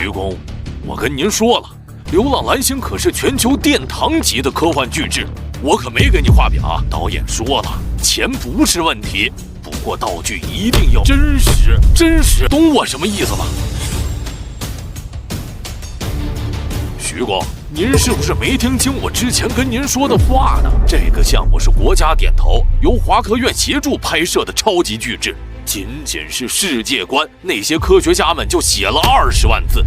徐公，我跟您说了，《流浪蓝星》可是全球殿堂级的科幻巨制，我可没给你画表。导演说了，钱不是问题，不过道具一定要真实，真实，懂我什么意思吗？徐公，您是不是没听清我之前跟您说的话呢？这个项目是国家点头，由华科院协助拍摄的超级巨制，仅仅是世界观，那些科学家们就写了20万字。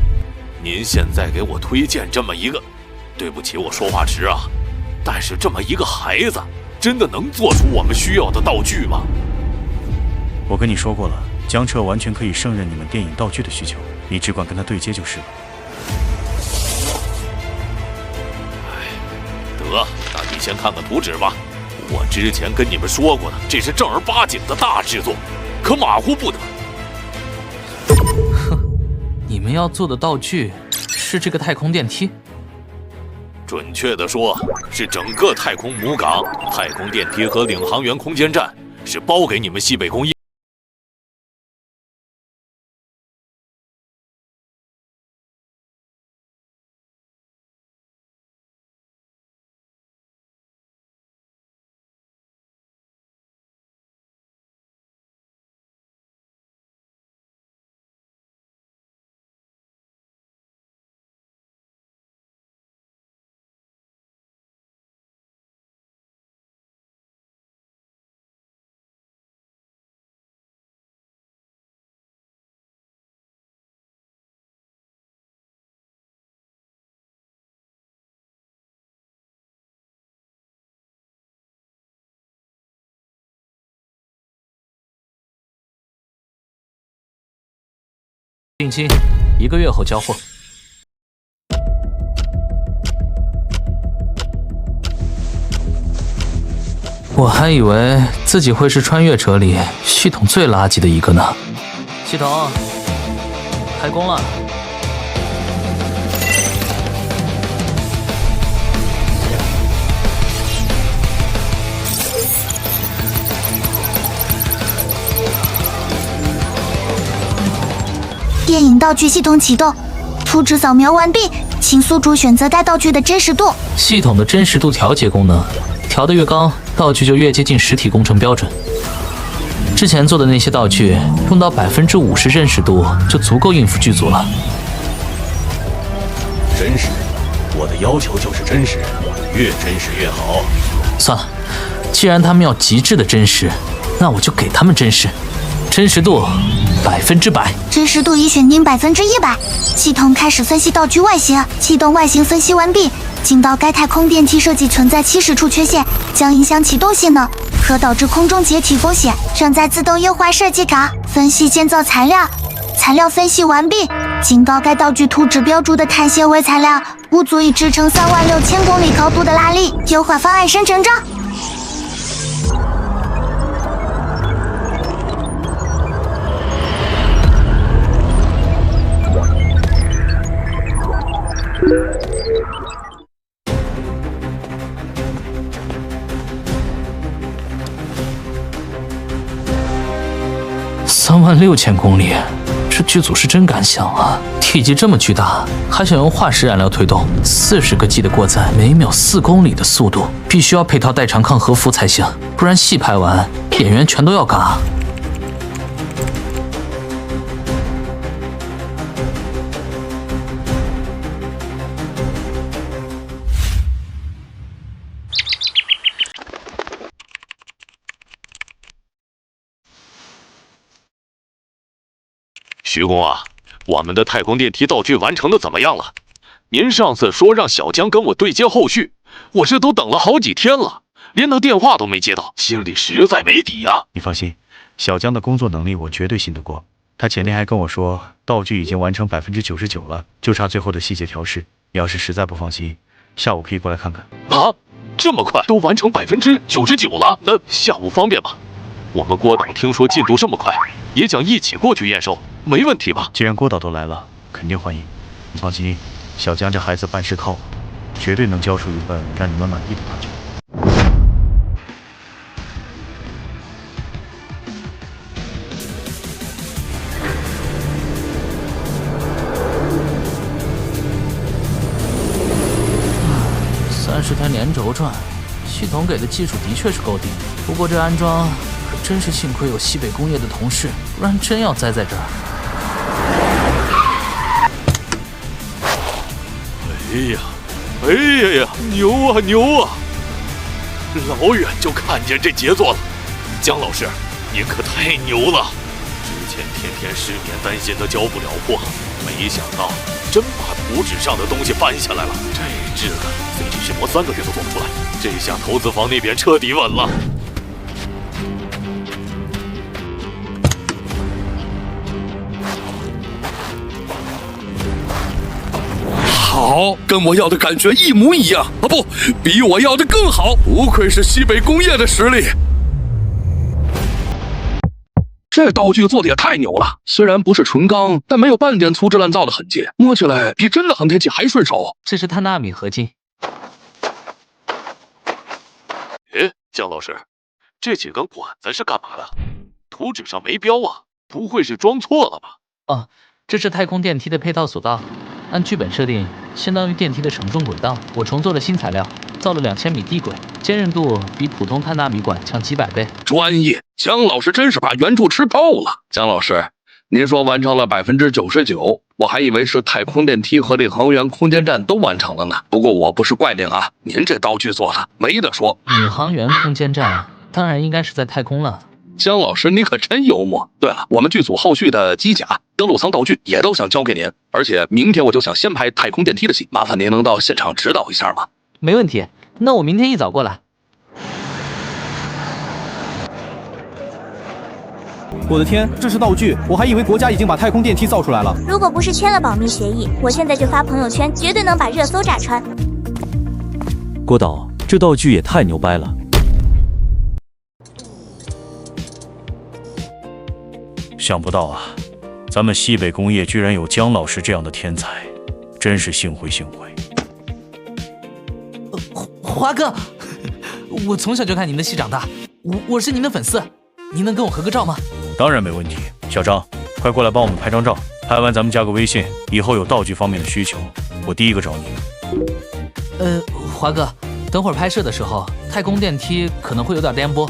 您现在给我推荐这么一个，对不起，我说话迟啊，但是这么一个孩子，真的能做出我们需要的道具吗？我跟你说过了，江彻完全可以胜任你们电影道具的需求，你只管跟他对接就是了。得，那你先看看图纸吧。我之前跟你们说过的，这是正儿八经的大制作，可马虎不得。哼，你们要做的道具是这个太空电梯？准确的说，是整个太空母港、太空电梯和领航员空间站，是包给你们西北工业。定金1个月后交货。我还以为自己会是穿越者里系统最垃圾的一个呢。系统开工了。电影道具系统启动，图纸扫描完毕，请宿主选择该道具的真实度。系统的真实度调节功能，调得越高，道具就越接近实体工程标准。之前做的那些道具，用到50%真实度就足够应付剧组了。真实，我的要求就是真实，越真实越好。算了，既然他们要极致的真实，那我就给他们真实。真实度100%，真实度已选定100%。系统开始分析道具外形，启动外形分析完毕。警告该太空电梯设计存在70处缺陷，将影响启动性能，可导致空中解体风险，正在自动优化设计卡。分析建造材料，材料分析完毕。警告该道具图纸标注的碳纤维材料不足以支撑36000公里高度的拉力，优化方案生成中。36000公里，这剧组是真敢想啊！体积这么巨大，还想用化石燃料推动，40个 G 的过载，每秒4公里的速度，必须要配套代偿抗和服才行，不然戏拍完，演员全都要嘎。徐工啊，我们的太空电梯道具完成的怎么样了？您上次说让小江跟我对接后续，我这都等了好几天了，连他电话都没接到，心里实在没底呀。你放心，小江的工作能力我绝对信得过。他前天还跟我说，道具已经完成99%了，就差最后的细节调试。你要是实在不放心，下午可以过来看看。啊，这么快都完成99%了？那下午方便吗？我们郭导听说进度这么快，也想一起过去验收，没问题吧？既然郭导都来了，肯定欢迎。你放心，小江这孩子办事靠谱，绝对能交出一份让你们满意的答卷。是台连轴转，系统给的技术的确是够低。不过这安装可真是幸亏有西北工业的同事，不然真要栽在这儿。哎呀，牛啊牛啊！老远就看见这杰作了，姜老师，您可太牛了！之前天天失眠担心的交不了货，没想到真把图纸上的东西搬下来了。这质感非机试磨3个月都做不出来，这下投资房那边彻底稳了。好，跟我要的感觉一模一样啊！不，比我要的更好，不愧是西北工业的实力。这道具做的也太牛了，虽然不是纯钢，但没有半点粗制滥造的痕迹，摸起来比真的航天器还顺手。这是碳纳米合金。姜老师，这几根管子是干嘛的？图纸上没标啊，不会是装错了吧？哦，这是太空电梯的配套索道，按剧本设定，相当于电梯的承重轨道。我重做了新材料，造了2000米地轨，坚韧度比普通碳纳米管强几百倍。专业，姜老师真是把原著吃透了。姜老师，您说完成了99%，我还以为是太空电梯和领航员空间站都完成了呢。不过我不是怪您啊，您这道具做的没得说。领航员空间站当然应该是在太空了。姜老师，你可真幽默。对了，我们剧组后续的机甲、登陆舱道具也都想交给您，而且明天我就想先拍太空电梯的戏，麻烦您能到现场指导一下吗？没问题，那我明天一早过来。我的天，这是道具，我还以为国家已经把太空电梯造出来了。如果不是签了保密协议，我现在就发朋友圈，绝对能把热搜炸穿。郭导，这道具也太牛掰了！想不到啊，咱们西北工业居然有姜老师这样的天才，真是幸会幸会。华哥，我从小就看您的戏长大，我是您的粉丝，您能跟我合个照吗？当然没问题。小张，快过来帮我们拍张照，拍完咱们加个微信，以后有道具方面的需求，我第一个找你。华哥，等会儿拍摄的时候，太空电梯可能会有点颠簸，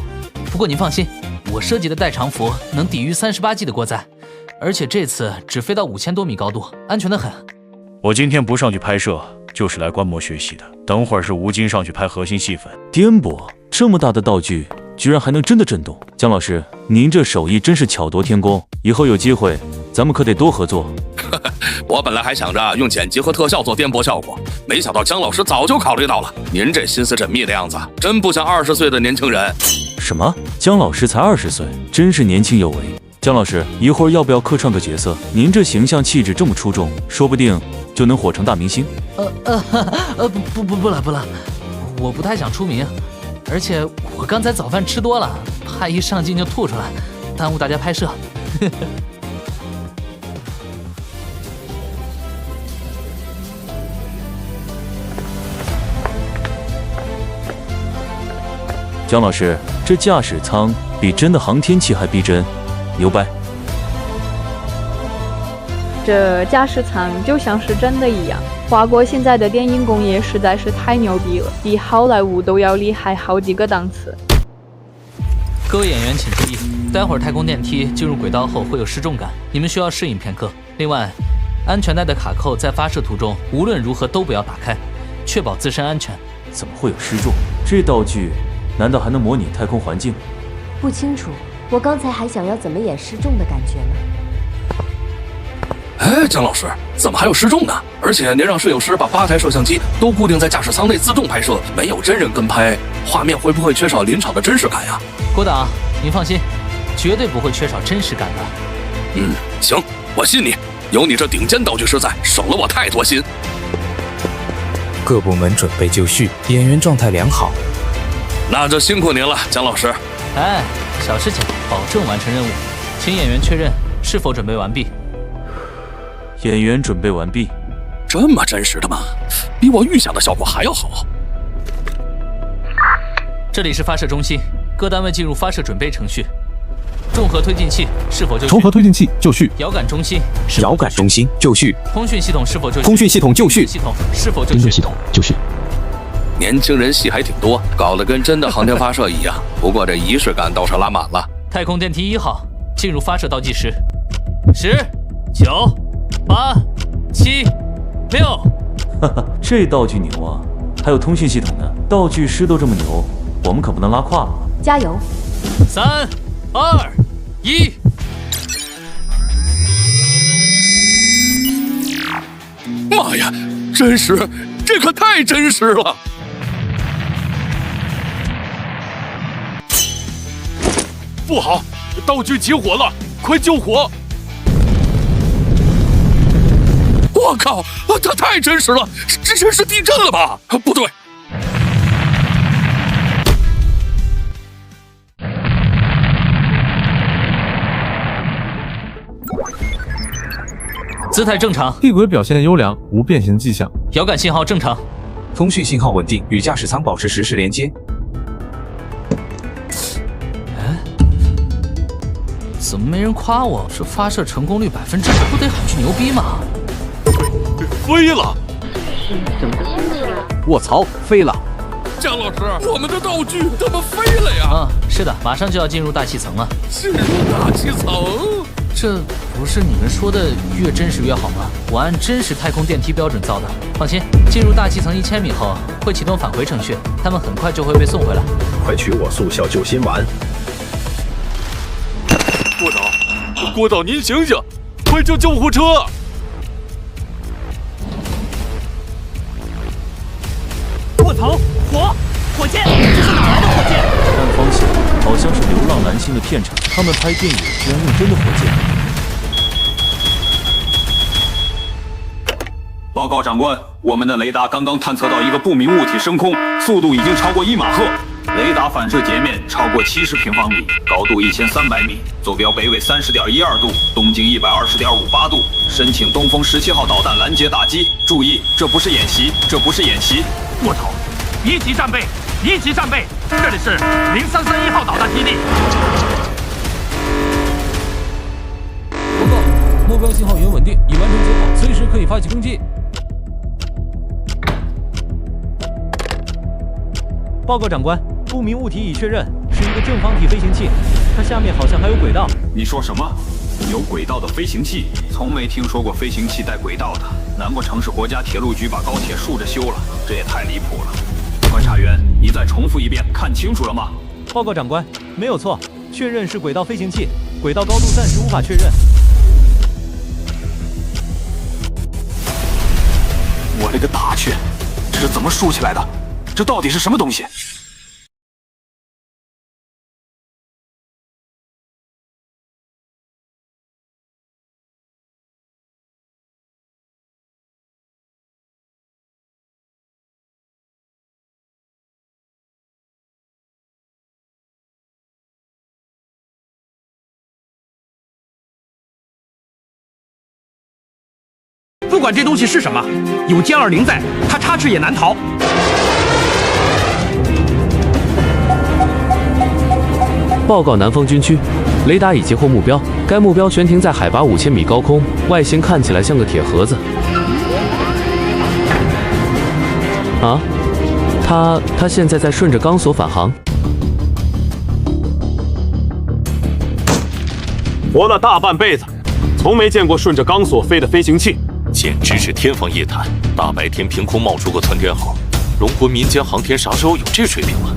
不过您放心，我设计的代偿服能抵御38G 的过载，而且这次只飞到5000多米高度，安全得很。我今天不上去拍摄，就是来观摩学习的。等会儿是吴京上去拍核心戏份。颠簸，这么大的道具居然还能真的震动。姜老师，您这手艺真是巧夺天工，以后有机会咱们可得多合作。我本来还想着用剪辑和特效做颠簸效果，没想到姜老师早就考虑到了。您这心思缜密的样子，真不像20岁的年轻人。什么？姜老师才20岁，真是年轻有为。姜老师，一会儿要不要客串个角色？您这形象气质这么出众，说不定就能火成大明星。不了，我不太想出名，而且我刚才早饭吃多了，怕一上镜就吐出来，耽误大家拍摄。姜老师，这驾驶舱比真的航天器还逼真，牛掰！这驾驶舱就像是真的一样。华国现在的电影工业实在是太牛逼了，比好莱坞都要厉害好几个档次。各位演员请注意，待会儿太空电梯进入轨道后会有失重感，你们需要适应片刻。另外，安全带的卡扣在发射途中无论如何都不要打开，确保自身安全。怎么会有失重？这道具难道还能模拟太空环境？不清楚，我刚才还想要怎么演失重的感觉呢。哎，姜老师，怎么还有失重呢？而且您让摄影师把8台摄像机都固定在驾驶舱内自动拍摄，没有真人跟拍，画面会不会缺少临场的真实感呀？郭导，您放心，绝对不会缺少真实感的。行，我信你，有你这顶尖道具师在，省了我太多心。各部门准备就绪，演员状态良好。那就辛苦您了，姜老师。哎，小事情，保证完成任务。请演员确认是否准备完毕。演员准备完毕。这么真实的吗？比我预想的效果还要好。这里是发射中心，各单位进入发射准备程序。重核推进器是否就绪？重核推进器就绪。遥感中心就绪。通讯系统是否就绪？通讯系统就绪。系统是否就绪？应对系统就绪。年轻人戏还挺多，搞得跟真的航天发射一样。不过这仪式感倒是拉满了。太空电梯1号进入发射倒计时，10、9、8、7、6。哈哈，这道具牛啊！还有通讯系统呢，道具师都这么牛，我们可不能拉胯了。加油！3、2、1。妈呀，真实！这可太真实了！不好，道具起火了，快救火！我靠，它太真实了，这是地震了吧？不对。姿态正常，地轨表现优良，无变形迹象。遥感信号正常，通讯信号稳定，与驾驶舱保持实时连接。怎么没人夸我？这发射成功率100%，不得喊句牛逼吗？飞了！卧槽，飞了！姜老师，我们的道具怎么飞了呀？啊，是的，马上就要进入大气层了。进入大气层？这不是你们说的越真实越好吗？我按真实太空电梯标准造的，放心，进入大气层1000米后会启动返回程序，他们很快就会被送回来。快取我速效救心丸！郭导，您醒醒，快叫救护车！卧槽，火箭，这是哪来的火箭？看方向，好像是流浪蓝星的片场，他们拍电影居然用真的火箭。报告长官，我们的雷达刚刚探测到一个不明物体升空，速度已经超过1马赫。雷达反射截面超过70平方米，高度1300米，坐标北纬30.12度，东经120.58度。申请东风17号导弹拦截打击。注意，这不是演习，这不是演习。卧槽！1级战备，1级战备，这里是0331号导弹基地。报告，目标信号源稳定，已完成解跑，随时可以发起攻击。报告长官，不明物体已确认是一个正方体飞行器，它下面好像还有轨道。你说什么？有轨道的飞行器？从没听说过飞行器带轨道的。难不成是国家铁路局把高铁竖着修了？这也太离谱了！观察员，你再重复一遍，看清楚了吗？报告长官，没有错，确认是轨道飞行器，轨道高度暂时无法确认。我勒个大去！这是怎么竖起来的？这到底是什么东西？不管这东西是什么，有歼20在，它插翅也难逃。报告南方军区，雷达已截获目标，该目标悬停在海拔5000米高空，外形看起来像个铁盒子。啊，它现在在顺着钢索返航。活了大半辈子，从没见过顺着钢索飞的飞行器。简直是天方夜谭！大白天凭空冒出个窜天猴，荣国民间航天啥时候有这水平了？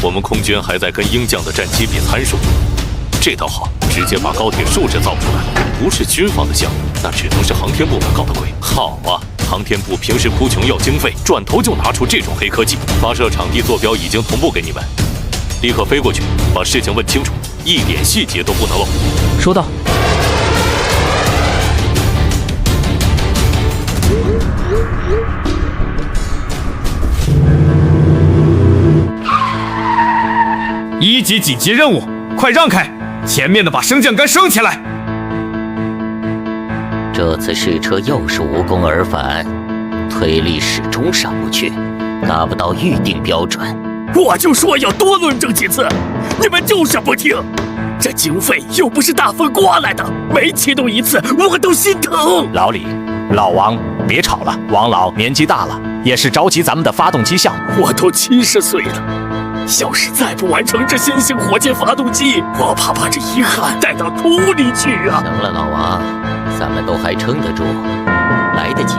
我们空军还在跟鹰将的战机比参数，这倒好，直接把高铁竖着造出来了。不是军方的项目，那只能是航天部门搞的鬼。好啊，航天部平时哭穷要经费，转头就拿出这种黑科技。发射场地坐标已经同步给你们，立刻飞过去，把事情问清楚，一点细节都不能漏。收到。1级紧急任务，快让开！前面的把升降杆升起来。这次试车又是无功而返，推力始终上不去，达不到预定标准。我就说要多论证几次，你们就是不听。这经费又不是大风刮来的，每启动一次我都心疼。老李、老王，别吵了，王老年纪大了，也是着急咱们的发动机项目。我都70岁了，要是再不完成这新型火箭发动机，我怕把这遗憾带到土里去啊！行了，老王，咱们都还撑得住，来得及。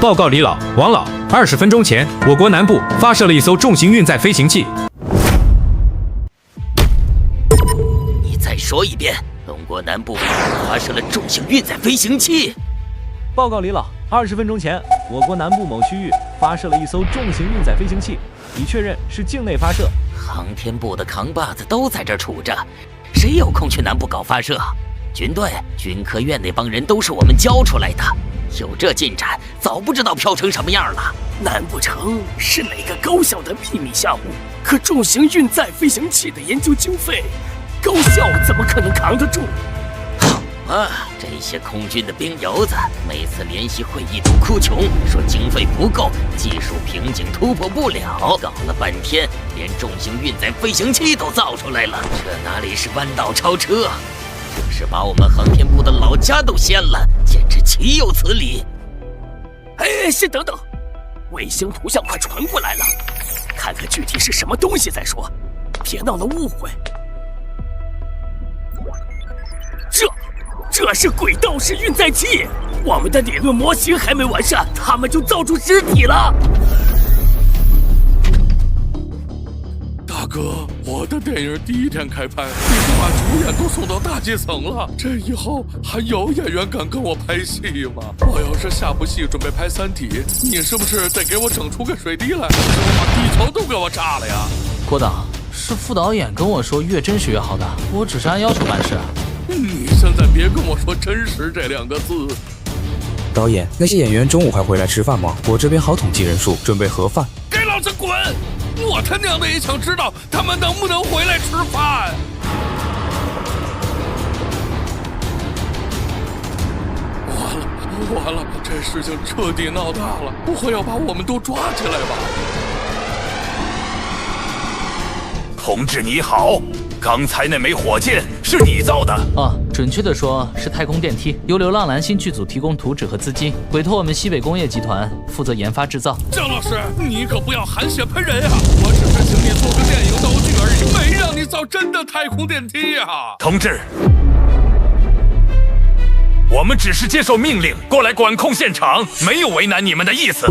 报告李老、王老，20分钟前，我国南部发射了一艘重型运载飞行器。你再说一遍，中国南部发射了重型运载飞行器。报告李老，20分钟前，我国南部某区域发射了一艘重型运载飞行器，已确认是境内发射。航天部的扛把子都在这儿杵着，谁有空去南部搞发射？军队、军科院那帮人都是我们教出来的。有这进展，早不知道飘成什么样了。难不成是哪个高校的秘密项目？可重型运载飞行器的研究经费，高校怎么可能扛得住？好啊，这些空军的兵油子，每次联席会议都哭穷，说经费不够，技术瓶颈突破不了，搞了半天，连重型运载飞行器都造出来了，这哪里是弯道超车？就是把我们航天部的老家都掀了，简直岂有此理！哎，先等等，卫星图像快传过来了，看看具体是什么东西再说，别闹了误会。这是轨道式运载器，我们的理论模型还没完善，他们就造出实体了。大哥，我的电影第1天开拍，你就把主演都送到大气层了，这以后还有演员敢跟我拍戏吗？我要是下部戏准备拍《三体》，你是不是得给我整出个水滴来，把地球都给我炸了呀？郭导，是副导演跟我说越真实越好的，我只是按要求办事。你现在别跟我说真实这2个字。导演，那些演员中午还回来吃饭吗？我这边好统计人数，准备盒饭。给老子滚！我他娘的也想知道他们能不能回来吃饭。完了，这事情彻底闹大了，不会要把我们都抓起来吧？同志你好，刚才那枚火箭是你造的？准确的说是太空电梯，由流浪蓝星剧组提供图纸和资金，委托我们西北工业集团负责研发制造。姜老师，你可不要含血喷人啊！我只是请你做个电影道具而已，没让你造真的太空电梯啊！同志，我们只是接受命令过来管控现场，没有为难你们的意思。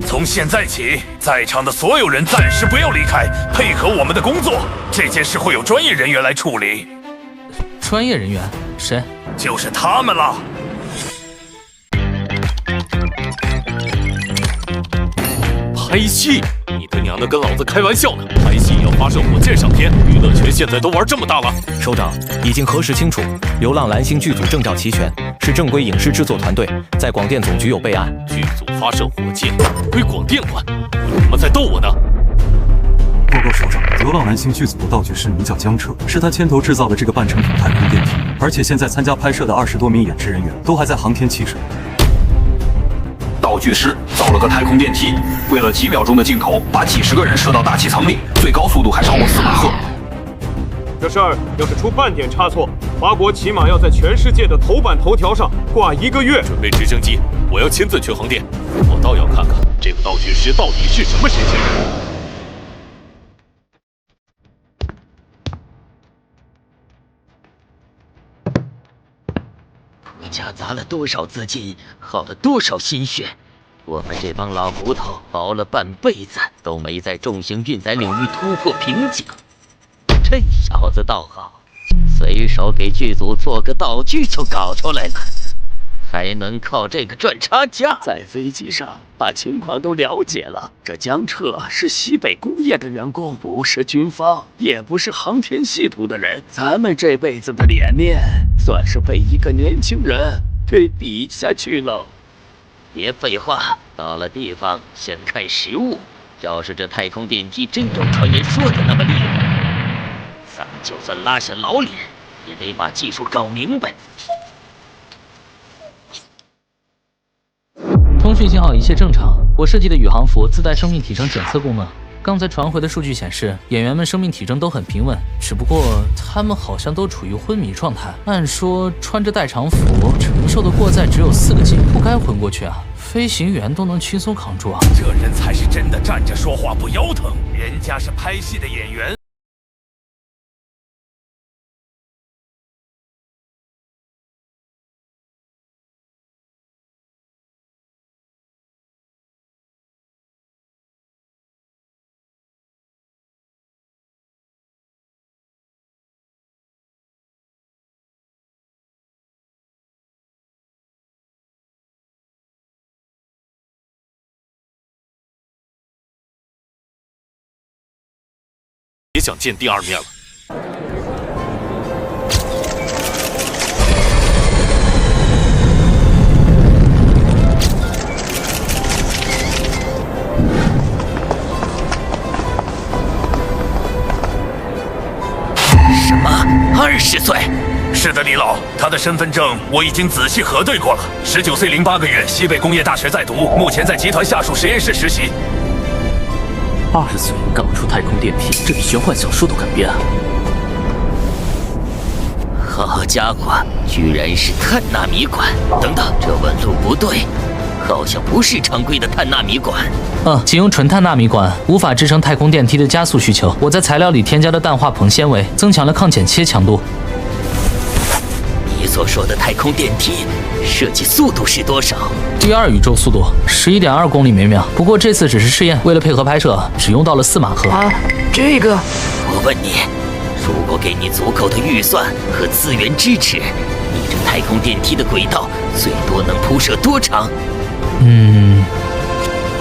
从现在起，在场的所有人暂时不要离开，配合我们的工作。这件事会有专业人员来处理。专业人员？谁？就是他们了。拍戏？你他娘的跟老子开玩笑呢！拍戏要发射火箭上天，娱乐圈现在都玩这么大了。首长已经核实清楚，流浪蓝星剧组证照齐全，是正规影视制作团队，在广电总局有备案。剧组发射火箭归广电管，你他妈在逗我呢！报告首长，流浪蓝星剧组的道具师名叫江彻，是他牵头制造的这个半成品太空电梯，而且现在参加拍摄的20多名演职人员都还在航天器上。道具师造了个太空电梯，为了几秒钟的镜头，把几10个人射到大气层里，最高速度还超过4马赫。这事儿要是出半点差错，华国起码要在全世界的头版头条上挂1个月。准备直升机，我要亲自去横店，我倒要看看这个道具师到底是什么神仙人。国家砸了多少资金，耗了多少心血，我们这帮老骨头熬了半辈子，都没在重型运载领域突破瓶颈。这小子倒好，随手给剧组做个道具就搞出来了，还能靠这个赚差价。在飞机上把情况都了解了，这江彻是西北工业的员工，不是军方，也不是航天系统的人。咱们这辈子的脸面，算是被一个年轻人给比下去了。别废话，到了地方先看实物。要是这太空电梯真有传言说的那么厉害，咱们就算拉下老脸，也得把技术搞明白。通讯信号一切正常，我设计的宇航服自带生命体征检测功能，刚才传回的数据显示，演员们生命体征都很平稳，只不过他们好像都处于昏迷状态。按说穿着代偿服，承受的过载只有4个G，不该昏过去啊。飞行员都能轻松扛住啊！这人才是真的站着说话不腰疼，人家是拍戏的演员。别想见第二面了。什么？20岁？是的，李老，他的身份证我已经仔细核对过了。19岁0.8个月，西北工业大学在读，目前在集团下属实验室实习。20岁刚出太空电梯，这比玄幻小说都敢编啊！好家伙，居然是碳纳米管！等等，这纹路不对，好像不是常规的碳纳米管。仅用纯碳纳米管无法支撑太空电梯的加速需求。我在材料里添加了氮化硼纤维，增强了抗剪切强度。你所说的太空电梯设计速度是多少？第2宇宙速度11.2公里每秒。不过这次只是试验，为了配合拍摄，只用到了4马赫。这个，我问你，如果给你足够的预算和资源支持，你这太空电梯的轨道最多能铺设多长？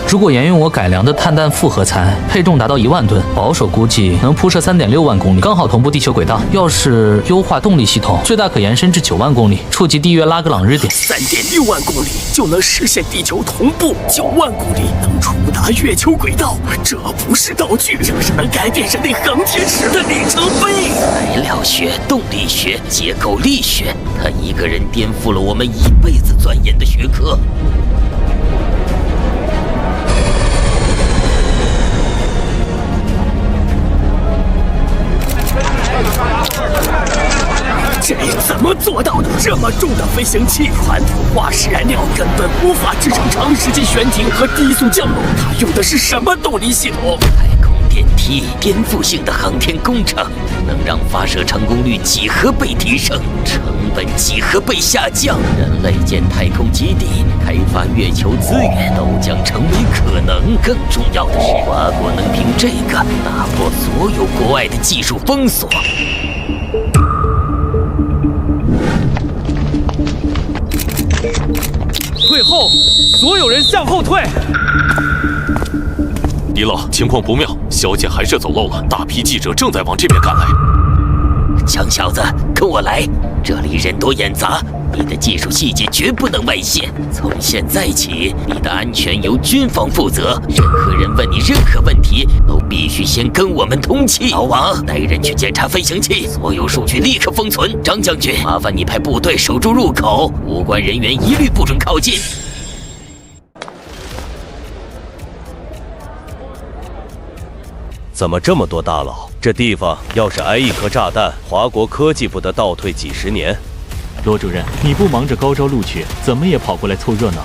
如果沿用我改良的碳氮复合材，配重达到1万吨，保守估计能铺设3.6万公里，刚好同步地球轨道。要是优化动力系统，最大可延伸至9万公里，触及地月拉格朗日点。3.6万公里就能实现地球同步，9万公里能触达月球轨道。这不是道具，这是能改变人类航天史的里程碑。材料学、动力学、结构力学，他一个人颠覆了我们一辈子钻研的学科。这怎么做到的？这么重的飞行器，传统化石燃料根本无法支撑长时间悬停和低速降落。它用的是什么动力系统？太空电梯，颠覆性的航天工程，能让发射成功率几何倍提升，成本几何倍下降。人类建太空基地，开发月球资源都将成为可能。更重要的是，华国能凭这个打破所有国外的技术封锁。退后，所有人向后退。李老，情况不妙，小姐还是走漏了，大批记者正在往这边赶来。强小子，跟我来，这里人多眼杂，你的技术细节绝不能外泄。从现在起，你的安全由军方负责，任何人问你任何问题，都必须先跟我们通气。老王，带人去检查飞行器，所有数据立刻封存。张将军，麻烦你派部队守住入口，无关人员一律不准靠近。怎么这么多大佬？这地方要是挨一颗炸弹，华国科技部的倒退几10年。罗主任，你不忙着高招录取，怎么也跑过来凑热闹？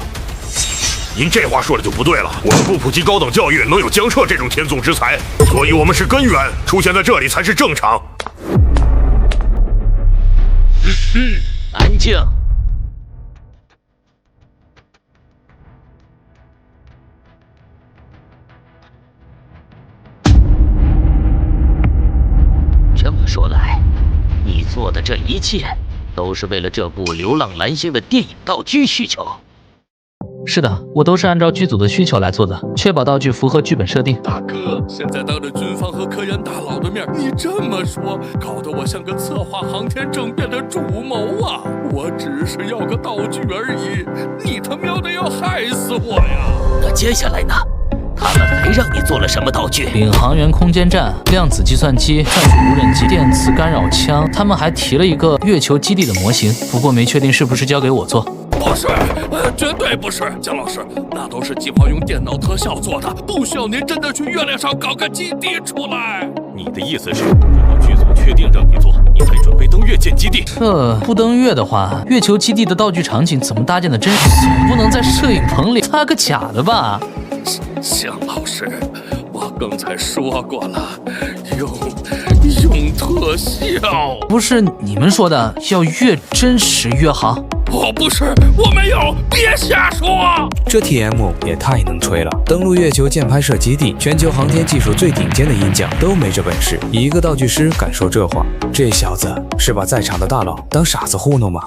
您这话说的就不对了。我们不普及高等教育，能有江彻这种天纵之才，所以我们是根源，出现在这里才是正常。安静。这么说来，你做的这一切都是为了这部《流浪蓝星》的电影道具需求。是的，我都是按照剧组的需求来做的，确保道具符合剧本设定。大哥，现在当着军方和科研大佬的面，你这么说，搞得我像个策划航天政变的主谋啊！我只是要个道具而已，你他喵的要害死我呀！那接下来呢？他们还让你做了什么道具？领航员空间站、量子计算机、战术无人机、电磁干扰枪，他们还提了一个月球基地的模型，不过没确定是不是交给我做。boss，是，绝对不是，姜老师，那都是计划用电脑特效做的，不需要您真的去月亮上搞个基地出来。你的意思是，直到剧组确定让你做，你才准备登月建基地？这不登月的话，月球基地的道具场景怎么搭建的真实？总不能在摄影棚里搭个假的吧？姜老师，我刚才说过了，用特效。不是你们说的要越真实越好？我不是，我没有，别瞎说。这 TM 也太能吹了！登陆月球建拍摄基地，全球航天技术最顶尖的鹰将都没这本事，一个道具师敢说这话，这小子是把在场的大佬当傻子糊弄吗？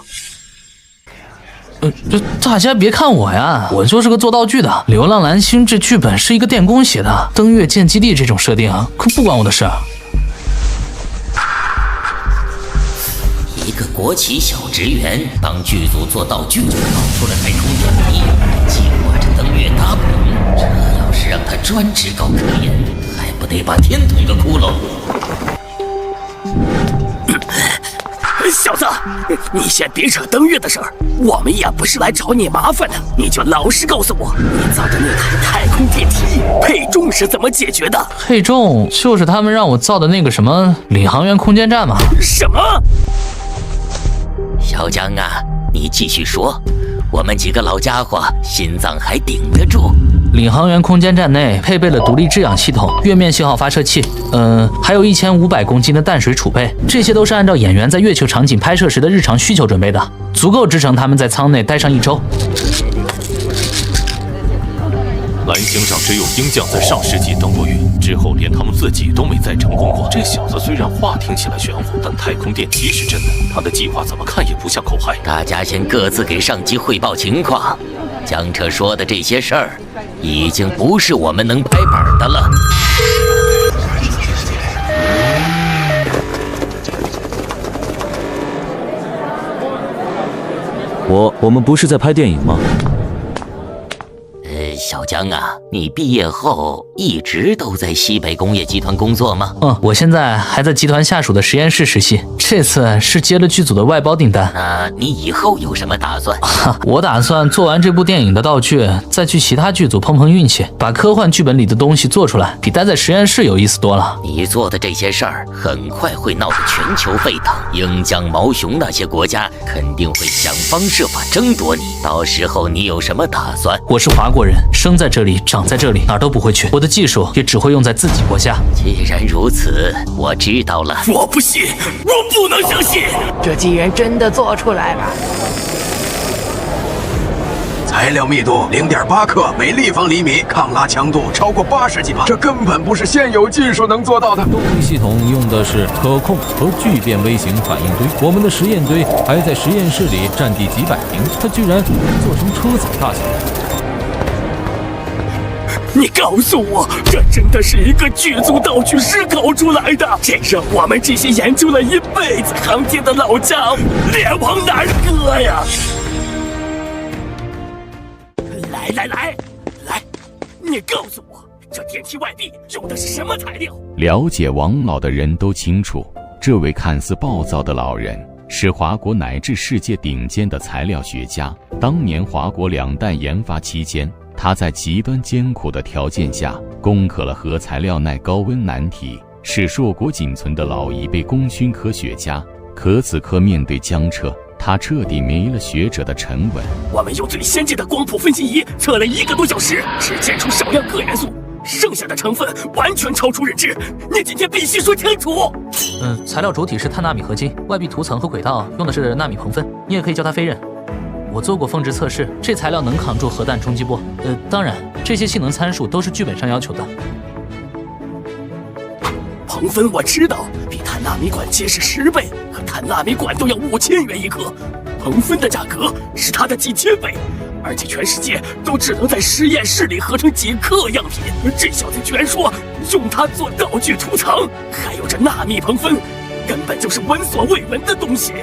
大家别看我呀，我就是个做道具的。《流浪蓝星》这剧本是一个电工写的，登月建基地这种设定可不关我的事。一个国企小职员帮剧组做道具，就搞出了太空电梯，计划着登月搭棚。这要是让他专职搞科研，还不得把天捅个窟窿？小子，你先别扯登月的事儿，我们也不是来找你麻烦的，你就老实告诉我，你造的那台太空电梯配重是怎么解决的？配重就是他们让我造的那个什么领航员空间站嘛。什么？小江啊，你继续说，我们几个老家伙心脏还顶得住。领航员空间站内配备了独立制氧系统、月面信号发射器，还有1500公斤的淡水储备，这些都是按照演员在月球场景拍摄时的日常需求准备的，足够支撑他们在舱内待上1周。蓝星上只有鹰将在上世纪登过月，之后连他们自己都没再成功过。这小子虽然话听起来玄乎，但太空电梯是真的，他的计划怎么看也不像口嗨。大家先各自给上级汇报情况。江彻说的这些事儿，已经不是我们能拍板的了。我们不是在拍电影吗？小江啊，你毕业后一直都在西北工业集团工作吗？我现在还在集团下属的实验室实习，这次是接了剧组的外包订单。那你以后有什么打算？我打算做完这部电影的道具，再去其他剧组碰碰运气，把科幻剧本里的东西做出来，比待在实验室有意思多了。你做的这些事儿很快会闹得全球沸腾，鹰将、毛熊那些国家肯定会想方设法争夺你，到时候你有什么打算？我是华国人，生在这里，长在这里，哪儿都不会去。我的技术也只会用在自己国家。既然如此，我知道了。我不信，我不能相信，这竟然真的做出来了。材料密度0.8克每立方厘米，抗拉强度超过80几帕，这根本不是现有技术能做到的。动力系统用的是可控和聚变微型反应堆，我们的实验堆还在实验室里占地几百平，它居然做成车子大小。你告诉我，这真的是一个剧组道具师搞出来的？这让我们这些研究了一辈子航天的老将脸往哪儿搁呀？来，你告诉我，这电梯外壁用的是什么材料？了解王老的人都清楚，这位看似暴躁的老人是华国乃至世界顶尖的材料学家。当年华国2弹研发期间，他在极端艰苦的条件下攻克了核材料耐高温难题，是硕果仅存的老一辈功勋科学家。可此刻面对江彻，他彻底没了学者的沉稳。我们用最先进的光谱分析仪测了1个多小时，只检出少量铬元素，剩下的成分完全超出认知。你今天必须说清楚。材料主体是碳纳米合金，外壁涂层和轨道用的是纳米硼分，你也可以叫它飞刃。我做过峰值测试，这材料能扛住核弹冲击波。当然，这些性能参数都是剧本上要求的。硼分我知道，比碳纳米管结实10倍，可碳纳米管都要5000元1颗，硼分的价格是它的几千倍，而且全世界都只能在实验室里合成几克样品。这小子居然说用它做道具涂层，还有这纳米硼分，根本就是闻所未闻的东西，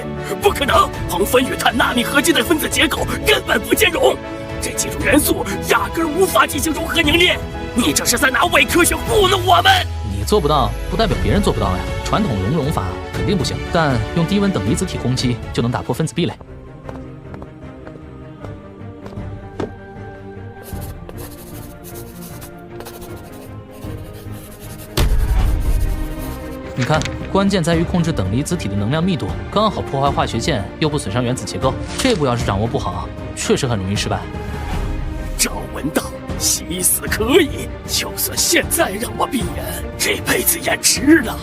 不可能！硼分与碳纳米合金的分子结构根本不兼容，这几种元素压根无法进行融合凝练。你这是在拿伪科学糊弄我们！你做不到，不代表别人做不到呀。传统熔法肯定不行，但用低温等离子体攻击就能打破分子壁垒。关键在于控制等离子体的能量密度，刚好破坏化学键，又不损伤原子结构。这步要是掌握不好，确实很容易失败。赵文道，惜死可以，就算现在让我闭眼，这辈子也值了。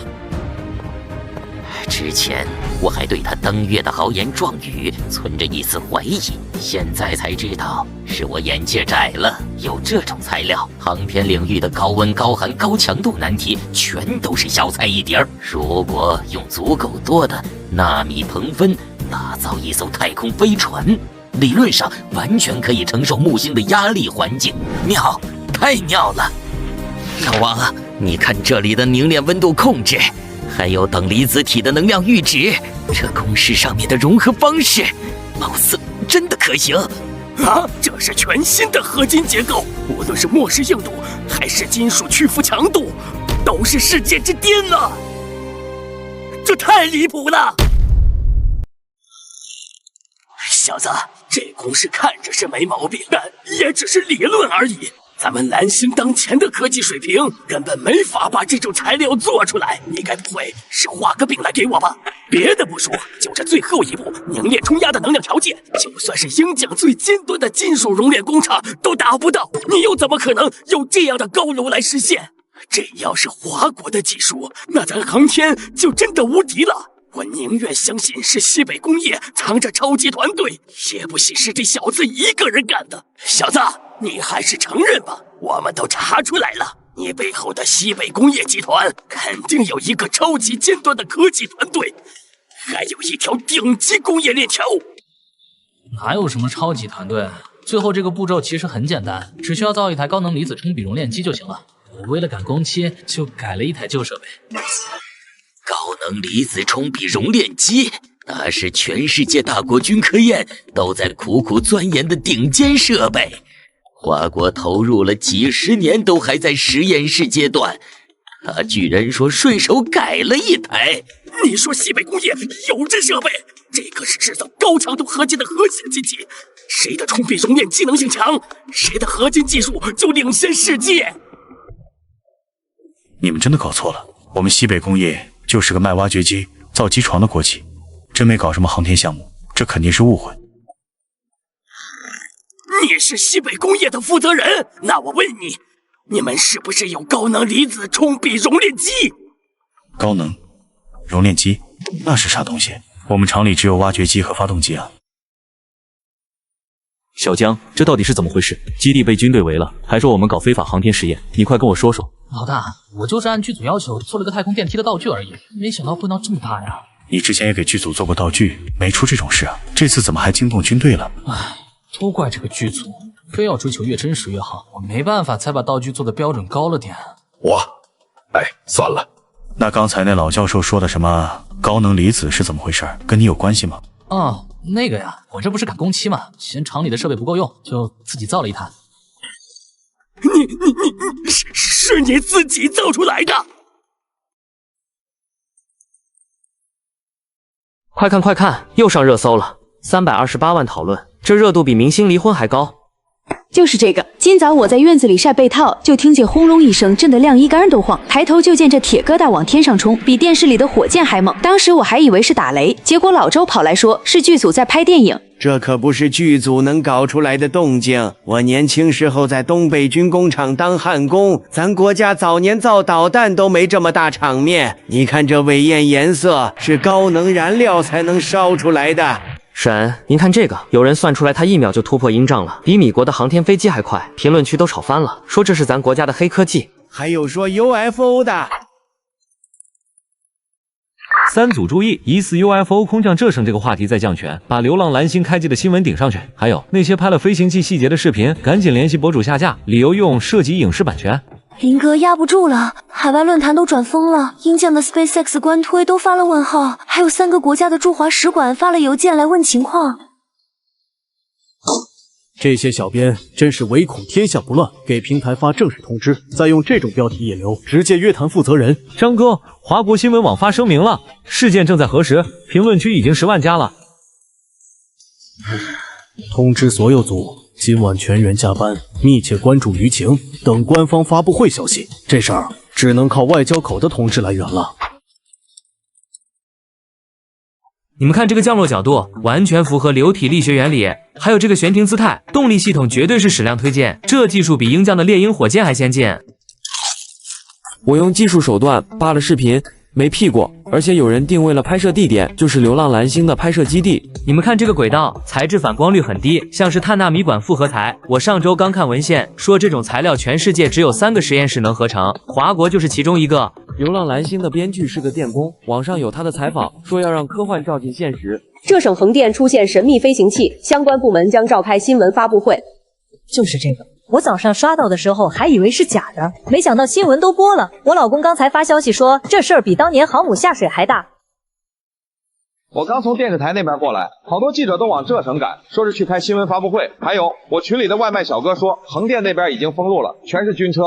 之前我还对他登月的豪言壮语存着一丝怀疑，现在才知道是我眼界窄了。有这种材料，航天领域的高温、高寒、高强度难题全都是小菜一碟儿。如果用足够多的纳米硼分打造一艘太空飞船，理论上完全可以承受木星的压力环境。妙，太妙了！老王啊，你看这里的凝练温度控制，还有等离子体的能量阈值，这公式上面的融合方式，貌似真的可行啊！这是全新的合金结构，无论是末世硬度还是金属屈服强度，都是世界之巅了。这太离谱了！小子，这公式看着是没毛病，但也只是理论而已。咱们蓝星当前的科技水平根本没法把这种材料做出来，你该不会是画个饼来给我吧？别的不说，就这最后一步凝练冲压的能量条件，就算是鹰奖最尖端的金属熔炼工厂都达不到，你又怎么可能有这样的高楼来实现？这要是华国的技术，那咱航天就真的无敌了。我宁愿相信是西北工业藏着超级团队，也不信是这小子一个人干的。小子，你还是承认吧，我们都查出来了，你背后的西北工业集团肯定有一个超级尖端的科技团队，还有一条顶级工业链条。哪有什么超级团队？最后这个步骤其实很简单，只需要造一台高能离子冲比熔炼机就行了。我为了赶工期，就改了一台旧设备。高能离子冲比熔炼机，那是全世界大国军科院都在苦苦钻研的顶尖设备。华国投入了几十年，都还在实验室阶段，他居然说顺手改了一台。你说西北工业有这设备？这可是制造高强度合金的核心机器，谁的冲比熔炼机能性强，谁的合金技术就领先世界。你们真的搞错了，我们西北工业就是个卖挖掘机、造机床的国企，真没搞什么航天项目，这肯定是误会。你是西北工业的负责人，那我问你，你们是不是有高能离子冲比熔炼机？高能熔炼机那是啥东西？我们厂里只有挖掘机和发动机啊。小江，这到底是怎么回事？基地被军队围了，还说我们搞非法航天实验，你快跟我说说。老大，我就是按剧组要求做了个太空电梯的道具而已，没想到会闹这么大呀！你之前也给剧组做过道具，没出这种事啊，这次怎么还惊动军队了？唉，都怪这个剧组，非要追求越真实越好，我没办法才把道具做的标准高了点。算了。那刚才那老教授说的什么高能离子是怎么回事？跟你有关系吗？那个呀，我这不是赶工期嘛，嫌厂里的设备不够用，就自己造了一台。是你自己造出来的？快看快看，又上热搜了，328万讨论，这热度比明星离婚还高。就是这个，今早我在院子里晒被套，就听见轰隆一声，震得晾衣杆都晃。抬头就见这铁疙瘩往天上冲，比电视里的火箭还猛。当时我还以为是打雷，结果老周跑来说是剧组在拍电影。这可不是剧组能搞出来的动静。我年轻时候在东北军工厂当焊工，咱国家早年造导弹都没这么大场面。你看这尾焰颜色是高能燃料才能烧出来的。沈，您看这个，有人算出来他1秒就突破音障了，比米国的航天飞机还快，评论区都吵翻了，说这是咱国家的黑科技。还有说 UFO 的。三组注意，疑似 UFO 空降这声这个话题在降权，把流浪蓝星开机的新闻顶上去。还有那些拍了飞行器细节的视频，赶紧联系博主下架，理由用涉及影视版权。林哥压不住了，海外论坛都转疯了，鹰酱的 SpaceX 官推都发了问号，还有3个国家的驻华使馆发了邮件来问情况。这些小编真是唯恐天下不乱，给平台发正式通知，再用这种标题引流，直接约谈负责人。张哥，华国新闻网发声明了，事件正在核实，评论区已经10万加了。通知所有组，今晚全员加班，密切关注舆情，等官方发布会消息。这事儿只能靠外交口的同志来圆了。你们看这个降落角度，完全符合流体力学原理，还有这个悬停姿态，动力系统绝对是矢量推荐，这技术比鹰将的猎鹰火箭还先进。我用技术手段扒了视频，没 P 过，而且有人定位了拍摄地点，就是流浪蓝星的拍摄基地。你们看这个轨道，材质反光率很低，像是碳纳米管复合材。我上周刚看文献，说这种材料全世界只有3个实验室能合成，华国就是其中一个。流浪蓝星的编剧是个电工，网上有他的采访，说要让科幻照进现实。浙省横店出现神秘飞行器，相关部门将召开新闻发布会。就是这个。我早上刷到的时候还以为是假的，没想到新闻都播了。我老公刚才发消息说，这事儿比当年航母下水还大。我刚从电视台那边过来，好多记者都往浙省赶，说是去开新闻发布会。还有我群里的外卖小哥说，横店那边已经封路了，全是军车。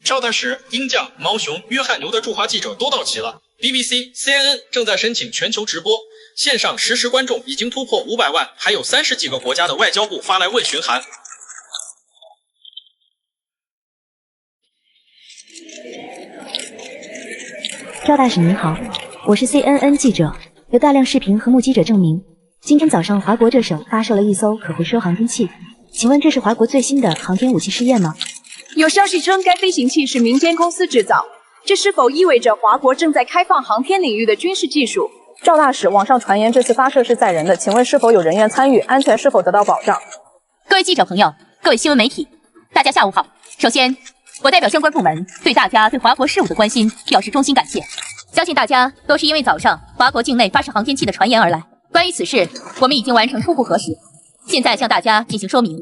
赵大使、鹰将、毛熊、约翰牛的驻华记者都到齐了。BBC、CNN 正在申请全球直播，线上实时观众已经突破500万，还有30几个国家的外交部发来问询函。赵大使您好，我是 CNN 记者，有大量视频和目击者证明，今天早上华国浙省发射了一艘可回收航天器，请问这是华国最新的航天武器试验吗？有消息称该飞行器是民间公司制造，这是否意味着华国正在开放航天领域的军事技术？赵大使，网上传言这次发射是载人的，请问是否有人员参与？安全是否得到保障？各位记者朋友，各位新闻媒体，大家下午好。首先，我代表相关部门对大家对华国事务的关心表示衷心感谢。相信大家都是因为早上华国境内发射航天器的传言而来。关于此事，我们已经完成初步核实，现在向大家进行说明。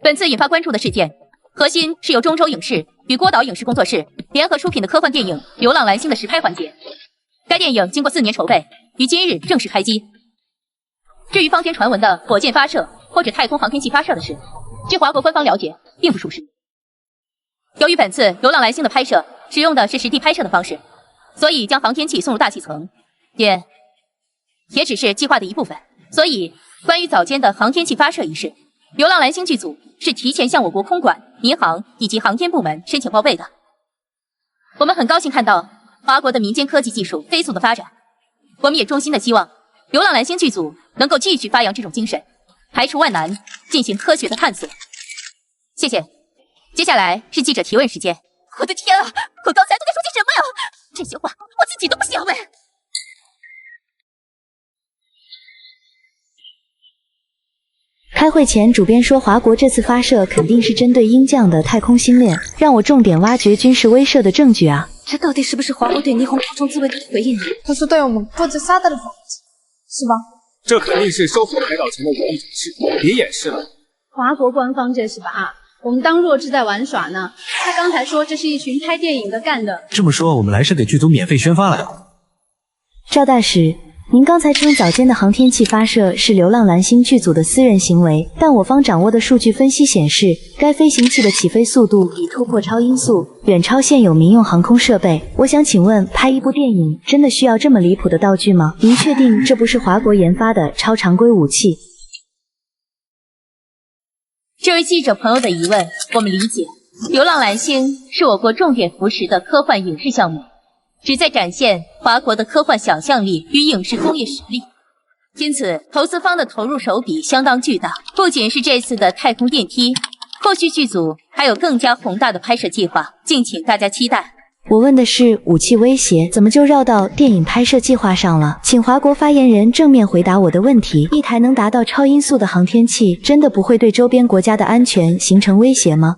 本次引发关注的事件，核心是由中州影视与郭导影视工作室联合出品的科幻电影《流浪蓝星》的实拍环节。该电影经过4年筹备，于今日正式开机。至于坊间传闻的火箭发射或者太空航天器发射的事，据华国官方了解，并不属实。由于本次《流浪蓝星》的拍摄使用的是实地拍摄的方式，所以将航天器送入大气层，也只是计划的一部分。所以，关于早间的航天器发射一事，流浪蓝星剧组是提前向我国空管、民航以及航天部门申请报备的。我们很高兴看到华国的民间科技技术飞速的发展，我们也衷心的希望流浪蓝星剧组能够继续发扬这种精神，排除万难，进行科学的探索。谢谢。接下来是记者提问时间。我的天啊，我刚才都在说些什么呀？这些话我自己都不想问。开会前，主编说华国这次发射肯定是针对鹰将的太空星链，让我重点挖掘军事威慑的证据啊！这到底是不是华国对霓虹爆冲自卫队的回应？他是对我们布置杀的反击，是吧？这肯定是收复海岛前的武力展示，别掩饰了。华国官方这是吧？我们当弱智在玩耍呢。他刚才说这是一群拍电影的干的。这么说，我们来是给剧组免费宣发来了。赵大使，您刚才称早间的航天器发射是流浪蓝星剧组的私人行为，但我方掌握的数据分析显示，该飞行器的起飞速度已突破超音速，远超现有民用航空设备。我想请问，拍一部电影真的需要这么离谱的道具吗？您确定这不是华国研发的超常规武器？这位记者朋友的疑问，我们理解。流浪蓝星是我国重点扶持的科幻影视项目，旨在展现华国的科幻想象力与影视工业实力，因此投资方的投入手笔相当巨大。不仅是这次的太空电梯，后续剧组还有更加宏大的拍摄计划，敬请大家期待。我问的是武器威胁，怎么就绕到电影拍摄计划上了？请华国发言人正面回答我的问题。一台能达到超音速的航天器，真的不会对周边国家的安全形成威胁吗？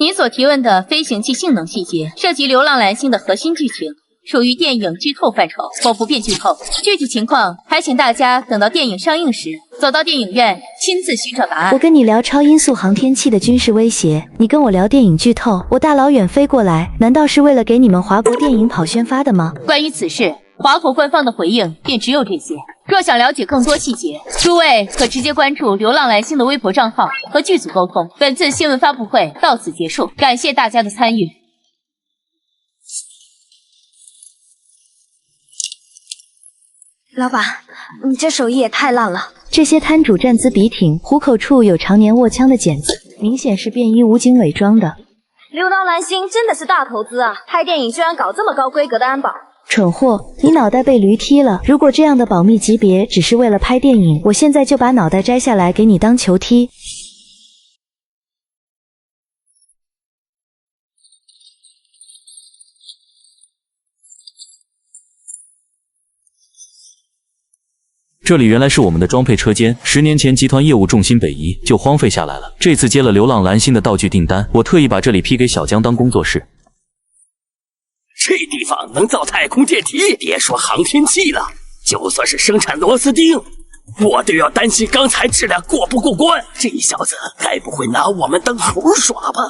您所提问的飞行器性能细节，涉及流浪蓝星的核心剧情，属于电影剧透范畴，我不便剧透。具体情况还请大家等到电影上映时，走到电影院亲自寻找答案。我跟你聊超音速航天器的军事威胁，你跟我聊电影剧透，我大老远飞过来，难道是为了给你们华国电影跑宣发的吗？关于此事，华国官方的回应便只有这些。若想了解更多细节，诸位可直接关注流浪蓝星的微博账号和剧组沟通。本次新闻发布会到此结束，感谢大家的参与。老板，你这手艺也太烂了。这些摊主站姿笔挺，虎口处有常年握枪的茧子，明显是便衣武警伪装的。流浪蓝星真的是大投资啊！拍电影居然搞这么高规格的安保。蠢货，你脑袋被驴踢了！如果这样的保密级别只是为了拍电影，我现在就把脑袋摘下来给你当球踢。这里原来是我们的装配车间，10年前集团业务重心北移，就荒废下来了。这次接了流浪蓝星的道具订单，我特意把这里批给小江当工作室。这地方能造太空电梯，别说航天器了，就算是生产螺丝钉，我都要担心钢材质量过不过关。这小子该不会拿我们当猴耍吧？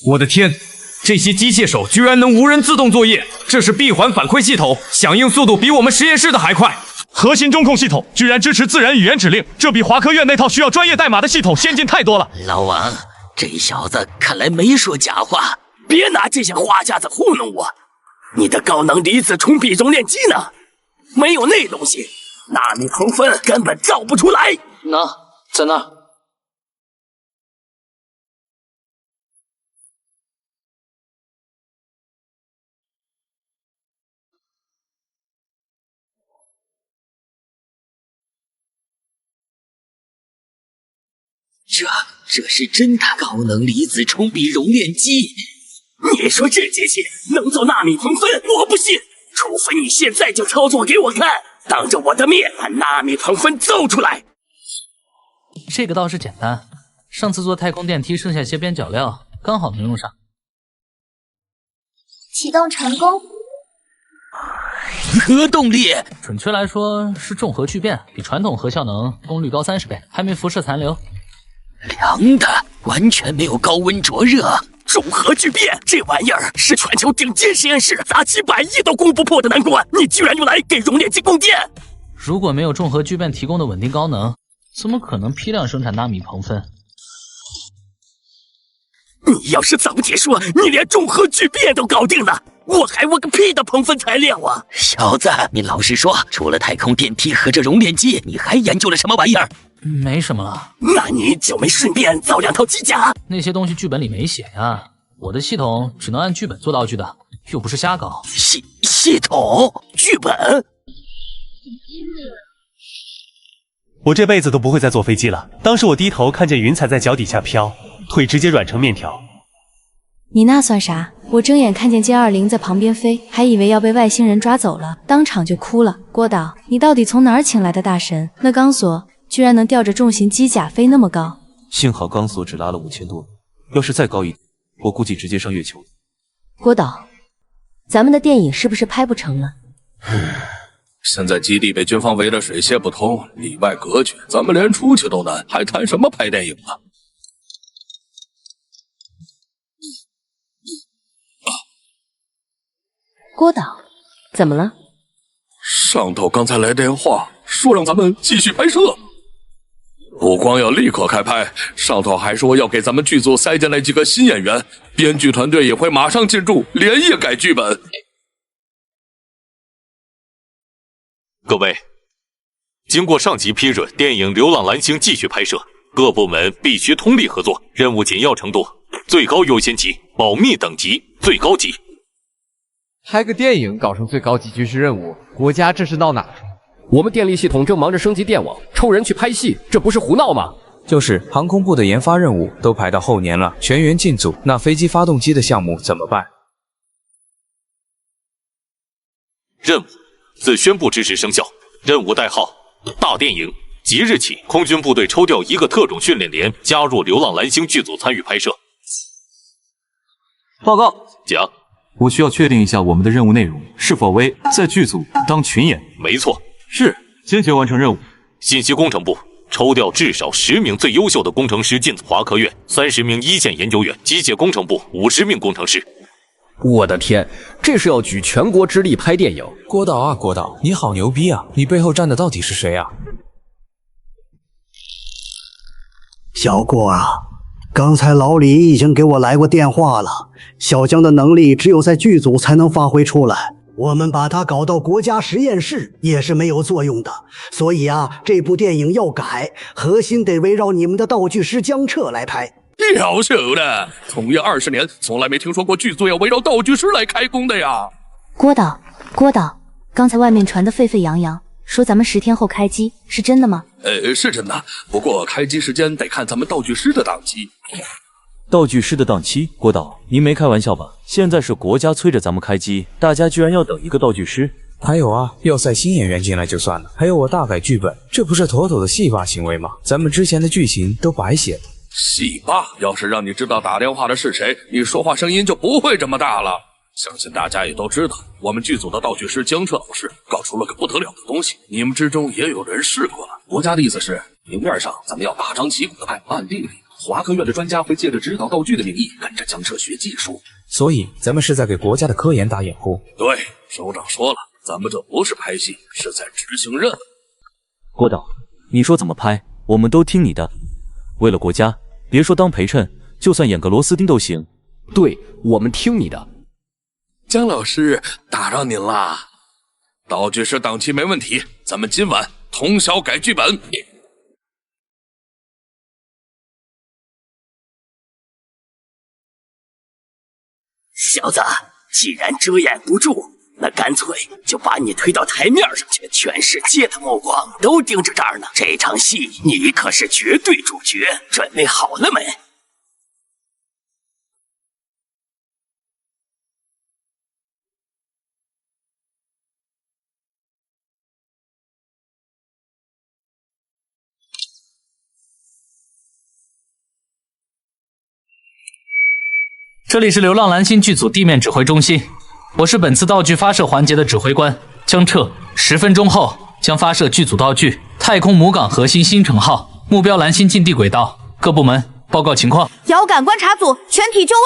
我的天，这些机械手居然能无人自动作业，这是闭环反馈系统，响应速度比我们实验室的还快。核心中控系统居然支持自然语言指令，这比华科院那套需要专业代码的系统先进太多了。老王，这小子看来没说假话，别拿这些话架子糊弄我。你的高能离子冲比熔炼机呢？没有那东西，纳米膨分根本造不出来。在那。这是真的高能离子冲比熔炼机。你说这机器能做纳米膨分，我不信。除非你现在就操作给我看，当着我的面把纳米膨分奏出来。这个倒是简单，上次做太空电梯剩下些边角料，刚好能用上。启动成功。核动力，准确来说是重核聚变，比传统核效能功率高30倍，还没辐射残留。凉的，完全没有高温灼热。重核聚变这玩意儿是全球顶尖实验室砸几百亿都攻不破的难关，你居然用来给熔炼机供电？如果没有重核聚变提供的稳定高能，怎么可能批量生产纳米膨分？你要是早解说，你连重核聚变都搞定了，我还问个屁的膨分材料啊！小子，你老实说，除了太空电梯和这熔炼机，你还研究了什么玩意儿？没什么了。那你就没顺便造2套机甲？那些东西剧本里没写呀，我的系统只能按剧本做道具的，又不是瞎搞。系统剧本？我这辈子都不会再坐飞机了。当时我低头看见云彩在脚底下飘，腿直接软成面条。你那算啥？我睁眼看见歼20在旁边飞，还以为要被外星人抓走了，当场就哭了。郭导，你到底从哪儿请来的大神？那钢索居然能吊着重型机甲飞那么高？幸好钢索只拉了5000多米，要是再高一点，我估计直接上月球。郭导，咱们的电影是不是拍不成了？现在基地被军方围得水泄不通，里外隔绝，咱们连出去都难，还谈什么拍电影呢？郭导，怎么了？上头刚才来电话，说让咱们继续拍摄。不光要立刻开拍，上头还说要给咱们剧组塞进来几个新演员，编剧团队也会马上进驻，连夜改剧本。各位，经过上级批准，电影《流浪蓝星》继续拍摄，各部门必须通力合作，任务紧要程度最高优先级，保密等级最高级。拍个电影搞成最高级军事任务，国家这是闹哪？我们电力系统正忙着升级电网，抽人去拍戏，这不是胡闹吗？就是航空部的研发任务都排到后年了，全员进组，那飞机发动机的项目怎么办？任务自宣布之时生效，任务代号大电影，即日起空军部队抽调1个特种训练连加入《流浪蓝星》剧组参与拍摄。报告，讲。我需要确定一下我们的任务内容是否为在剧组当群演。没错，是，坚决完成任务。信息工程部抽调至少10名最优秀的工程师进华科院，30名一线研究员；机械工程部50名工程师。我的天，这是要举全国之力拍电影。郭导啊，郭导，你好牛逼啊！你背后站的到底是谁啊？小郭啊，刚才老李已经给我来过电话了。小江的能力只有在剧组才能发挥出来，我们把他搞到国家实验室也是没有作用的。所以啊，这部电影要改，核心得围绕你们的道具师江彻来拍。要求的，从业20年，从来没听说过剧组要围绕道具师来开工的呀。郭导，刚才外面传得沸沸扬扬，说咱们10天后开机，是真的吗？是真的，不过开机时间得看咱们道具师的档期。道具师的档期？郭导，您没开玩笑吧？现在是国家催着咱们开机，大家居然要等一个道具师？还有啊，要塞新演员进来就算了，还有我大改剧本，这不是妥妥的戏霸行为吗？咱们之前的剧情都白写了。戏霸，要是让你知道打电话的是谁，你说话声音就不会这么大了。相信大家也都知道，我们剧组的道具师江彻老师搞出了个不得了的东西，你们之中也有人试过了。国家的意思是，明面上咱们要大张旗鼓的派，暗地里华科院的专家会借着指导道具的名义跟着江彻学技术。所以咱们是在给国家的科研打掩护。对，首长说了，咱们这不是拍戏，是在执行任务。郭导，你说怎么拍，我们都听你的。为了国家，别说当陪衬，就算演个螺丝钉都行。对，我们听你的。江老师，打扰您啦。道具师档期没问题，咱们今晚通宵改剧本。小子，既然遮掩不住，那干脆就把你推到台面上去，全世界的目光都盯着这儿呢。这场戏你可是绝对主角，准备好了没？这里是流浪蓝星剧组地面指挥中心，我是本次道具发射环节的指挥官江彻。10分钟后将发射剧组道具太空母港核心星辰号，目标蓝星近地轨道。各部门报告情况。遥感观察组全体就位，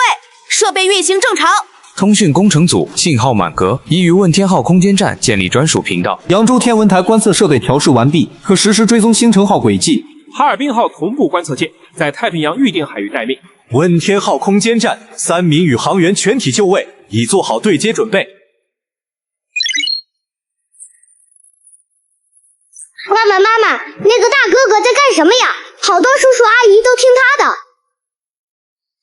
设备运行正常。通讯工程组信号满格，已与问天号空间站建立专属频道。扬州天文台观测设备调试完毕，可实时追踪星辰号轨迹。哈尔滨号同步观测舰在太平洋预定海域待命。问天号空间站3名宇航员全体就位，已做好对接准备。妈妈，那个大哥哥在干什么呀？好多叔叔阿姨都听他的。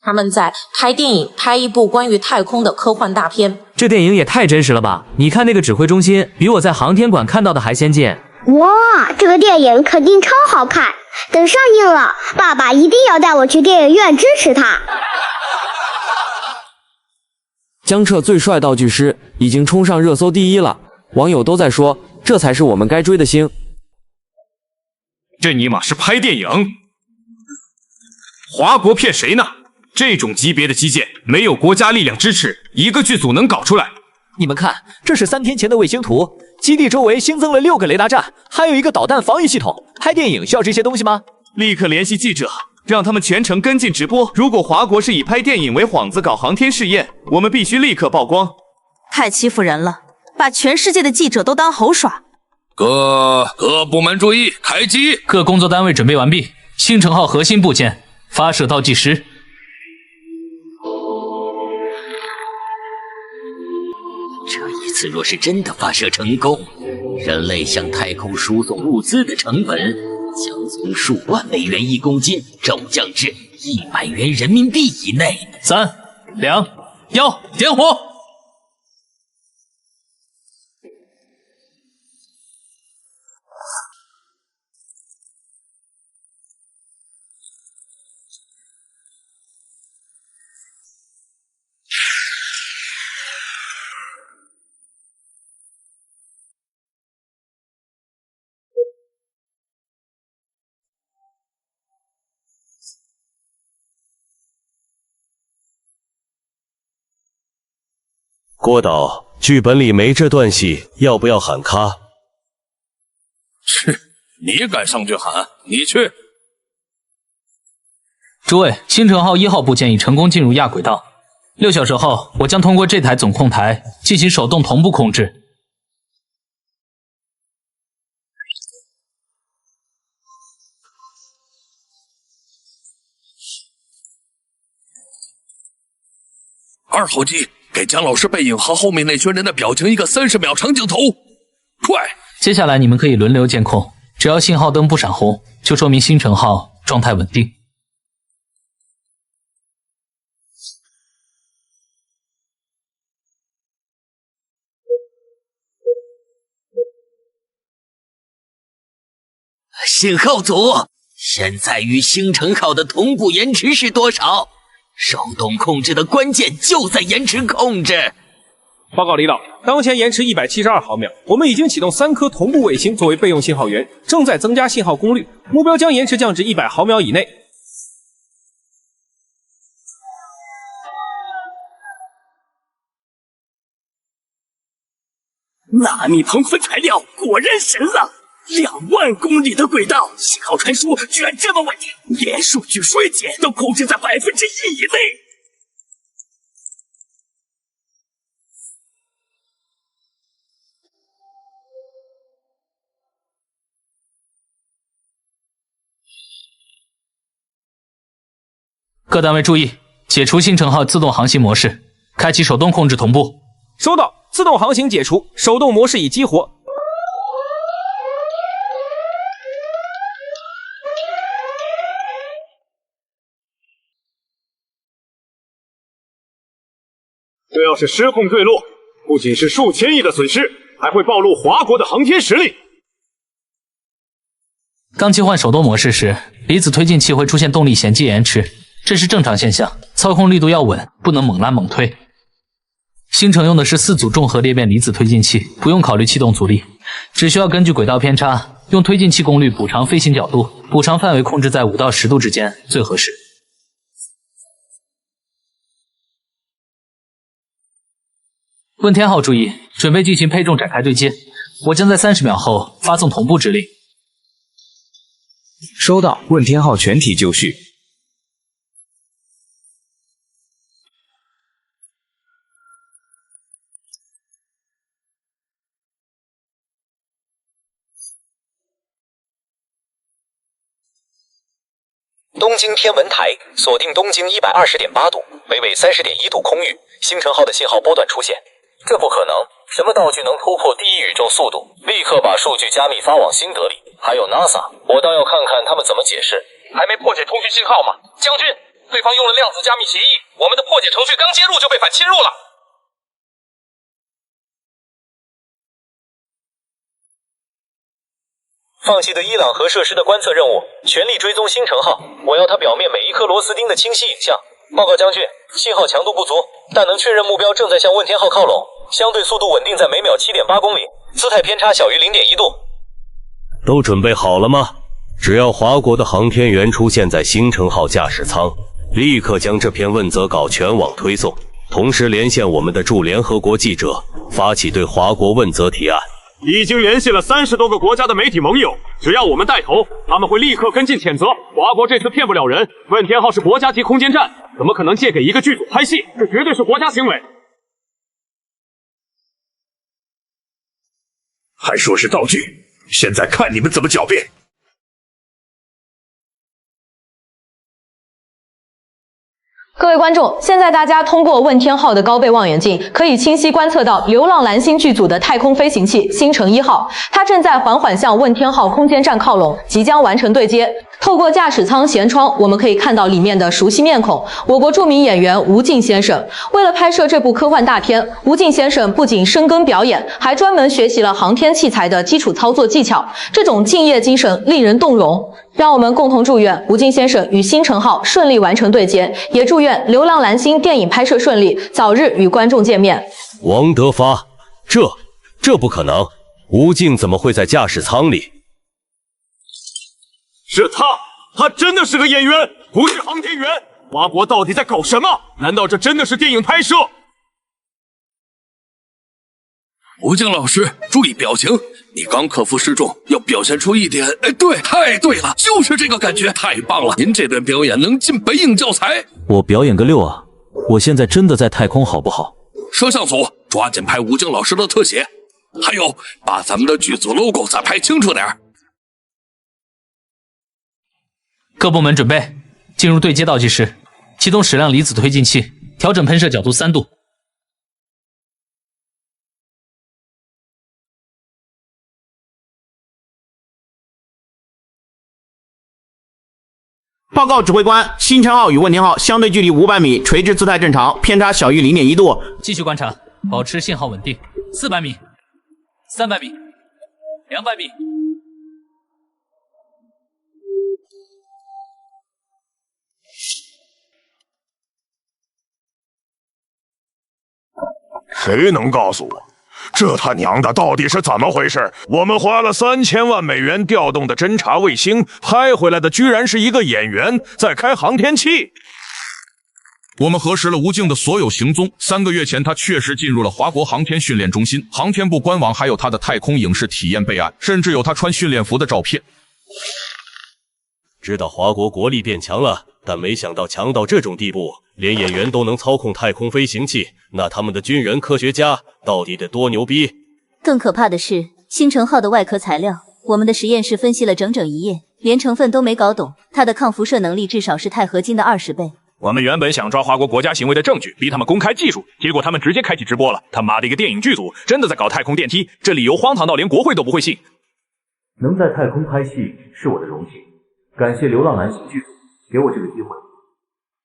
他们在拍电影，拍一部关于太空的科幻大片。这电影也太真实了吧！你看那个指挥中心，比我在航天馆看到的还先进。哇，这个电影肯定超好看！等上映了，爸爸一定要带我去电影院支持他。江彻最帅道具师已经冲上热搜第1了，网友都在说，这才是我们该追的星。这尼玛是拍电影？华国骗谁呢？这种级别的基建，没有国家力量支持，一个剧组能搞出来？你们看，这是3天前的卫星图，基地周围新增了6个雷达站，还有一个导弹防御系统。拍电影需要这些东西吗？立刻联系记者，让他们全程跟进直播。如果华国是以拍电影为幌子搞航天试验，我们必须立刻曝光。太欺负人了，把全世界的记者都当猴耍。各部门注意，开机！各工作单位准备完毕，星辰号核心部件发射倒计时。这一次若是真的发射成功，人类向太空输送物资的成本将从数万美元1公斤骤降至100元人民币以内。3、2、1，点火！郭导，剧本里没这段戏，要不要喊卡？去，你敢上去喊？你去。诸位，星辰号1号部件已成功进入亚轨道， 6小时后，我将通过这台总控台进行手动同步控制。2号机，给姜老师背影和后面那群人的表情一个30秒长镜头，快！接下来你们可以轮流监控，只要信号灯不闪红，就说明星辰号状态稳定。信号组，现在与星辰号的同步延迟是多少？手动控制的关键就在延迟控制。报告李导，当前延迟172毫秒，我们已经启动3颗同步卫星作为备用信号源，正在增加信号功率，目标将延迟降至100毫秒以内。纳米硼分材料果然神了！2万公里的轨道，信号传输居然这么稳定，连数据衰减都控制在1%以内。各单位注意，解除星辰号自动航行模式，开启手动控制同步。收到，自动航行解除，手动模式已激活。这要是失控坠落，不仅是数千亿的损失，还会暴露华国的航天实力。刚切换手动模式时，离子推进器会出现动力衔接延迟，这是正常现象，操控力度要稳，不能猛拉猛推。星辰用的是4组重核裂变离子推进器，不用考虑气动阻力，只需要根据轨道偏差，用推进器功率补偿飞行角度，补偿范围控制在5到10度之间最合适。问天号注意，准备进行配重展开对接，我将在30秒后发送同步指令。收到，问天号全体就绪。东京天文台锁定东经120.8度，北纬30.1度空域，星辰号的信号波段出现。这不可能，什么道具能突破第一宇宙速度？立刻把数据加密发往新德里。还有 NASA， 我倒要看看他们怎么解释。还没破解通讯信号吗？将军，对方用了量子加密协议，我们的破解程序刚接入就被反侵入了。放弃对伊朗核设施的观测任务，全力追踪星辰号。我要它表面每一颗螺丝钉的清晰影像。报告将军，信号强度不足，但能确认目标正在向问天号靠拢，相对速度稳定在每秒7.8公里，姿态偏差小于0.1度。都准备好了吗？只要华国的航天员出现在星辰号驾驶舱，立刻将这篇问责稿全网推送，同时连线我们的驻联合国记者，发起对华国问责提案。已经联系了30多个国家的媒体盟友，只要我们带头，他们会立刻跟进谴责。华国这次骗不了人，问天号是国家级空间站，怎么可能借给一个剧组拍戏？这绝对是国家行为。还说是道具，现在看你们怎么狡辩！各位观众，现在大家通过问天号的高倍望远镜，可以清晰观测到流浪蓝星剧组的太空飞行器星辰1号，它正在缓缓向问天号空间站靠拢，即将完成对接。透过驾驶舱舷窗，我们可以看到里面的熟悉面孔——我国著名演员吴敬先生。为了拍摄这部科幻大片，吴敬先生不仅深耕表演，还专门学习了航天器材的基础操作技巧。这种敬业精神令人动容。让我们共同祝愿吴敬先生与星辰号顺利完成对接，也祝愿《流浪蓝星》电影拍摄顺利，早日与观众见面。王德发，这不可能！吴敬怎么会在驾驶舱里？是他真的是个演员，不是航天员。华国到底在搞什么？难道这真的是电影拍摄？吴敬老师，注意表情，你刚克服失重，要表现出一点，对，太对了，就是这个感觉，太棒了！您这段表演能进北影教材。我表演个6啊！我现在真的在太空好不好？摄像组抓紧拍吴京老师的特写，还有把咱们的剧组 logo 再拍清楚点。各部门准备进入对接倒计时，启动矢量离子推进器，调整喷射角度3度。报告指挥官，星辰号与问天号相对距离500米，垂直姿态正常，偏差小于0.1度。继续观察，保持信号稳定。400米、300米、200米。谁能告诉我，这他娘的到底是怎么回事？我们花了3000万美元调动的侦察卫星，拍回来的居然是一个演员在开航天器。我们核实了吴京的所有行踪，3个月前他确实进入了华国航天训练中心，航天部官网还有他的太空影视体验备案，甚至有他穿训练服的照片。知道华国国力变强了，但没想到强到这种地步，连演员都能操控太空飞行器，那他们的军人科学家到底得多牛逼？更可怕的是，星辰号的外壳材料，我们的实验室分析了整整1夜，连成分都没搞懂，它的抗辐射能力至少是钛合金的20倍。我们原本想抓华国国家行为的证据，逼他们公开技术，结果他们直接开启直播了。他妈的一个电影剧组，真的在搞太空电梯，这理由荒唐到连国会都不会信。能在太空拍戏是我的荣幸，感谢流浪蓝星剧组给我这个机会。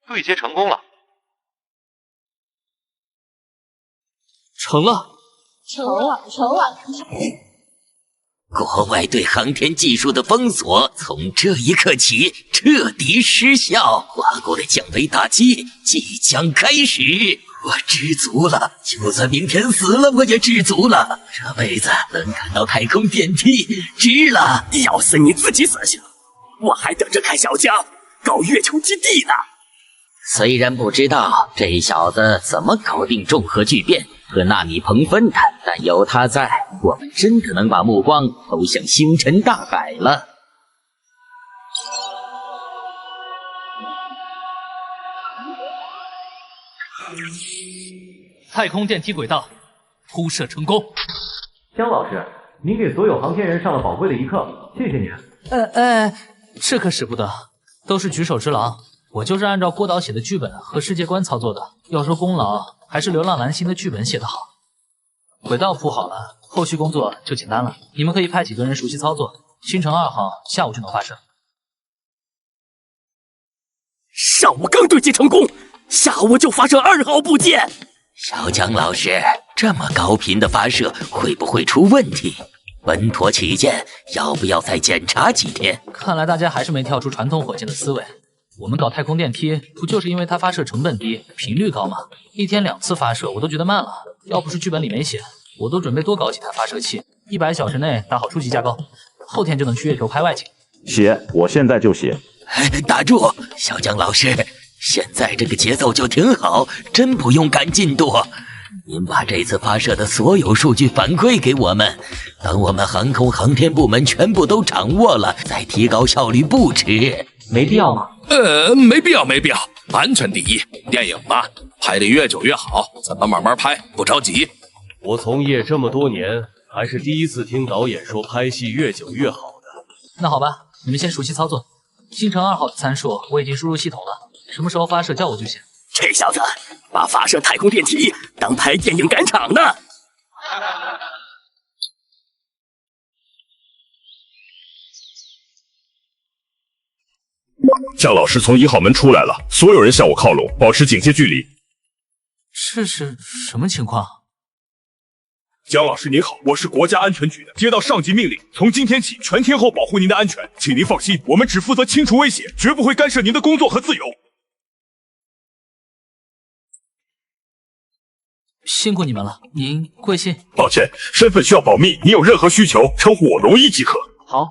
对接成功了。成了。成了。国外对航天技术的封锁从这一刻起彻底失效，华国的降维打击即将开始。我知足了，就算明天死了我也知足了。这辈子能看到太空电梯，值了。要是你自己死去了，我还等着看小江搞月球基地呢。虽然不知道这小子怎么搞定重核聚变和纳米硼分的，但有他在，我们真的能把目光投向星辰大海了。太空电梯轨道铺设成功。姜老师，您给所有航天人上了宝贵的一课，谢谢您。这可使不得，都是举手之劳。我就是按照郭导写的剧本和世界观操作的，要说功劳，还是流浪蓝星的剧本写得好。轨道铺好了，后续工作就简单了。你们可以派几个人熟悉操作，星辰2号下午就能发射。上午刚对接成功，下午就发射2号部件。小江老师，这么高频的发射会不会出问题？稳妥起见，要不要再检查几天？看来大家还是没跳出传统火箭的思维。我们搞太空电梯，不就是因为它发射成本低、频率高吗？1天2次发射，我都觉得慢了。要不是剧本里没写，我都准备多搞几台发射器，100小时内打好初级架构，后天就能去月球拍外景。写，我现在就写。打住，小江老师，现在这个节奏就挺好，真不用赶进度。您把这次发射的所有数据反馈给我们，等我们航空航天部门全部都掌握了，再提高效率不迟。没必要吗？没必要，安全第一。电影嘛，拍得越久越好，咱们慢慢拍，不着急。我从业这么多年，还是第一次听导演说拍戏越久越好的。那好吧，你们先熟悉操作。星辰2号的参数我已经输入系统了，什么时候发射叫我就行。这小子把发射太空电梯当拍电影赶场呢。姜老师从1号门出来了，所有人向我靠拢，保持警戒距离。这是什么情况？姜老师您好，我是国家安全局的，接到上级命令，从今天起全天候保护您的安全，请您放心，我们只负责清除威胁，绝不会干涉您的工作和自由。辛苦你们了，您贵姓？抱歉，身份需要保密，你有任何需求，称呼我龙一即可。好。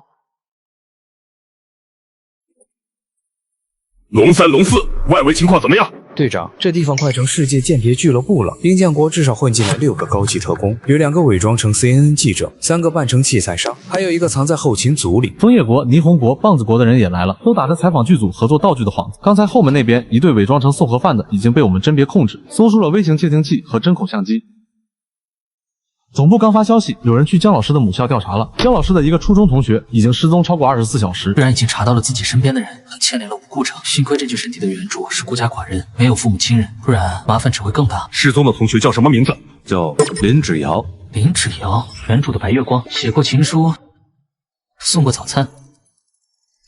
龙3、龙4，外围情况怎么样？队长，这地方快成世界间谍俱乐部了。兵将国至少混进了6个高级特工，有2个伪装成 CNN 记者，3个扮成器材商，还有1个藏在后勤组里。枫叶国、霓虹国、棒子国的人也来了，都打着采访剧组合作道具的幌子。刚才后门那边一队伪装成送盒饭的已经被我们甄别控制，搜出了微型窃听器和针孔相机。总部刚发消息，有人去姜老师的母校调查了。姜老师的一个初中同学已经失踪超过24小时，居然已经查到了自己身边的人，还牵连了无辜者。幸亏这具身体的原主是孤家寡人，没有父母亲人，不然麻烦只会更大。失踪的同学叫什么名字？叫林芷瑶。林芷瑶，原主的白月光，写过情书，送过早餐，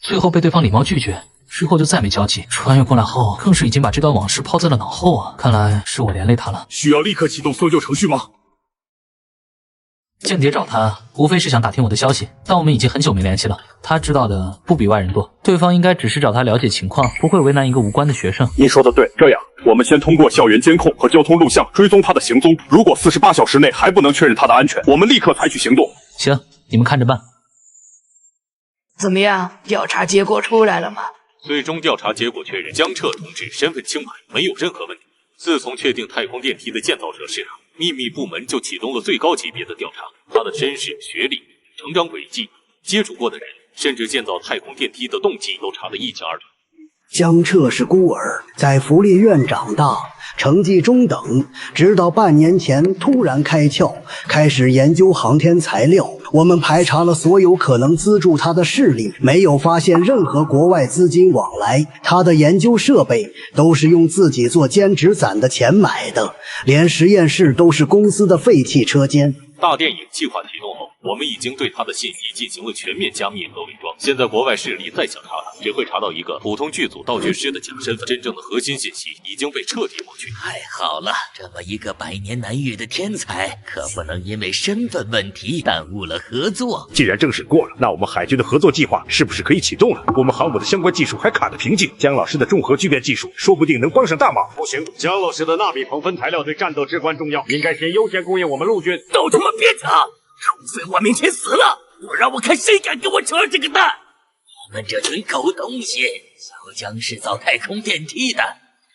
最后被对方礼貌拒绝。之后就再没交集，穿越过来后更是已经把这段往事抛在了脑后啊！看来是我连累他了。需要立刻启动搜救程序吗？间谍找他，无非是想打听我的消息，但我们已经很久没联系了。他知道的不比外人多，对方应该只是找他了解情况，不会为难一个无关的学生。您说的对，这样我们先通过校园监控和交通录像追踪他的行踪，如果48小时内还不能确认他的安全，我们立刻采取行动。行，你们看着办。怎么样，调查结果出来了吗？最终调查结果确认，江彻同志身份清白，没有任何问题。自从确定太空电梯的建造者是他，秘密部门就启动了最高级别的调查，他的身世、学历、成长轨迹、接触过的人，甚至建造太空电梯的动机都查得一清二楚。江彻是孤儿，在福利院长大，成绩中等，直到半年前突然开窍，开始研究航天材料。我们排查了所有可能资助他的势力，没有发现任何国外资金往来。他的研究设备都是用自己做兼职攒的钱买的，连实验室都是公司的废弃车间。大电影计划启动后，我们已经对他的信息进行了全面加密和伪装。现在国外势力再想查他，只会查到一个普通剧组道具师的假身份，真正的核心信息已经被彻底抹去。太好了，这么一个百年难遇的天才，可不能因为身份问题耽误了合作。既然正审过了，那我们海军的合作计划是不是可以启动了？我们航母的相关技术还卡着瓶颈，姜老师的重核聚变技术说不定能帮上大忙。不行，姜老师的纳米硼分材料对战斗至关重要，应该先优先供应我们陆军。都他妈别讲！除非我明天死了，我让我看谁敢跟我扯这个蛋！你们这群狗东西，小江是造太空电梯的，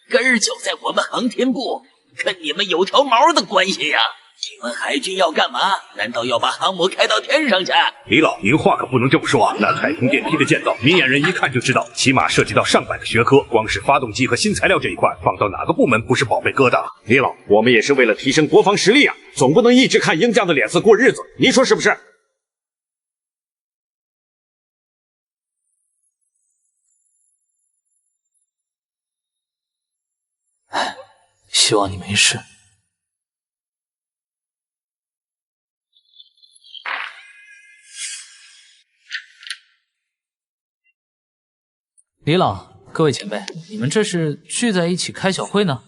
根儿就在我们航天部，跟你们有条毛的关系呀！你们海军要干嘛？难道要把航母开到天上去？李老，您话可不能这么说啊！那太空电梯的建造，明眼人一看就知道，起码涉及到上百个学科，光是发动机和新材料这一块，放到哪个部门不是宝贝疙瘩？李老，我们也是为了提升国防实力啊，总不能一直看鹰将的脸色过日子，您说是不是？希望你没事。李老，各位前辈，你们这是聚在一起开小会呢？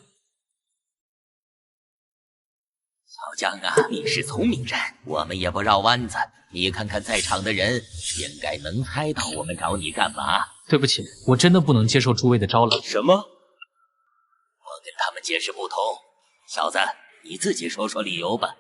小江啊，你是聪明人，我们也不绕弯子。你看看在场的人，应该能猜到我们找你干嘛。对不起，我真的不能接受诸位的招揽。什么？我跟他们解释不同。小子，你自己说说理由吧。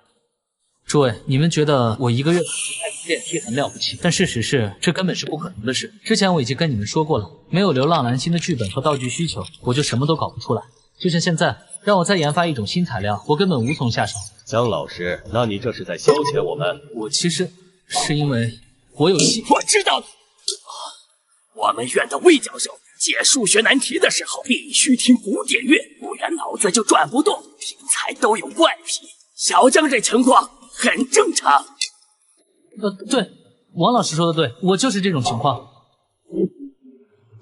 诸位，你们觉得我1个月开电梯很了不起，但事实是这根本是不可能的事。之前我已经跟你们说过了，没有流浪蓝星的剧本和道具需求，我就什么都搞不出来。就像现在，让我再研发一种新材料，我根本无从下手。姜老师，那你这是在消遣我们？我其实是因为我有我知道了。我们院的魏教授解数学难题的时候必须听古典乐，不然脑子就转不动。天才都有怪癖，小江这情况很正常。对，王老师说的对，我就是这种情况。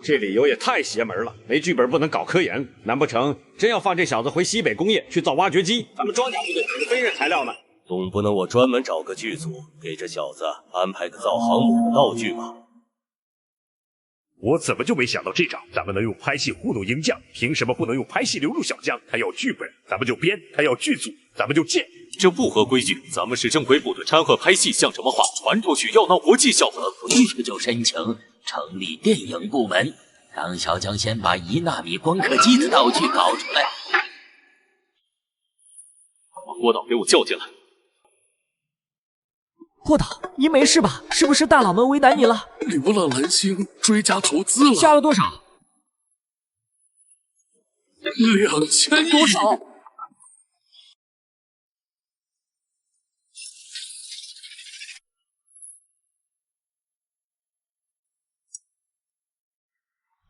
这理由也太邪门了，没剧本不能搞科研，难不成真要放这小子回西北工业去造挖掘机？咱们装甲部队可是非认材料呢。总不能我专门找个剧组给这小子安排个造航母的道具吧？我怎么就没想到这招？咱们能用拍戏糊弄鹰将，凭什么不能用拍戏流入小江？他要剧本，咱们就编；他要剧组，咱们就建。这不合规矩，咱们是正规部队，掺和拍戏像什么话？传出去要闹国际笑话。回去就申请成立电影部门，让小江先把1纳米光刻机的道具搞出来。把郭导给我叫进来。郭导，您没事吧？是不是大佬们为难你了？流浪蓝星追加投资了，加了多少？ 2000亿多少？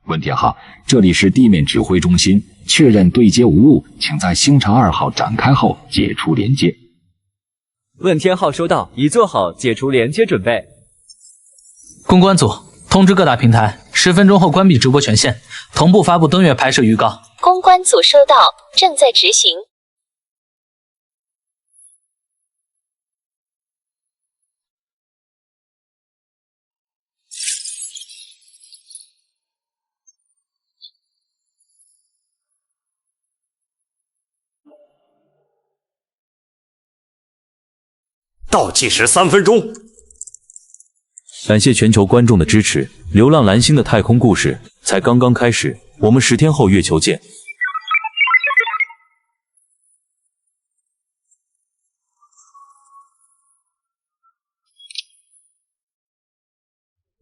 问天号，这里是地面指挥中心，确认对接无误，请在星辰2号展开后解除连接。问天号收到，已做好解除连接准备。公关组通知各大平台，10分钟后关闭直播权限，同步发布登月拍摄预告。公关组收到，正在执行。倒计时3分钟。感谢全球观众的支持，《流浪蓝星》的太空故事才刚刚开始，我们10天后月球见。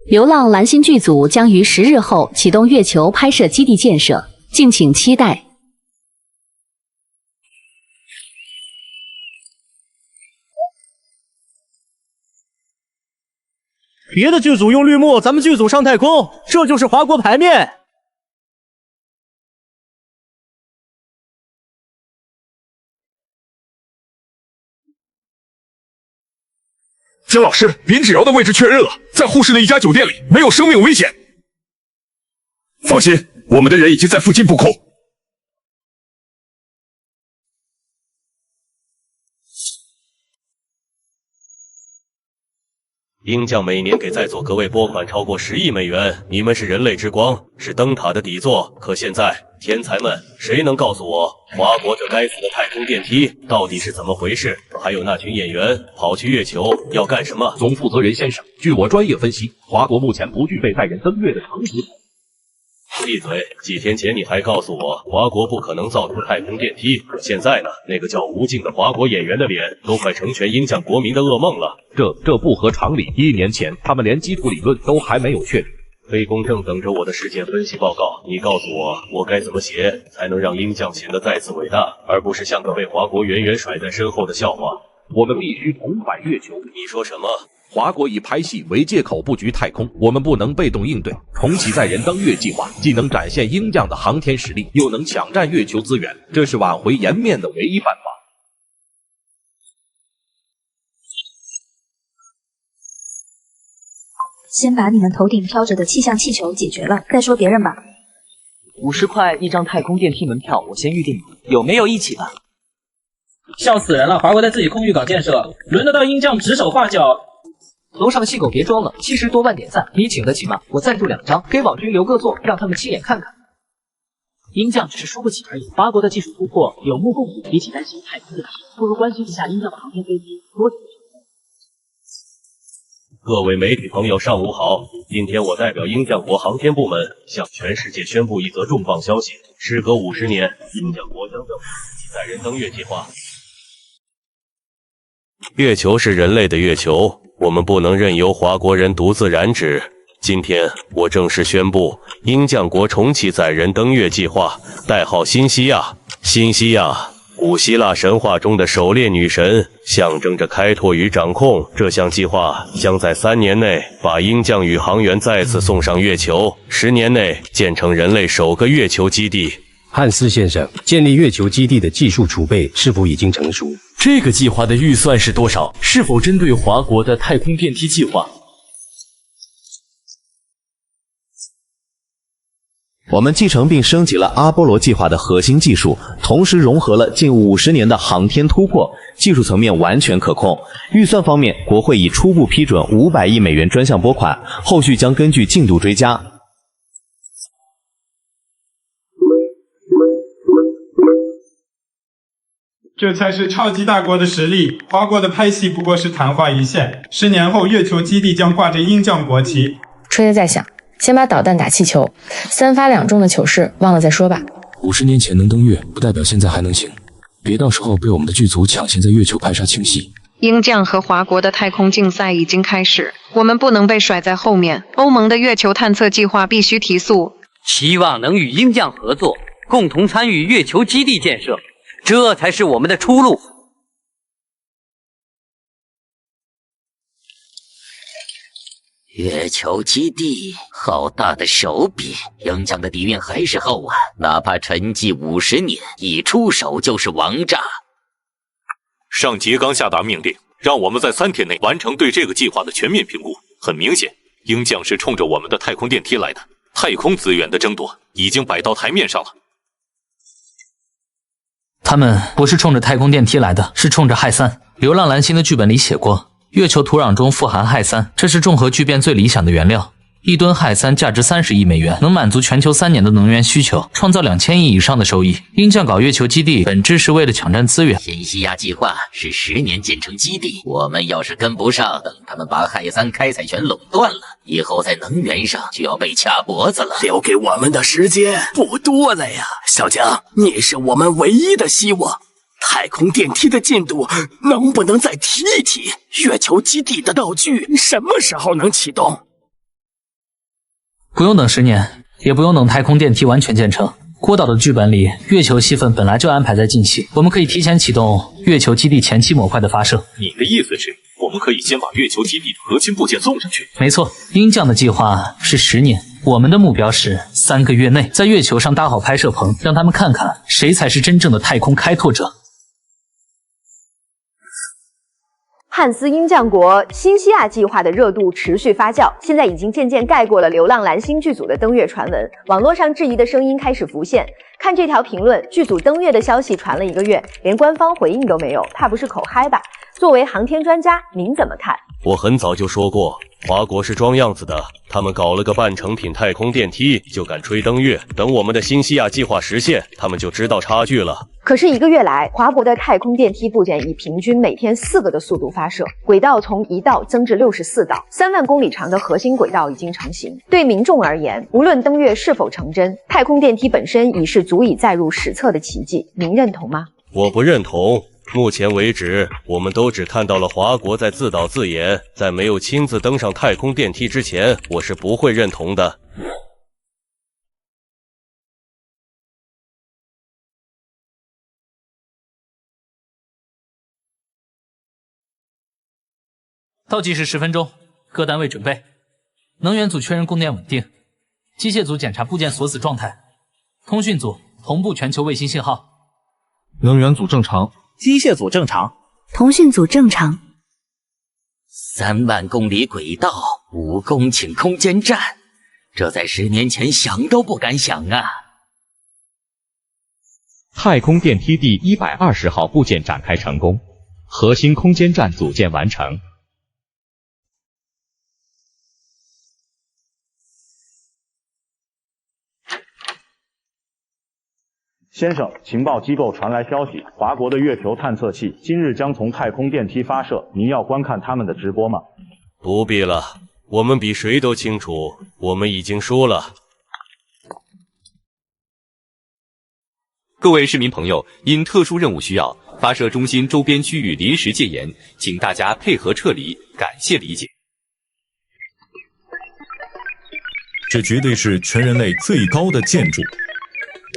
流浪蓝星剧组将于10日后启动月球拍摄基地建设，敬请期待。别的剧组用绿幕，咱们剧组上太空，这就是华国牌面。金老师，林芷瑶的位置确认了，在护士的一家酒店里，没有生命危险。放心，我们的人已经在附近布控。鹰将每年给在座各位拨款超过10亿美元，你们是人类之光，是灯塔的底座。可现在，天才们，谁能告诉我，华国这该死的太空电梯到底是怎么回事？还有那群演员跑去月球要干什么？总负责人先生，据我专业分析，华国目前不具备载人登月的常识。闭嘴！几天前你还告诉我，华国不可能造出太空电梯，可现在呢？那个叫吴敬的华国演员的脸，都快成全鹰将国民的噩梦了。这不合常理。1年前，他们连基础理论都还没有确定。非公正等着我的事件分析报告。你告诉我，我该怎么写，才能让鹰将显得再次伟大，而不是像个被华国远远甩在身后的笑话？我们必须重返月球。你说什么？华国以拍戏为借口布局太空，我们不能被动应对。重启载人登月计划，既能展现鹰将的航天实力，又能抢占月球资源，这是挽回颜面的唯一办法。先把你们头顶飘着的气象气球解决了，再说别人吧。50块一张太空电梯门票，我先预定，有没有一起的？笑死人了！华国在自己空域搞建设，轮得到鹰将指手画脚。楼上的细狗别装了，70多万点赞，你请得起吗？我赞助2张，给网军留个座，让他们亲眼看看。鹰将只是输不起而已，华国的技术突破有目共睹，比起担心太空电梯，不如关心一下鹰将的航天飞机多久。各位媒体朋友，上午好！今天我代表鹰将国航天部门向全世界宣布一则重磅消息：时隔50年，鹰将国将正式启载人登月计划。月球是人类的月球，我们不能任由华国人独自染指。今天我正式宣布，鹰将国重启载人登月计划，代号新西亚。新西亚，古希腊神话中的狩猎女神，象征着开拓与掌控。这项计划将在3年内把鹰将宇航员再次送上月球，10年内建成人类首个月球基地。汉斯先生，建立月球基地的技术储备是否已经成熟？这个计划的预算是多少？是否针对华国的太空电梯计划？我们继承并升级了阿波罗计划的核心技术，同时融合了近50年的航天突破，技术层面完全可控。预算方面，国会已初步批准500亿美元专项拨款，后续将根据进度追加。这才是超级大国的实力，华国的拍戏不过是昙花一现。10年后，月球基地将挂着鹰将国旗。吹得再响，先把导弹打气球，3发2中的糗事忘了再说吧。50年前能登月，不代表现在还能行，别到时候被我们的剧组抢先在月球拍摄清戏。鹰将和华国的太空竞赛已经开始，我们不能被甩在后面。欧盟的月球探测计划必须提速，期望能与鹰将合作，共同参与月球基地建设，这才是我们的出路。月球基地，好大的手笔！鹰将的底蕴还是厚啊，哪怕沉寂50年，一出手就是王炸。上级刚下达命令，让我们在3天内完成对这个计划的全面评估。很明显，鹰将是冲着我们的太空电梯来的，太空资源的争夺已经摆到台面上了。他们不是冲着太空电梯来的，是冲着氦三。流浪蓝星的剧本里写过，月球土壤中富含氦三，这是重核聚变最理想的原料。1吨氦三价值30亿美元，能满足全球3年的能源需求，创造2000亿以上的收益。鹰将搞月球基地，本质是为了抢占资源。新西亚计划是10年建成基地，我们要是跟不上，等他们把氦三开采权垄断了，以后在能源上就要被掐脖子了。留给我们的时间不多了呀，小江，你是我们唯一的希望。太空电梯的进度能不能再提一提？月球基地的道具什么时候能启动？不用等10年，也不用等太空电梯完全建成。郭导的剧本里，月球戏份本来就安排在近期，我们可以提前启动月球基地前期模块的发射。你的意思是，我们可以先把月球基地的核心部件送上去？没错，鹰将的计划是10年，我们的目标是3个月内在月球上搭好拍摄棚，让他们看看谁才是真正的太空开拓者。汉斯鹰将国新西亚计划的热度持续发酵，现在已经渐渐盖过了流浪蓝星剧组的登月传闻。网络上质疑的声音开始浮现。看这条评论，剧组登月的消息传了1个月，连官方回应都没有，怕不是口嗨吧？作为航天专家，您怎么看？我很早就说过，华国是装样子的，他们搞了个半成品太空电梯就敢吹登月，等我们的新西亚计划实现，他们就知道差距了。可是1个月来，华国的太空电梯部件以平均每天4个的速度发射，轨道从1道增至64道，3万公里长的核心轨道已经成型。对民众而言，无论登月是否成真，太空电梯本身已是足以载入史册的奇迹。您认同吗？我不认同。目前为止，我们都只看到了华国在自导自演，在没有亲自登上太空电梯之前，我是不会认同的。倒计时10分钟，各单位准备。能源组确认供电稳定，机械组检查部件锁死状态，通讯组同步全球卫星信号。能源组正常，机械组正常，通讯组正常。3万公里轨道，5公顷空间站，这在10年前想都不敢想啊！太空电梯第120号部件展开成功，核心空间站组件完成。先生，情报机构传来消息，华国的月球探测器今日将从太空电梯发射，您要观看他们的直播吗？不必了，我们比谁都清楚，我们已经输了。各位市民朋友，因特殊任务需要，发射中心周边区域临时戒严，请大家配合撤离，感谢理解。这绝对是全人类最高的建筑。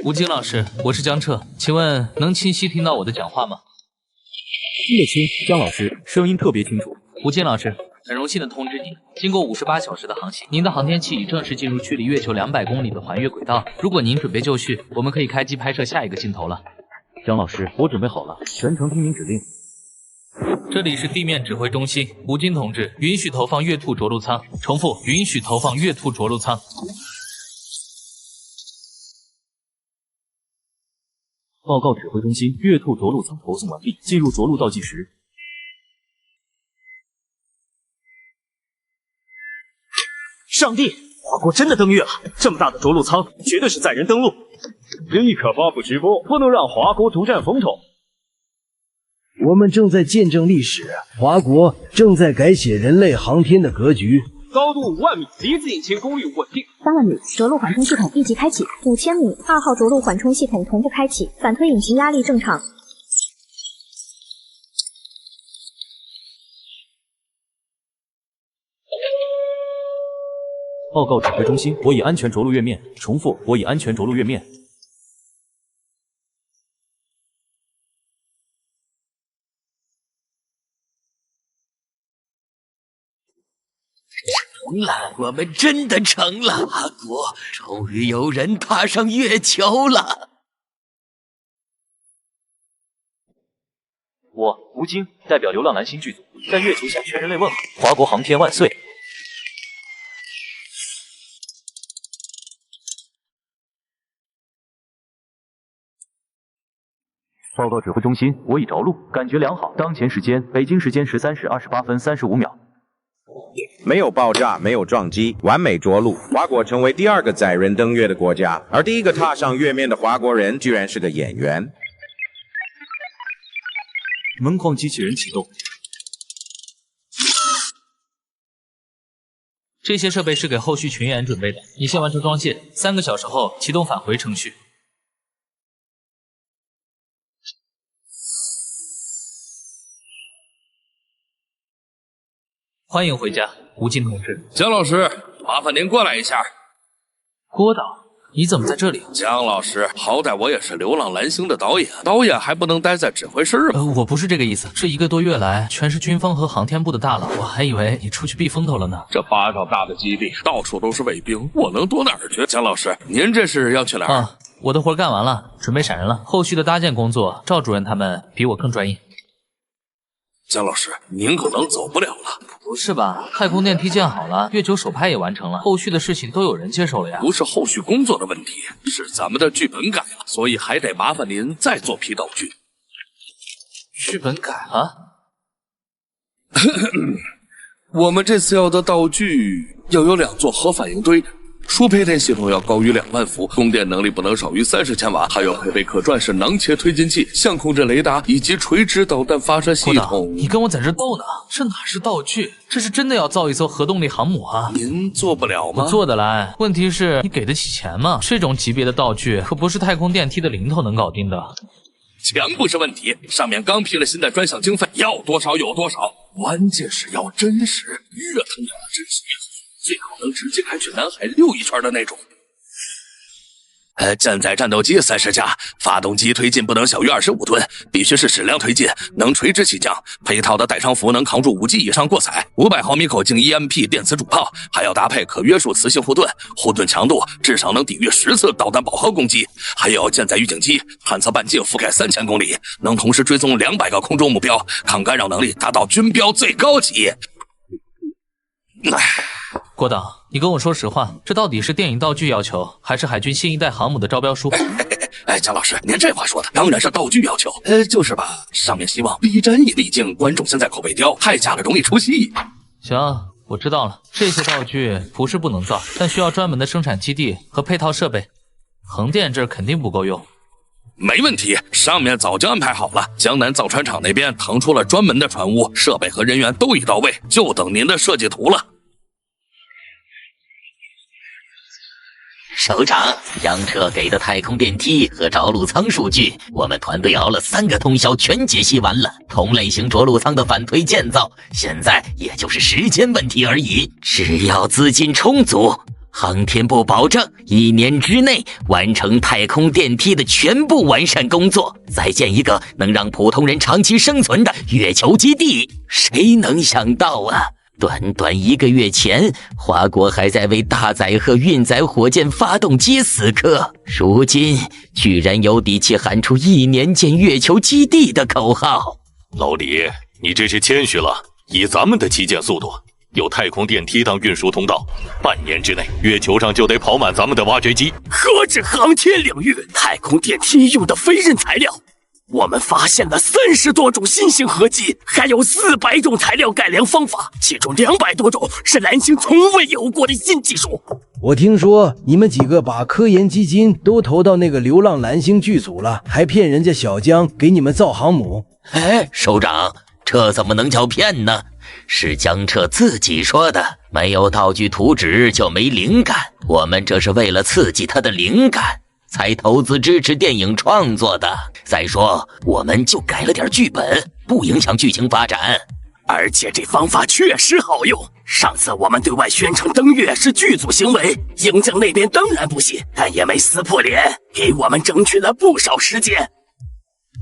吴京老师，我是江彻，请问能清晰听到我的讲话吗？听得清，江老师，声音特别清楚。吴京老师，很荣幸的通知您，经过58小时的航行，您的航天器已正式进入距离月球200公里的环月轨道。如果您准备就绪，我们可以开机拍摄下一个镜头了。江老师，我准备好了，全程听您指令。这里是地面指挥中心，吴京同志，允许投放月兔着陆舱。重复，允许投放月兔着陆舱。报告指挥中心，月兔着陆舱投送完毕，进入着陆倒计时。上帝，华国真的登月了！这么大的着陆舱，绝对是载人登陆。立刻发布直播，不能让华国独占风头。我们正在见证历史，华国正在改写人类航天的格局。高度5万米，离子引擎功率稳定。3万米，着陆缓冲系统立即开启。5000米，2号着陆缓冲系统同步开启，反推引擎压力正常。报告指挥中心，我已安全着陆月面。重复，我已安全着陆月面。了，我们真的成了，华国终于有人踏上月球了。我吴京代表流浪蓝星剧组，在月球向全人类问好，华国航天万岁！报告指挥中心，我已着陆，感觉良好。当前时间，北京时间13时28分35秒。没有爆炸，没有撞击，完美着陆。华国成为第2个载人登月的国家，而第1个踏上月面的华国人居然是个演员。门框机器人启动。这些设备是给后续群演准备的，你先完成装卸，3个小时后启动返回程序。欢迎回家，吴京同志。姜老师，麻烦您过来一下。郭导，你怎么在这里？姜老师，好歹我也是《流浪蓝星》的导演，导演还不能待在指挥室吗？我不是这个意思，这1个多月来，全是军方和航天部的大佬，我还以为你出去避风头了呢。这巴掌大的基地，到处都是卫兵，我能躲哪儿去？姜老师，您这是要去哪儿？啊，我的活干完了，准备闪人了。后续的搭建工作，赵主任他们比我更专业。姜老师，您可能走不了了。不是吧？太空电梯建好了，月球首拍也完成了，后续的事情都有人接手了呀。不是后续工作的问题，是咱们的剧本改了，所以还得麻烦您再做批道具。剧本改了？我们这次要的道具要有2座核反应堆。输配电系统要高于2万伏，供电能力不能少于30千瓦，还要配备可转式囊切推进器、相控阵雷达以及垂直导弹发射系统。你跟我在这斗呢？这哪是道具，这是真的要造一艘核动力航母啊！您做不了吗？我做得来，问题是你给得起钱吗？这种级别的道具可不是太空电梯的零头能搞定的。钱不是问题，上面刚批了新的专项经费，要多少有多少，关键是要真实，越他娘的真实越好。最好能直接开去南海溜一圈的那种。舰载战斗机30架，发动机推进不能小于25吨，必须是矢量推进，能垂直起降。配套的带伤服能扛住5G 以上过载，500毫米口径 EMP 电磁主炮，还要搭配可约束磁性护盾，护盾强度至少能抵御10次导弹饱和攻击。还有舰载预警机，探测半径覆盖3000公里，能同时追踪200个空中目标，抗干扰能力达到军标最高级。郭导，你跟我说实话，这到底是电影道具要求，还是海军新一代航母的招标书？姜老师，您这话说的当然是道具要求。就是吧，上面希望逼真，毕竟观众现在口碑刁，太假了容易出戏。行，我知道了，这些道具不是不能造，但需要专门的生产基地和配套设备，横店这儿肯定不够用。没问题，上面早就安排好了。江南造船厂那边腾出了专门的船坞，设备和人员都已到位，就等您的设计图了。首长，杨彻给的太空电梯和着陆舱数据，我们团队熬了3个通宵全解析完了。同类型着陆舱的反推建造，现在也就是时间问题而已。只要资金充足，航天部保证1年之内完成太空电梯的全部完善工作，再建一个能让普通人长期生存的月球基地。谁能想到啊？短短1个月前，华国还在为大载荷运载火箭发动机死磕，如今居然有底气喊出1年建月球基地的口号。老李，你这是谦虚了。以咱们的基建速度，有太空电梯当运输通道，半年之内，月球上就得跑满咱们的挖掘机。何止航天领域，太空电梯用的非刃材料。我们发现了30多种新型合金，还有400种材料改良方法，其中200多种是蓝星从未有过的新技术。我听说你们几个把科研基金都投到那个流浪蓝星剧组了，还骗人家小江给你们造航母。首长，这怎么能叫骗呢？是江彻自己说的，没有道具图纸就没灵感，我们这是为了刺激他的灵感才投资支持电影创作的。再说我们就改了点剧本，不影响剧情发展，而且这方法确实好用。上次我们对外宣称登月是剧组行为，鹰将那边当然不信，但也没撕破脸，给我们争取了不少时间。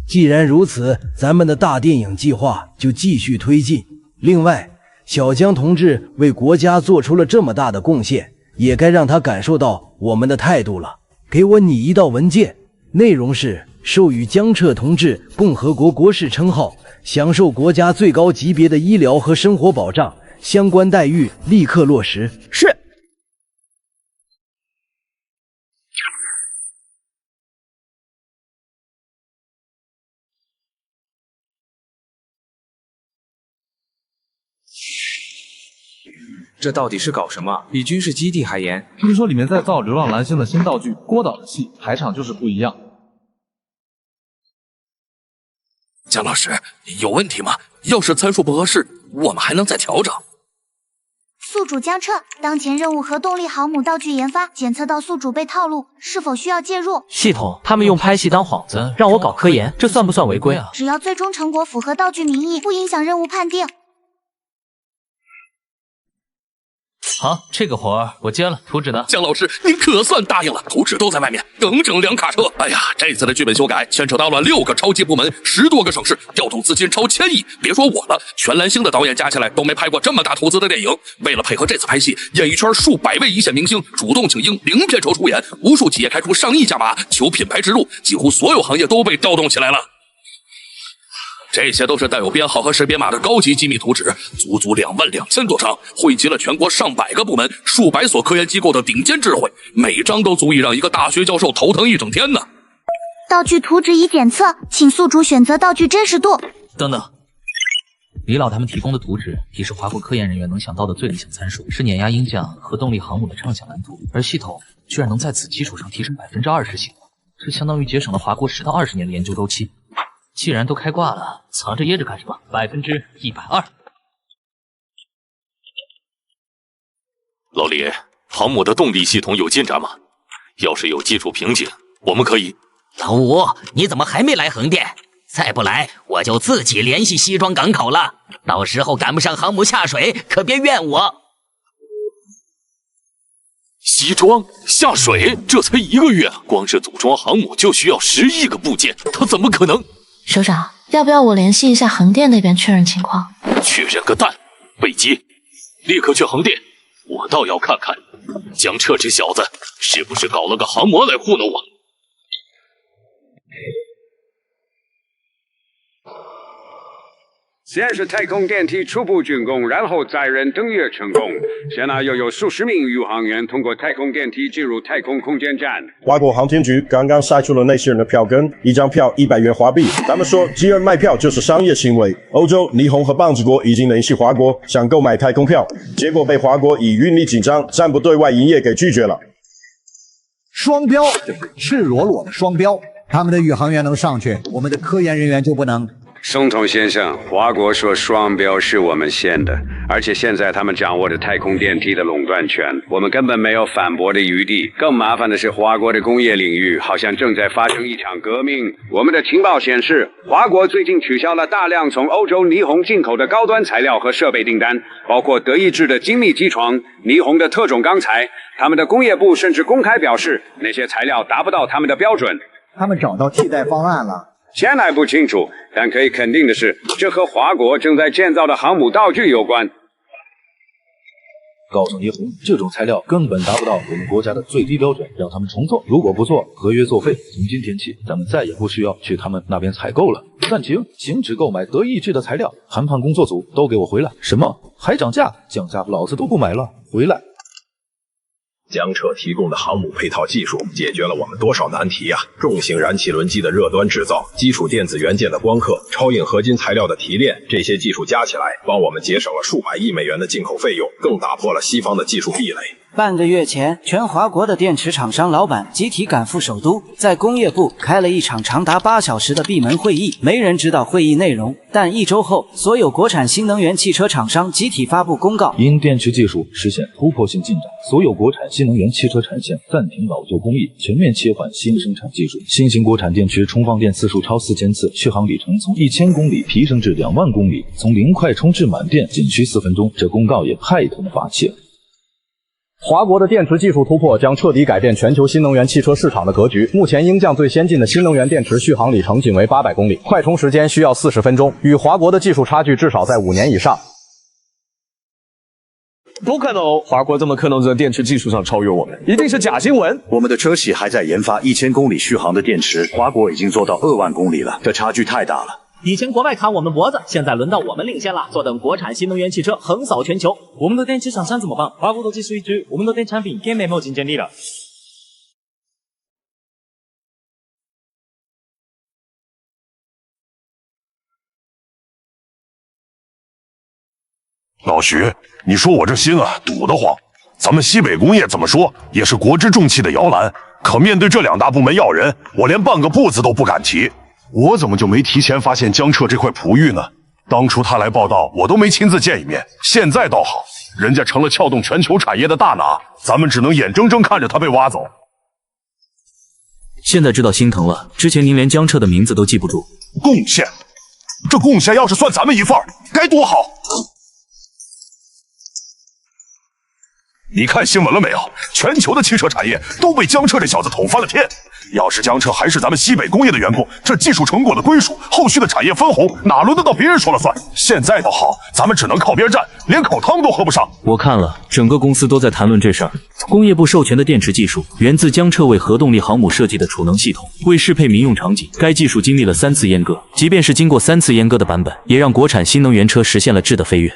既然如此，咱们的大电影计划就继续推进。另外，小江同志为国家做出了这么大的贡献，也该让他感受到我们的态度了。给我拟一道文件，内容是授予江彻同志共和国国士称号，享受国家最高级别的医疗和生活保障，相关待遇立刻落实。是。这到底是搞什么？比军事基地还严。听说里面在造《流浪蓝星》的新道具郭导的戏，排场就是不一样。江老师，有问题吗？要是参数不合适，我们还能再调整。宿主江彻，当前任务核动力航母道具研发，检测到宿主被套路，是否需要介入？系统，他们用拍戏当幌子，让我搞科研，这算不算违规啊？只要最终成果符合道具名义，不影响任务判定。好，这个活儿我接了。图纸呢？江老师，您可算答应了，图纸都在外面，整整2卡车。哎呀，这次的剧本修改牵扯到了6个超级部门，10多个省市，调动资金超1000亿。别说我了，全蓝星的导演加起来都没拍过这么大投资的电影。为了配合这次拍戏，演艺圈数百位一线明星主动请缨，零片酬出演，无数企业开出上亿价码求品牌植入，几乎所有行业都被调动起来了。这些都是带有编号和识别码的高级机密图纸，足足22000多张，汇集了全国上百个部门、数百所科研机构的顶尖智慧，每张都足以让一个大学教授头疼一整天呢。道具图纸已检测，请宿主选择道具真实度。等等，李老他们提供的图纸提示华国科研人员能想到的最理想参数，是碾压鹰将核动力航母的畅想蓝图，而系统居然能在此基础上提升20%性能，这相当于节省了华国10到20年的研究周期。既然都开挂了，藏着掖着干什么？120%。老李，航母的动力系统有进展吗？要是有技术瓶颈，我们可以……老吴，你怎么还没来横店？再不来，我就自己联系西庄港口了。到时候赶不上航母下水，可别怨我。西庄下水，这才1个月，光是组装航母就需要10亿个部件，他怎么可能？首长，要不要我联系一下横店那边确认情况？确认个蛋！贝基，立刻去横店，我倒要看看江彻这小子是不是搞了个航模来糊弄我。先是太空电梯初步竣工，然后载人登月成功。现在又有数十名宇航员通过太空电梯进入太空空间站。华国航天局刚刚筛出了那些人的票根，一张票100元华币。他们说，既然卖票就是商业行为。欧洲、霓虹和棒子国已经联系华国，想购买太空票，结果被华国以运力紧张、暂不对外营业给拒绝了。双标，赤裸裸的双标。他们的宇航员能上去，我们的科研人员就不能。总统先生，华国说双标是我们先的，而且现在他们掌握着太空电梯的垄断权，我们根本没有反驳的余地。更麻烦的是，华国的工业领域好像正在发生一场革命。我们的情报显示，华国最近取消了大量从欧洲霓虹进口的高端材料和设备订单，包括德意志的精密机床、霓虹的特种钢材。他们的工业部甚至公开表示，那些材料达不到他们的标准。他们找到替代方案了。现在不清楚，但可以肯定的是，这和华国正在建造的航母道具有关。告诉霓虹，这种材料根本达不到我们国家的最低标准，让他们重做。如果不做，合约作废。从今天起，咱们再也不需要去他们那边采购了。暂停，停止购买德意志的材料。谈判工作组都给我回来！什么？还涨价？降价老子都不买了！回来！江彻提供的航母配套技术解决了我们多少难题呀！重型燃气轮机的热端制造，基础电子元件的光刻，超硬合金材料的提炼，这些技术加起来，帮我们节省了数百亿美元的进口费用，更打破了西方的技术壁垒。半个月前，全华国的电池厂商老板集体赶赴首都，在工业部开了一场长达8小时的闭门会议，没人知道会议内容。但1周后，所有国产新能源汽车厂商集体发布公告，因电池技术实现突破性进展，所有国产新能源汽车产线暂停老旧工艺，全面切换新生产技术。新型国产电池充放电次数超4000次，续航里程从1000公里提升至2万公里，从零快充至满电仅需4分钟。这公告也太他妈霸气了！华国的电池技术突破将彻底改变全球新能源汽车市场的格局。目前鹰将最先进的新能源电池续航里程仅为800公里，快充时间需要40分钟，与华国的技术差距至少在5年以上。不可能，华国怎么可能在电池技术上超越我们？一定是假新闻。我们的车企还在研发1000公里续航的电池，华国已经做到2万公里了，这差距太大了。以前国外卡我们脖子，现在轮到我们领先了。坐等国产新能源汽车横扫全球，我们的电池厂商怎么办？华国的技术一致，我们的电产品根本没有竞争力了。老徐，你说我这心啊堵得慌。咱们西北工业怎么说也是国之重器的摇篮，可面对这2大部门要人，我连半个步子都不敢提。我怎么就没提前发现江浙这块璞玉呢？当初他来报道，我都没亲自见一面。现在倒好，人家成了撬动全球产业的大拿，咱们只能眼睁睁看着他被挖走。现在知道心疼了，之前您连江浙的名字都记不住。贡献，这贡献要是算咱们一份儿，该多好！你看新闻了没有？全球的汽车产业都被江浙这小子捅翻了天。要是江浙还是咱们西北工业的员工，这技术成果的归属，后续的产业分红，哪轮得到别人说了算？现在倒好，咱们只能靠边站，连口汤都喝不上。我看了，整个公司都在谈论这事儿。工业部授权的电池技术源自江浙为核动力航母设计的储能系统，为适配民用场景，该技术经历了3次阉割，即便是经过3次阉割的版本，也让国产新能源车实现了质的飞跃。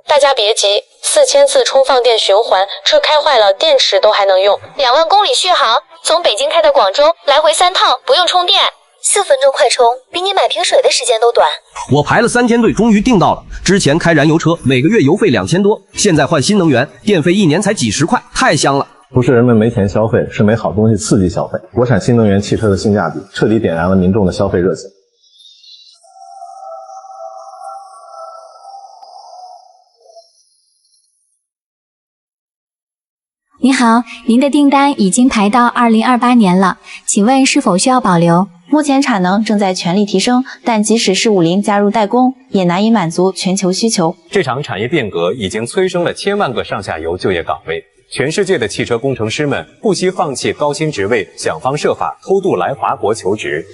大家别急，4000次充放电循环，车开坏了电池都还能用。2万公里续航，从北京开到广州，来回3趟，不用充电，4分钟快充，比你买瓶水的时间都短。我排了3天队，终于订到了。之前开燃油车，每个月油费2000多，现在换新能源，电费1年才几十块，太香了。不是人们没钱消费，是没好东西刺激消费。国产新能源汽车的性价比彻底点燃了民众的消费热情。您好，您的订单已经排到2028年了，请问是否需要保留？目前产能正在全力提升，但即使是50加入代工，也难以满足全球需求。这场产业变革已经催生了千万个上下游就业岗位，全世界的汽车工程师们不惜放弃高薪职位，想方设法偷渡来华国求职。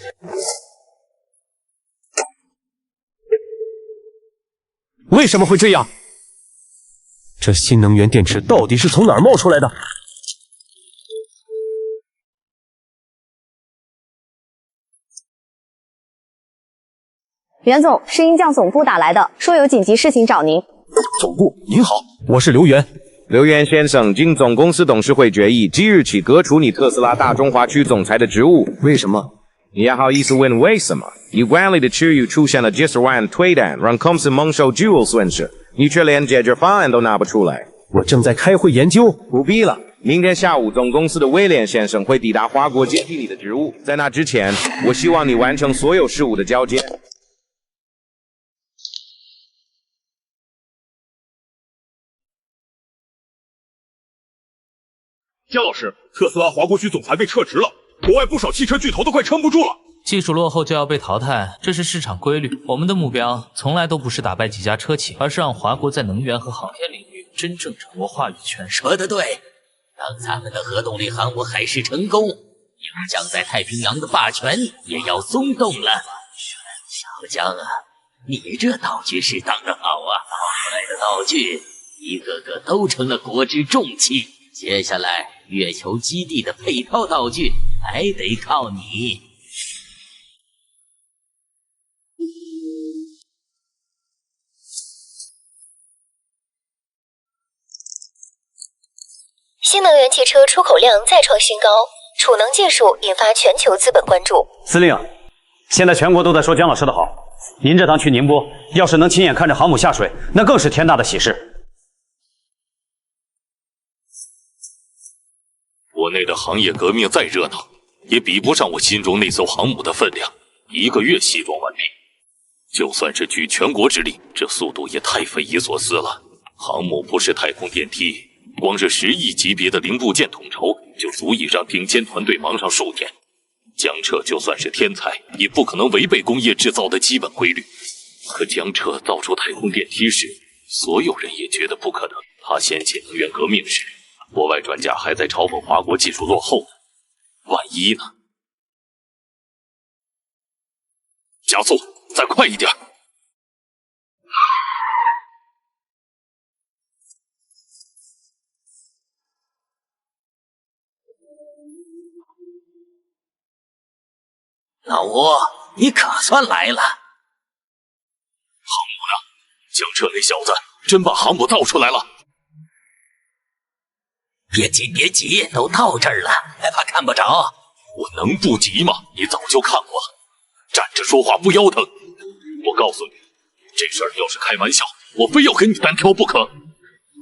为什么会这样？这新能源电池到底是从哪儿冒出来的？袁总，是鹰将总部打来的，说有紧急事情找您。总部，您好，我是刘源。刘源先生，经总公司董事会决议，即日起革除你特斯拉大中华区总裁的职务。为什么？你还好意思问为什么？你管理的区域出现了10万推单，让公司蒙受巨额损失，你却连解决方案都拿不出来。我正在开会研究。不必了，明天下午总公司的威廉先生会抵达华国接替你的职务，在那之前，我希望你完成所有事务的交接。姜老师，特斯拉华国区总裁被撤职了，国外不少汽车巨头都快撑不住了。技术落后就要被淘汰，这是市场规律。我们的目标从来都不是打败几家车企，而是让华国在能源和航天领域真正掌握话语权。说得对，当咱们的核动力航母海试成功，鹰将在太平洋的霸权也要松动了。小江啊，你这道具是当得好啊！跑出来的道具一个个都成了国之重器。接下来月球基地的配套道具还得靠你。新能源汽车出口量再创新高，储能技术引发全球资本关注。司令，现在全国都在说姜老师的好，您这趟去宁波，要是能亲眼看着航母下水，那更是天大的喜事。国内的行业革命再热闹，也比不上我心中那艘航母的分量。1个月西装完毕，就算是举全国之力，这速度也太匪夷所思了。航母不是太空电梯，光是10亿级别的零部件统筹，就足以让顶尖团队忙上数天。江彻就算是天才，也不可能违背工业制造的基本规律。可江彻造出太空电梯时，所有人也觉得不可能。他掀起能源革命时，国外专家还在嘲讽华国技术落后呢，万一呢？加速，再再快一点。老吴，你可算来了。航母呢？江彻那小子真把航母倒出来了？别急，都到这儿了，还怕看不着？我能不急吗？你早就看过了。站着说话不腰疼。我告诉你，这事儿要是开玩笑，我非要跟你单挑不可。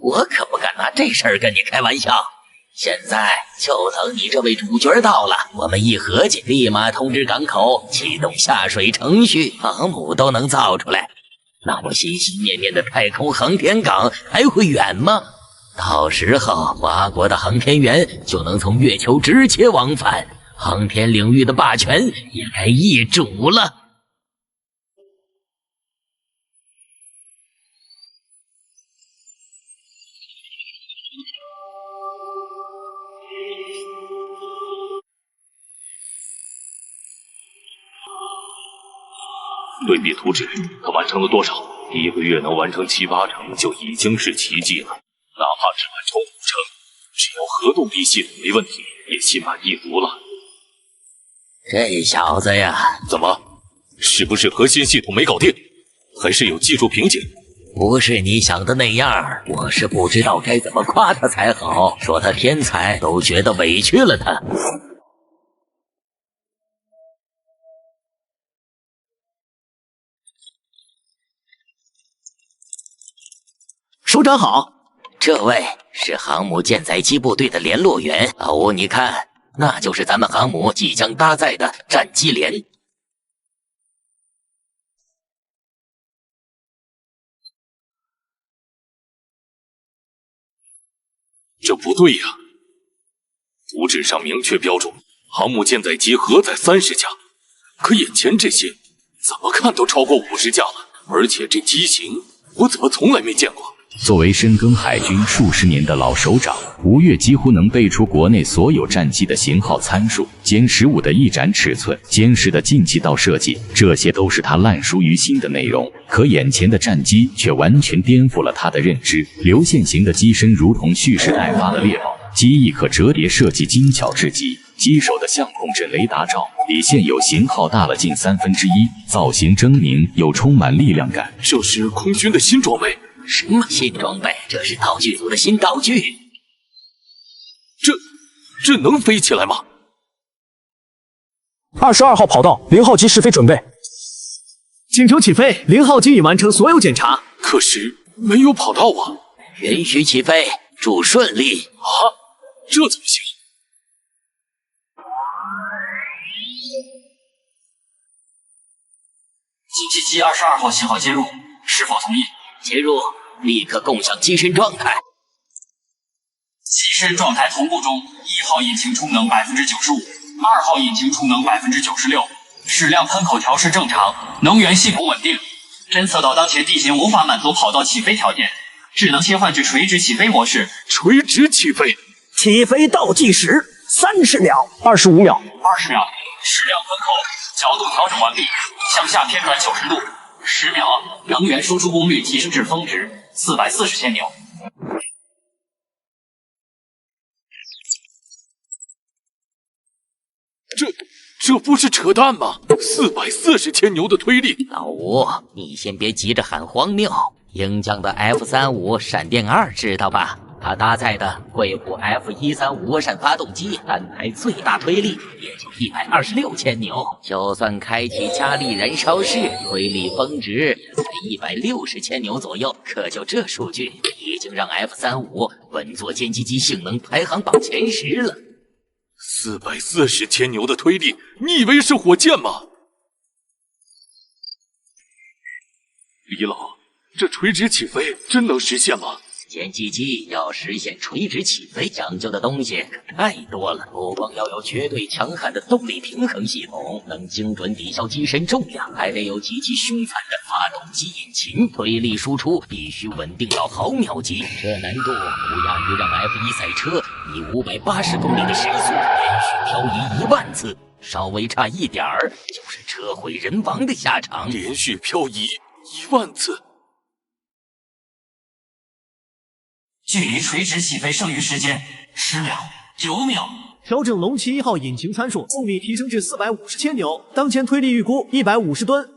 我可不敢拿这事儿跟你开玩笑。现在就等你这位主角到了，我们一合计，立马通知港口启动下水程序，航母都能造出来。那我心心念念的太空航天港还会远吗？到时候华国的航天员就能从月球直接往返，航天领域的霸权也该易主了。对比图纸，他完成了多少？1个月能完成7、8成就已经是奇迹了。哪怕只完成5成，只要核动力系统没问题，也心满意足了。这小子呀，怎么？是不是核心系统没搞定，还是有技术瓶颈？不是你想的那样，我是不知道该怎么夸他才好。说他天才，都觉得委屈了他。首长好，这位是航母舰载机部队的联络员老吴，你看，那就是咱们航母即将搭载的战机连。这不对呀，图纸上明确标注航母舰载机核载30架，可眼前这些怎么看都超过50架了，而且这机型我怎么从来没见过？作为深耕海军数十年的老首长，吴越几乎能背出国内所有战机的型号参数、歼15的翼展尺寸、歼10的进气道设计，这些都是他烂熟于心的内容。可眼前的战机却完全颠覆了他的认知。流线型的机身如同蓄势待发的猎豹，机翼可折叠设计精巧至极，机手的相控阵雷达罩比现有型号大了近1/3，造型狰狞又充满力量感。这是空军的新装备。什么新装备？这是道具组的新道具。这能飞起来吗？22号跑道，0号机试飞准备。请求起飞，0号机已完成所有检查。可是没有跑道啊！允许起飞，祝顺利。啊，这怎么行？机器机22号信号接入，是否同意？接入，立刻共享机身状态。机身状态同步中，1号引擎充能95%，2号引擎充能96%，矢量喷口调试正常，能源系统稳定。侦测到当前地形无法满足跑道起飞条件，智能切换至垂直起飞模式。垂直起飞，起飞倒计时30秒、25秒、20秒，矢量喷口，角度调整完毕，向下偏转90度。10秒，能源输出功率提升至峰值440千牛。这不是扯淡吗？440千牛的推力！老吴，你先别急着喊荒谬。鹰将的 F-35闪电2知道吧？它搭载的贵虎 F-135涡扇发动机，单台最大推力也就126千牛，就算开启加力燃烧室，推力峰值才160千牛左右。可就这数据，已经让 F-35稳坐歼击机性能排行榜前10了。440千牛的推力，你以为是火箭吗？李老，这垂直起飞真能实现吗？歼击机要实现垂直起飞，讲究的东西可太多了。不光要有绝对强悍的动力平衡系统，能精准抵消机身重量，还得有极其凶残的发动机引擎，推力输出必须稳定到毫秒级。这难度不亚于让 F1 赛车以580公里的时速连续漂移1万次。稍微差一点儿就是车毁人亡的下场。连续漂移10000次，距离垂直起飞剩余时间10秒、9秒。调整龙骑1号引擎参数，动力提升至450千牛，当前推力预估150吨。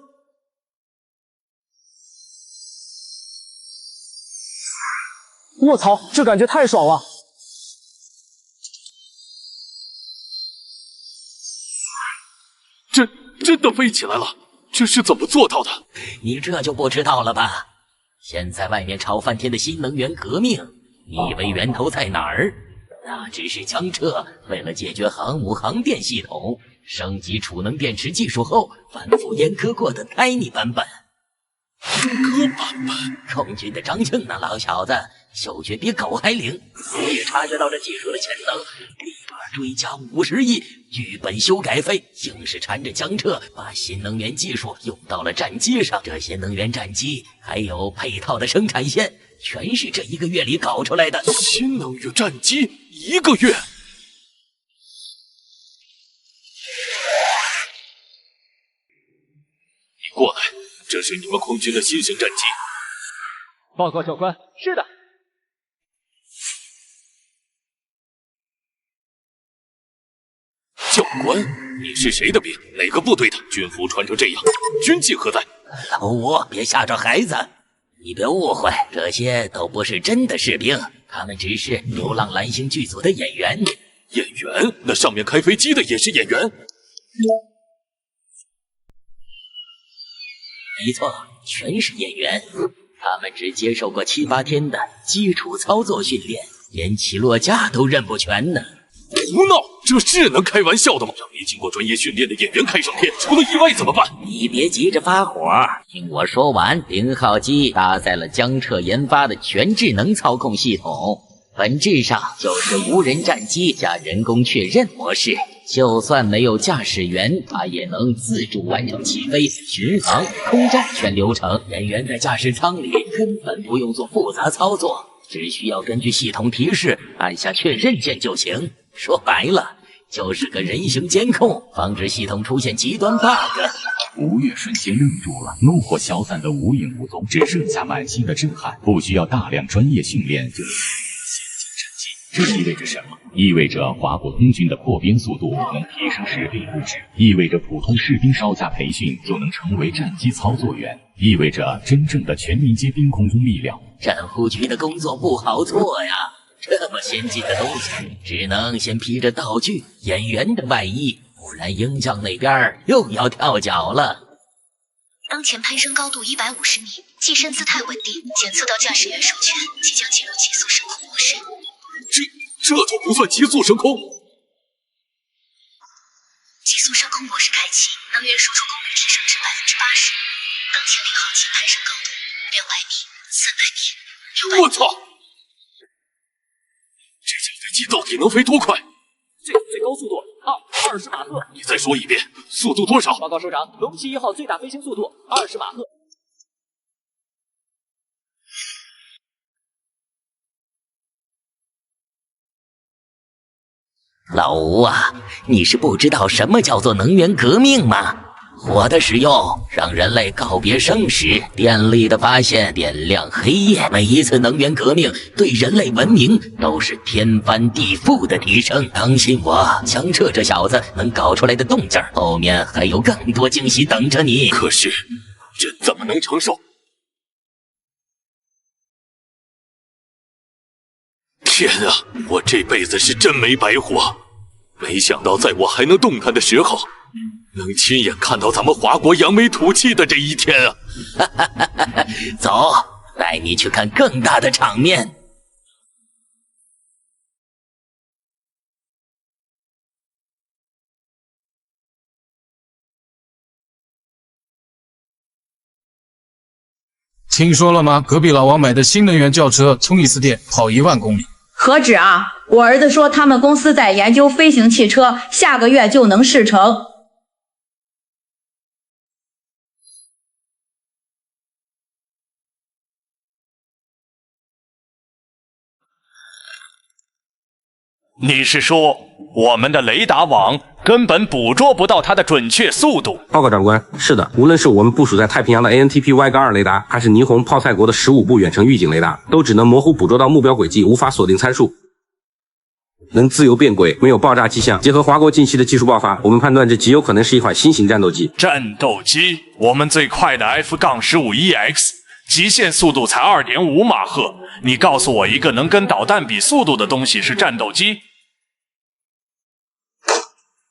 卧槽，这感觉太爽了！真的飞起来了，这是怎么做到的？你这就不知道了吧？现在外面吵翻天的新能源革命，你以为源头在哪儿？那只是江浙为了解决航母航电系统升级储能电池技术后反复阉割过的 Tiny 版本。阉割版本？空军的张庆那老小子嗅觉比狗还灵，早也察觉到这技术的潜能，立马追加50亿，剧本修改费，硬是缠着江浙把新能源技术用到了战机上。这些能源战机还有配套的生产线，全是这1个月里搞出来的。新能源战机1个月？你过来，这是你们空军的新型战机。报告教官，是的。教官，你是谁的兵？哪个部队的？军服穿成这样，军纪何在？老吴，别吓着孩子。你别误会，这些都不是真的士兵，他们只是《流浪蓝星》剧组的演员。演员？那上面开飞机的也是演员？没错，全是演员。他们只接受过7、8天的基础操作训练，连起落架都认不全呢。胡闹！这是能开玩笑的吗？让没经过专业训练的演员开上天，出了意外怎么办？你别急着发火，听我说完。0号机搭载了江浙研发的全智能操控系统，本质上就是无人战机加人工确认模式。就算没有驾驶员，它也能自主完成起飞、巡航、空战全流程。人员在驾驶舱里根本不用做复杂操作，只需要根据系统提示按下确认键就行。说白了，就是个人形监控，防止系统出现极端 bug。吴越瞬间愣住了，怒火消散的无影无踪，只剩下满心的震撼。不需要大量专业训练就能先进战机，这意味着什么？意味着华国空军的破编速度能提升10倍不止，意味着普通士兵稍加培训就能成为战机操作员，意味着真正的全民皆兵空中力量。战护局的工作不好做呀。这么先进的东西，只能先披着道具演员的外衣，不然鹰将那边又要跳脚了。当前攀升高度150米，机身姿态稳定，检测到驾驶员授权，即将进入极速升空模式。这就不算极速升空？极速升空模式开启，能源输出功率提升至80%。当前0号机攀升高度200米、300米、600米。我操！这架飞机到底能飞多快？最高速度20马赫。你再说一遍，速度多少？报告首长，龙骑1号最大飞行速度20马赫。老吴啊，你是不知道什么叫做能源革命吗？火的使用让人类告别生时，电力的发现点亮黑夜。每一次能源革命对人类文明都是天翻地覆的提升。相信我，江浙这小子能搞出来的动静，后面还有更多惊喜等着你。可是，人怎么能承受？天啊，我这辈子是真没白活，没想到在我还能动弹的时候，能亲眼看到咱们华国扬眉吐气的这一天啊！走，带你去看更大的场面。听说了吗？隔壁老王买的新能源轿车，充一次电跑1万公里。何止啊！我儿子说他们公司在研究飞行汽车，下个月就能试乘。你是说我们的雷达网根本捕捉不到它的准确速度。报告长官，是的，无论是我们部署在太平洋的 ANTP-Y-2 雷达，还是霓虹、泡菜国的15步远程预警雷达，都只能模糊捕捉到目标轨迹，无法锁定参数，能自由变轨，没有爆炸迹象。结合华国近期的技术爆发，我们判断这极有可能是一款新型战斗机。战斗机，我们最快的 F-15EX。极限速度才2.5马赫，你告诉我一个能跟导弹比速度的东西是战斗机？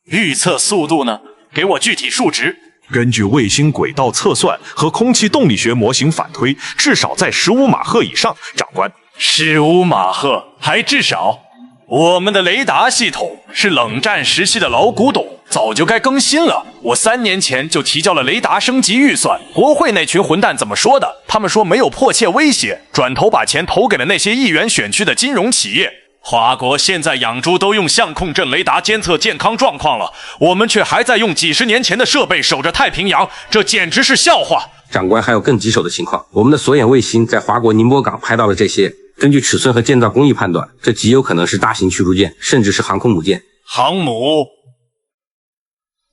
预测速度呢？给我具体数值。根据卫星轨道测算和空气动力学模型反推，至少在15马赫以上。长官，15马赫还至少？我们的雷达系统是冷战时期的老古董，早就该更新了。我3年前就提交了雷达升级预算，国会那群混蛋怎么说的？他们说没有迫切威胁，转头把钱投给了那些议员选区的金融企业。华国现在养猪都用相控阵雷达监测健康状况了，我们却还在用几10年前的设备守着太平洋，这简直是笑话。长官，还有更棘手的情况，我们的索眼卫星在华国宁波港拍到了这些。根据尺寸和建造工艺判断，这极有可能是大型驱逐舰，甚至是航空母舰。航母，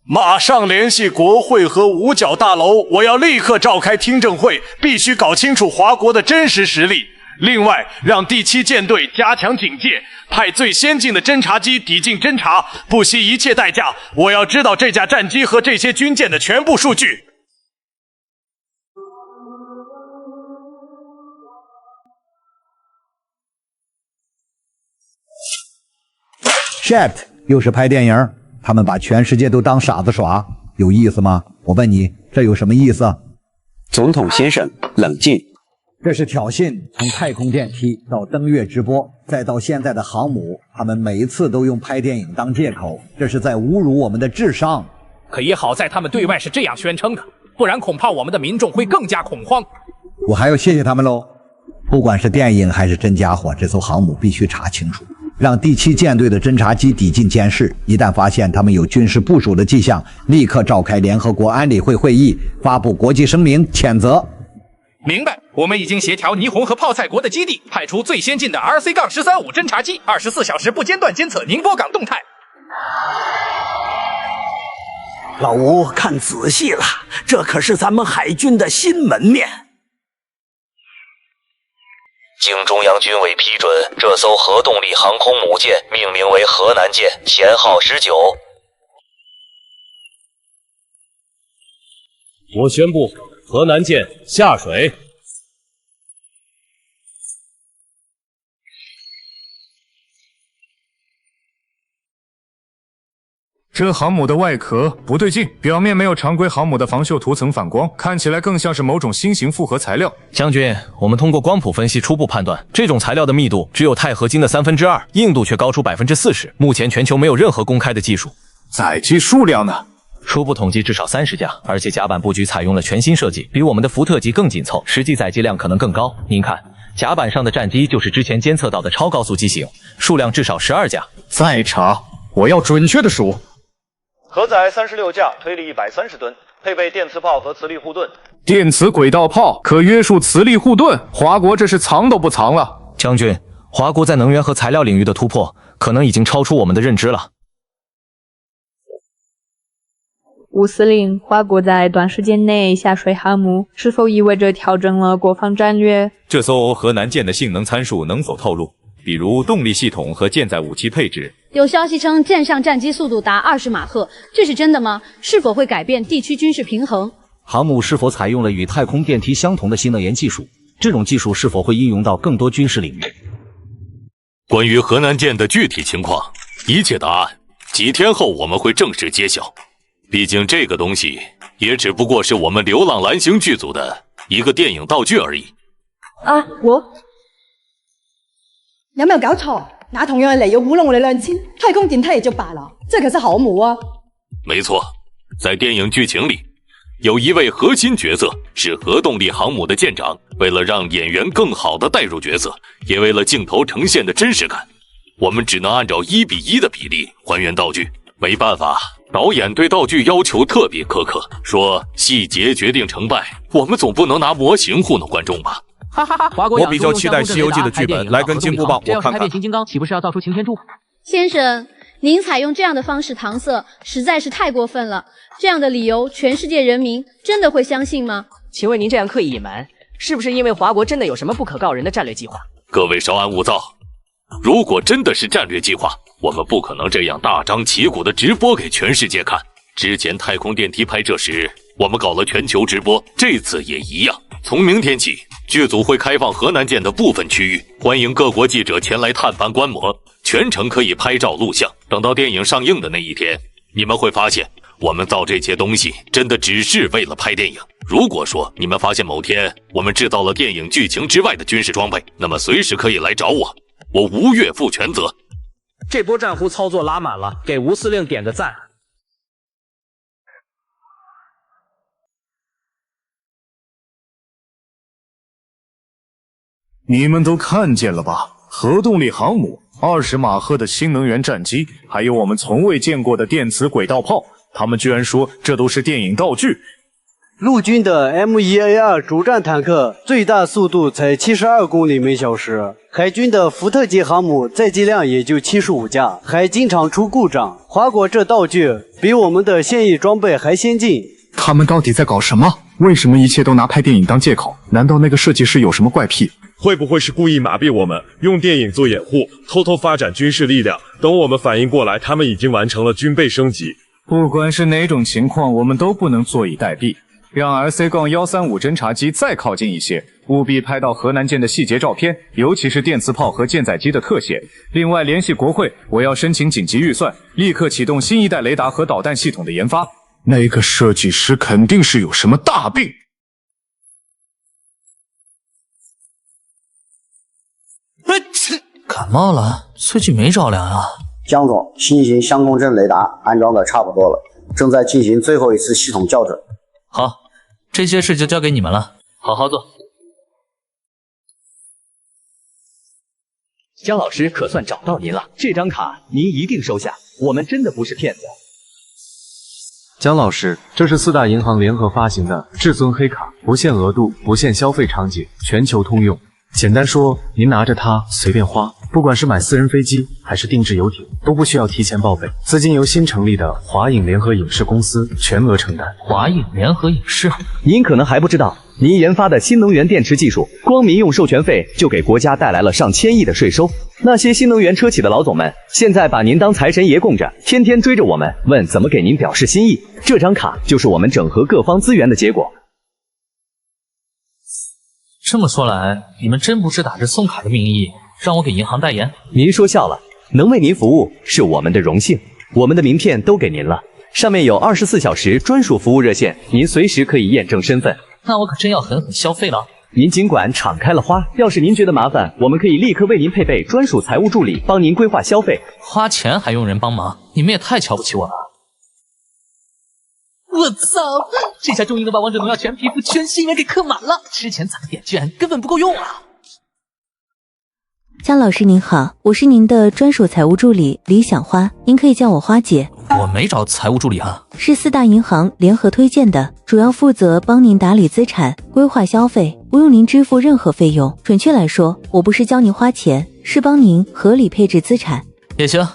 马上联系国会和五角大楼，我要立刻召开听证会，必须搞清楚华国的真实实力。另外，让第7舰队加强警戒，派最先进的侦察机抵近侦察，不惜一切代价，我要知道这架战机和这些军舰的全部数据。Shaft 又是拍电影，他们把全世界都当傻子耍，有意思吗？我问你，这有什么意思？总统先生，冷静。这是挑衅，从太空电梯到登月直播，再到现在的航母，他们每一次都用拍电影当借口，这是在侮辱我们的智商。可也好在他们对外是这样宣称的，不然恐怕我们的民众会更加恐慌。我还要谢谢他们喽。不管是电影还是真家伙，这艘航母必须查清楚，让第7舰队的侦察机抵近监视，一旦发现他们有军事部署的迹象，立刻召开联合国安理会会议，发布国际声明谴责。明白，我们已经协调霓虹和泡菜国的基地，派出最先进的 RC-135 侦察机，24小时不间断监测宁波港动态。老吴，看仔细了，这可是咱们海军的新门面。经中央军委批准，这艘核动力航空母舰命名为河南舰，舷号19。我宣布，河南舰下水。这航母的外壳不对劲，表面没有常规航母的防锈涂层反光，看起来更像是某种新型复合材料。将军，我们通过光谱分析初步判断，这种材料的密度只有钛合金的2/3，硬度却高出40%。目前全球没有任何公开的技术。载机数量呢？初步统计至少30架，而且甲板布局采用了全新设计，比我们的福特级更紧凑，实际载机量可能更高。您看，甲板上的战机就是之前监测到的超高速机型，数量至少12架。再查，我要准确的数。核载36架，推力130吨，配备电磁炮和磁力护盾。电磁轨道炮可约束磁力护盾，华国这是藏都不藏了。将军，华国在能源和材料领域的突破，可能已经超出我们的认知了。吴司令，华国在短时间内下水航母，是否意味着调整了国防战略？这艘河南舰的性能参数能否透露？比如动力系统和舰载武器配置。有消息称舰上战机速度达20马赫，这是真的吗？是否会改变地区军事平衡？航母是否采用了与太空电梯相同的新能源技术？这种技术是否会应用到更多军事领域？关于河南舰的具体情况，一切答案几天后我们会正式揭晓。毕竟这个东西也只不过是我们流浪蓝星剧组的一个电影道具而已。有没有搞错？那同样係嚟要糊弄我哋2000，太空電梯也就罷了，這可是航母啊！没错，在电影剧情里，有一位核心角色是核动力航母的舰长。为了让演员更好的带入角色，也为了镜头呈现的真实感，我们只能按照1:1的比例还原道具。没办法，导演对道具要求特别苛刻，说细节决定成败，我们总不能拿模型糊弄观众吧。哈哈哈！我比较期待《西游记》的剧本，来跟进播报，我看看。这要是拍变形金刚，岂不是要造出擎天柱？先生，您采用这样的方式搪塞，实在是太过分了。这样的理由，全世界人民真的会相信吗？请问您这样刻意隐瞒，是不是因为华国真的有什么不可告人的战略计划？各位稍安勿躁，如果真的是战略计划，我们不可能这样大张旗鼓的直播给全世界看。之前太空电梯拍摄时，我们搞了全球直播，这次也一样。从明天起，剧组会开放河南舰的部分区域，欢迎各国记者前来探班观摩，全程可以拍照录像。等到电影上映的那一天，你们会发现，我们造这些东西真的只是为了拍电影。如果说你们发现某天我们制造了电影剧情之外的军事装备，那么随时可以来找我，我吴越负全责。这波战俘操作拉满了，给吴司令点个赞。你们都看见了吧？核动力航母、20马赫的新能源战机，还有我们从未见过的电磁轨道炮，他们居然说这都是电影道具。陆军的 M1A2 主战坦克最大速度才72公里每小时，海军的福特级航母载机量也就75架，还经常出故障。华国这道具比我们的现役装备还先进。他们到底在搞什么？为什么一切都拿拍电影当借口？难道那个设计师有什么怪癖？会不会是故意麻痹我们，用电影做掩护，偷偷发展军事力量？等我们反应过来，他们已经完成了军备升级。不管是哪种情况，我们都不能坐以待毙。让 RC-135 侦察机再靠近一些，务必拍到河南舰的细节照片，尤其是电磁炮和舰载机的特写。另外，联系国会，我要申请紧急预算，立刻启动新一代雷达和导弹系统的研发。那个设计师肯定是有什么大病。感冒了，最近没着凉啊。江总，新型相控阵雷达安装的差不多了，正在进行最后一次系统校准。好，这些事就交给你们了，好好做。江老师可算找到您了，这张卡您一定收下，我们真的不是骗子。江老师，这是4大银行联合发行的至尊黑卡，不限额度，不限消费场景，全球通用。简单说，您拿着它随便花，不管是买私人飞机还是定制游艇，都不需要提前报备，资金由新成立的华影联合影视公司全额承担。华影联合影视，您可能还不知道，您研发的新能源电池技术，光民用授权费就给国家带来了上千亿的税收。那些新能源车企的老总们，现在把您当财神爷供着，天天追着我们问怎么给您表示心意。这张卡就是我们整合各方资源的结果。这么说来，你们真不是打着送卡的名义让我给银行代言？您说笑了，能为您服务是我们的荣幸。我们的名片都给您了，上面有24小时专属服务热线，您随时可以验证身份。那我可真要狠狠消费了。您尽管敞开了花，要是您觉得麻烦，我们可以立刻为您配备专属财务助理，帮您规划消费。花钱还用人帮忙？你们也太瞧不起我了。我操！这下终于能把王者荣耀全皮肤全新人给刻满了，之前攒的点券根本不够用啊！江老师您好，我是您的专属财务助理李小花，您可以叫我花姐。我没找财务助理啊，是4大银行联合推荐的，主要负责帮您打理资产、规划消费，不用您支付任何费用。准确来说，我不是教您花钱，是帮您合理配置资产。也行，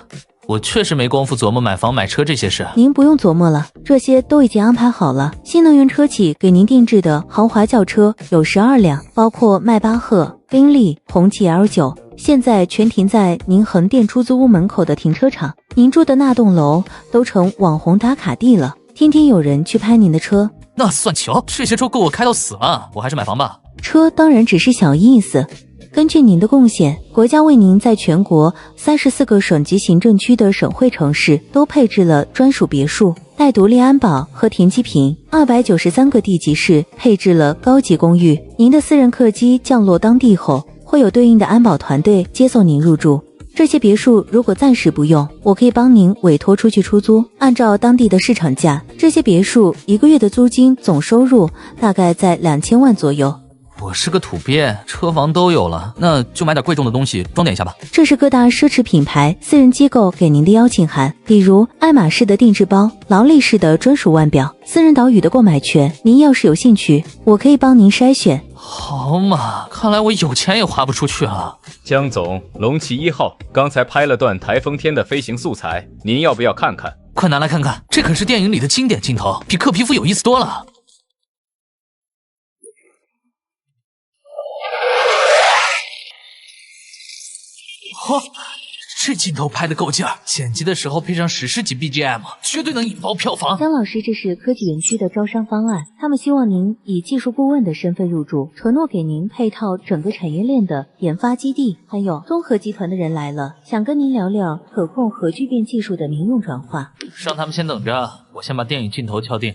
我确实没工夫琢磨买房买车这些事。您不用琢磨了，这些都已经安排好了。新能源车企给您定制的豪华轿车有12辆，包括迈巴赫、宾利、红旗 L9，现在全停在您横店出租屋门口的停车场。您住的那栋楼都成网红打卡地了，天天有人去拍您的车。那算球，这些车够我开到死了，我还是买房吧。车当然只是小意思，根据您的贡献，国家为您在全国34个省级行政区的省会城市都配置了专属别墅，带独立安保和停机坪；293个地级市配置了高级公寓。您的私人客机降落当地后，会有对应的安保团队接送您入住。这些别墅如果暂时不用，我可以帮您委托出去出租，按照当地的市场价，这些别墅1个月的租金总收入大概在2000万左右。我是个土鳖，车房都有了，那就买点贵重的东西装点一下吧。这是各大奢侈品牌、私人机构给您的邀请函，比如爱马仕的定制包、劳力士的专属腕表、私人岛屿的购买权。您要是有兴趣，我可以帮您筛选。好嘛，看来我有钱也花不出去了。江总，龙旗1号刚才拍了段台风天的飞行素材，您要不要看看？快拿来看看，这可是电影里的经典镜头，比刻皮肤有意思多了。嚯！这镜头拍的够劲儿，剪辑的时候配上史诗级 BGM， 绝对能引爆票房。江老师，这是科技园区的招商方案，他们希望您以技术顾问的身份入驻，承诺给您配套整个产业链的研发基地。还有，综合集团的人来了，想跟您聊聊可控核聚变技术的民用转化。让他们先等着，我先把电影镜头敲定。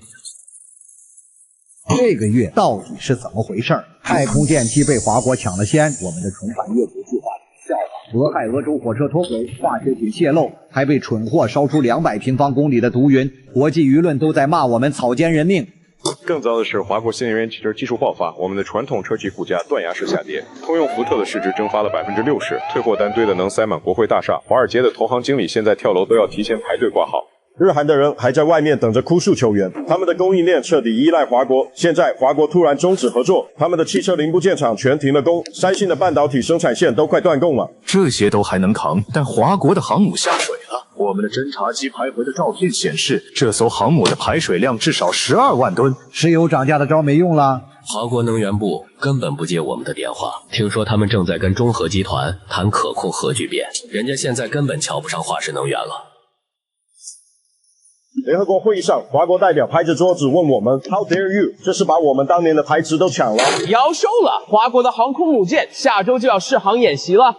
这个月到底是怎么回事？太空电梯被华国抢了先，我们的重返月球计划效仿。俄亥俄州火车脱轨，化学品泄漏，还被蠢货烧出200平方公里的毒云，国际舆论都在骂我们草菅人命。更糟的是，华国新能源汽车技术爆发，我们的传统车企股价断崖式下跌，通用福特的市值蒸发了60%，退货单堆的能塞满国会大厦，华尔街的投行经理现在跳楼都要提前排队挂号。日韩的人还在外面等着哭诉求援，他们的供应链彻底依赖华国。现在华国突然终止合作，他们的汽车零部件厂全停了工，三星的半导体生产线都快断供了。这些都还能扛，但华国的航母下水了。我们的侦察机拍回的照片显示，这艘航母的排水量至少12万吨。石油涨价的招没用了。华国能源部根本不接我们的电话，听说他们正在跟中核集团谈可控核聚变，人家现在根本瞧不上化石能源了。联合国会议上，华国代表拍着桌子问我们 How dare you？ 这是把我们当年的台词都抢了。夭寿了，华国的航空母舰下周就要试航演习了。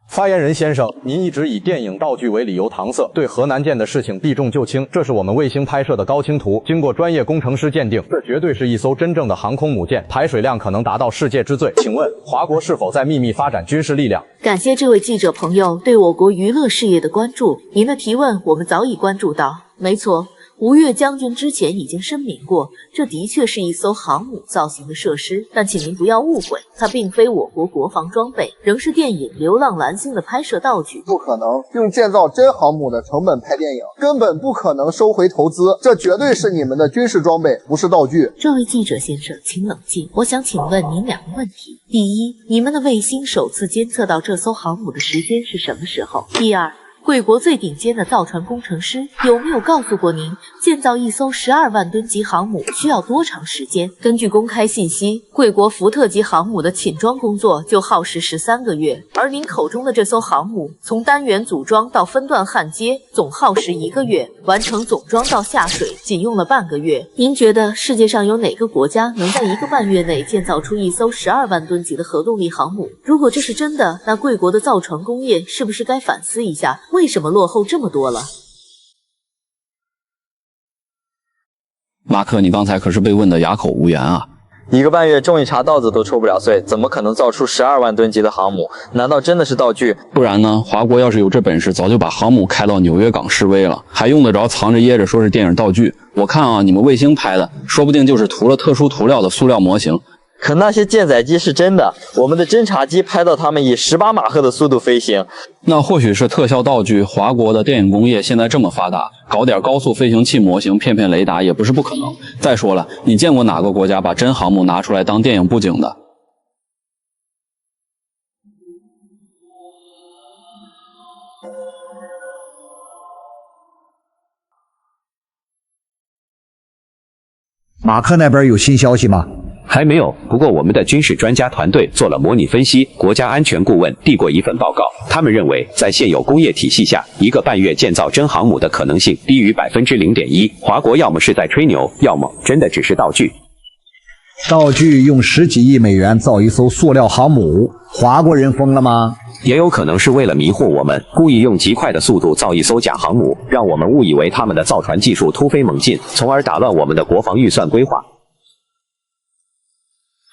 发言人先生，您一直以电影道具为理由搪塞，对河南舰的事情避重就轻。这是我们卫星拍摄的高清图，经过专业工程师鉴定，这绝对是一艘真正的航空母舰，排水量可能达到世界之最。请问华国是否在秘密发展军事力量？感谢这位记者朋友对我国娱乐事业的关注，您的提问我们早已关注到。没错，吴越将军之前已经声明过，这的确是一艘航母造型的设施，但请您不要误会，它并非我国国防装备，仍是电影《流浪蓝星》的拍摄道具。不可能用建造真航母的成本拍电影，根本不可能收回投资，这绝对是你们的军事装备，不是道具。这位记者先生，请冷静，我想请问您2个问题：第一，你们的卫星首次监测到这艘航母的时间是什么时候？第二，贵国最顶尖的造船工程师有没有告诉过您，建造一艘12万吨级航母需要多长时间？根据公开信息，贵国福特级航母的寝装工作就耗时13个月，而您口中的这艘航母，从单元组装到分段焊接，总耗时1个月，完成总装到下水仅用了半个月。您觉得世界上有哪个国家能在1个半月内建造出一艘12万吨级的核动力航母？如果这是真的，那贵国的造船工业是不是该反思一下？为什么落后这么多了？马克，你刚才可是被问得哑口无言啊！1个半月种一茬稻子都抽不了穗，怎么可能造出12万吨级的航母？难道真的是道具？不然呢？华国要是有这本事，早就把航母开到纽约港示威了，还用得着藏着掖着说是电影道具？我看啊，你们卫星拍的，说不定就是涂了特殊涂料的塑料模型。可那些舰载机是真的，我们的侦察机拍到它们以18马赫的速度飞行。那或许是特效道具。华国的电影工业现在这么发达，搞点高速飞行器模型骗骗雷达也不是不可能。再说了，你见过哪个国家把真航母拿出来当电影布景的？马克那边有新消息吗？还没有，不过我们的军事专家团队做了模拟分析，国家安全顾问递过一份报告，他们认为在现有工业体系下，1个半月建造真航母的可能性低于0.1%。华国要么是在吹牛，要么真的只是道具。道具用10几亿美元造一艘塑料航母，华国人疯了吗？也有可能是为了迷惑我们，故意用极快的速度造一艘假航母，让我们误以为他们的造船技术突飞猛进，从而打乱我们的国防预算规划。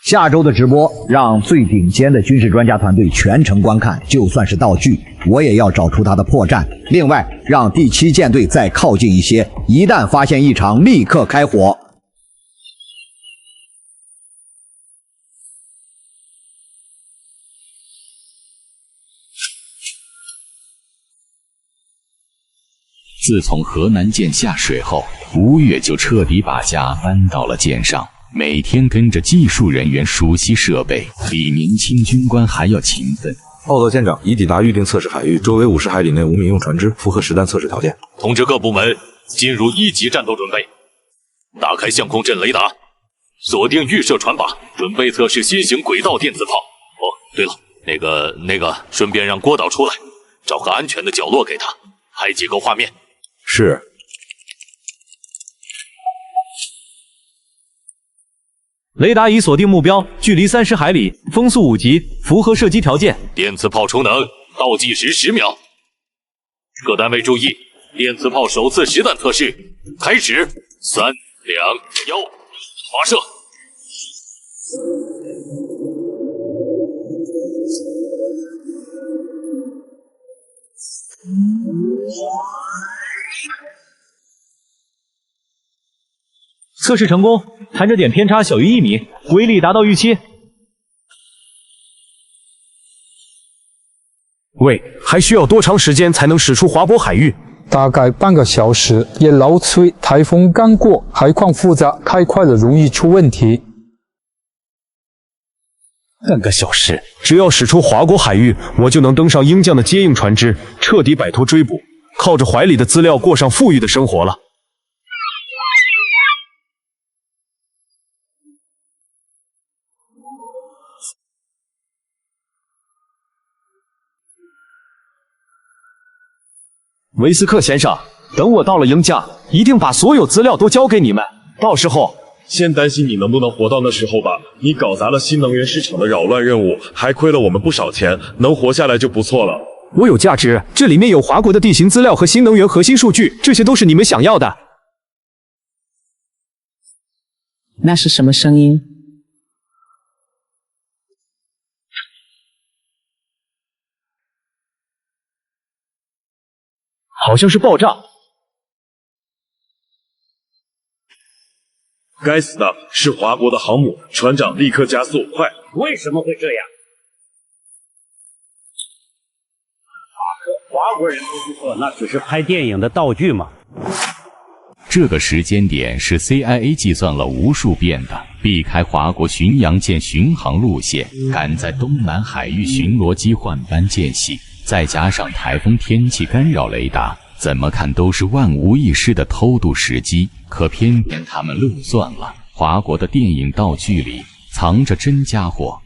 下周的直播让最顶尖的军事专家团队全程观看，就算是道具，我也要找出它的破绽。另外，让第7舰队再靠近一些，一旦发现异常，立刻开火。自从河南舰下水后，5月就彻底把家搬到了舰上，每天跟着技术人员熟悉设备，比年轻军官还要勤奋。报告舰长，已抵达预定测试海域，周围50海里内无民用船只，符合实弹测试条件。通知各部门进入1级战斗准备，打开相控阵雷达，锁定预设船靶，准备测试新型轨道电磁炮。哦，对了，那个，顺便让郭导出来，找个安全的角落给他，拍几个画面。是。雷达已锁定目标，距离30海里，风速5级，符合射击条件。电磁炮充能，倒计时10秒。各单位注意，电磁炮首次实弹测试开始，3、2、1，发射。测试成功，弹着点偏差小于1米，威力达到预期。喂，还需要多长时间才能驶出华渤海域？大概半个小时。也老吹，台风刚过，海况复杂，开快了容易出问题。半个小时，只要驶出华国海域，我就能登上鹰将的接应船只，彻底摆脱追捕，靠着怀里的资料过上富裕的生活了。维斯克先生，等我到了鹰架，一定把所有资料都交给你们。到时候，先担心你能不能活到那时候吧。你搞砸了新能源市场的扰乱任务，还亏了我们不少钱，能活下来就不错了。我有价值，这里面有华国的地形资料和新能源核心数据，这些都是你们想要的。那是什么声音？好像是爆炸。该死的，是华国的航母，船长立刻加速，快！为什么会这样？华国人不是说那只是拍电影的道具吗？这个时间点是 CIA 计算了无数遍的，避开华国巡洋舰巡航路线，赶在东南海域巡逻机换班间隙，再加上台风天气干扰雷达，怎么看都是万无一失的偷渡时机。可偏偏他们漏算了，华国的电影道具里藏着真家伙。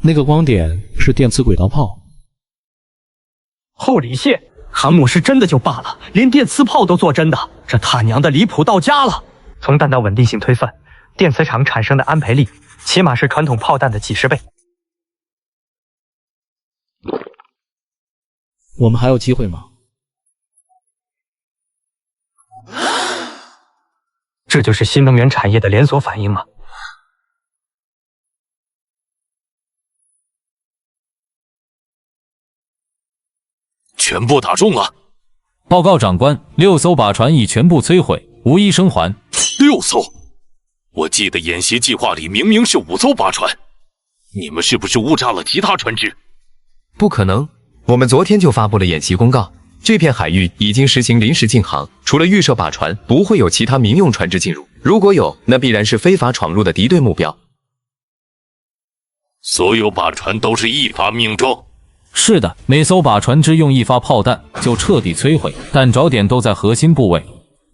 那个光点是电磁轨道炮。后李谢，航母是真的就罢了，连电磁炮都做真的，这他娘的离谱到家了！从弹道稳定性推算，电磁场产生的安培力，起码是传统炮弹的几10倍。我们还有机会吗？这就是新能源产业的连锁反应吗？全部打中了！报告长官，6艘靶船已全部摧毁，无一生还。6艘？我记得演习计划里明明是5艘靶船，你们是不是误炸了其他船只？不可能，我们昨天就发布了演习公告。这片海域已经实行临时禁航，除了预设靶船，不会有其他民用船只进入。如果有，那必然是非法闯入的敌对目标。所有靶船都是一发命中。是的，每艘靶船只用1发炮弹就彻底摧毁，弹着点都在核心部位。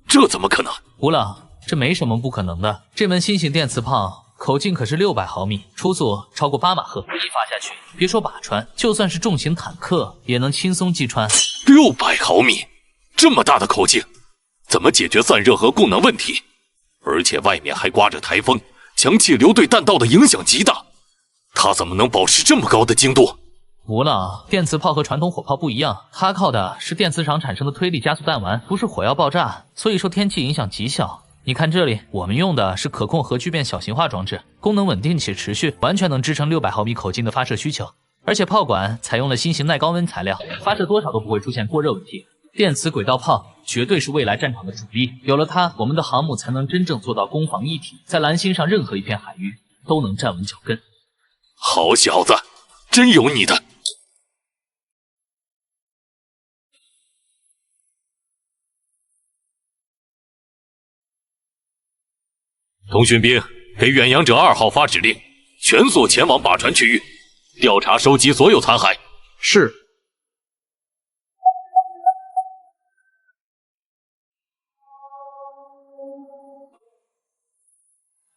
这怎么可能？吴老，这没什么不可能的。这门新型电磁炮口径可是600毫米，初速超过8马赫，一发下去，别说靶船，就算是重型坦克也能轻松击穿。600毫米，这么大的口径，怎么解决散热和供能问题？而且外面还刮着台风，强气流对弹道的影响极大，它怎么能保持这么高的精度？吴老，电磁炮和传统火炮不一样，它靠的是电磁场产生的推力加速弹丸，不是火药爆炸，所以受天气影响极小。你看这里，我们用的是可控核聚变小型化装置，功能稳定且持续，完全能支撑600毫米口径的发射需求。而且炮管采用了新型耐高温材料，发射多少都不会出现过热问题。电磁轨道炮绝对是未来战场的主力，有了它，我们的航母才能真正做到攻防一体，在蓝星上任何一片海域都能站稳脚跟。好小子，真有你的！通讯兵，给远洋者2号发指令，全速前往靶船区域，调查收集所有残骸。是。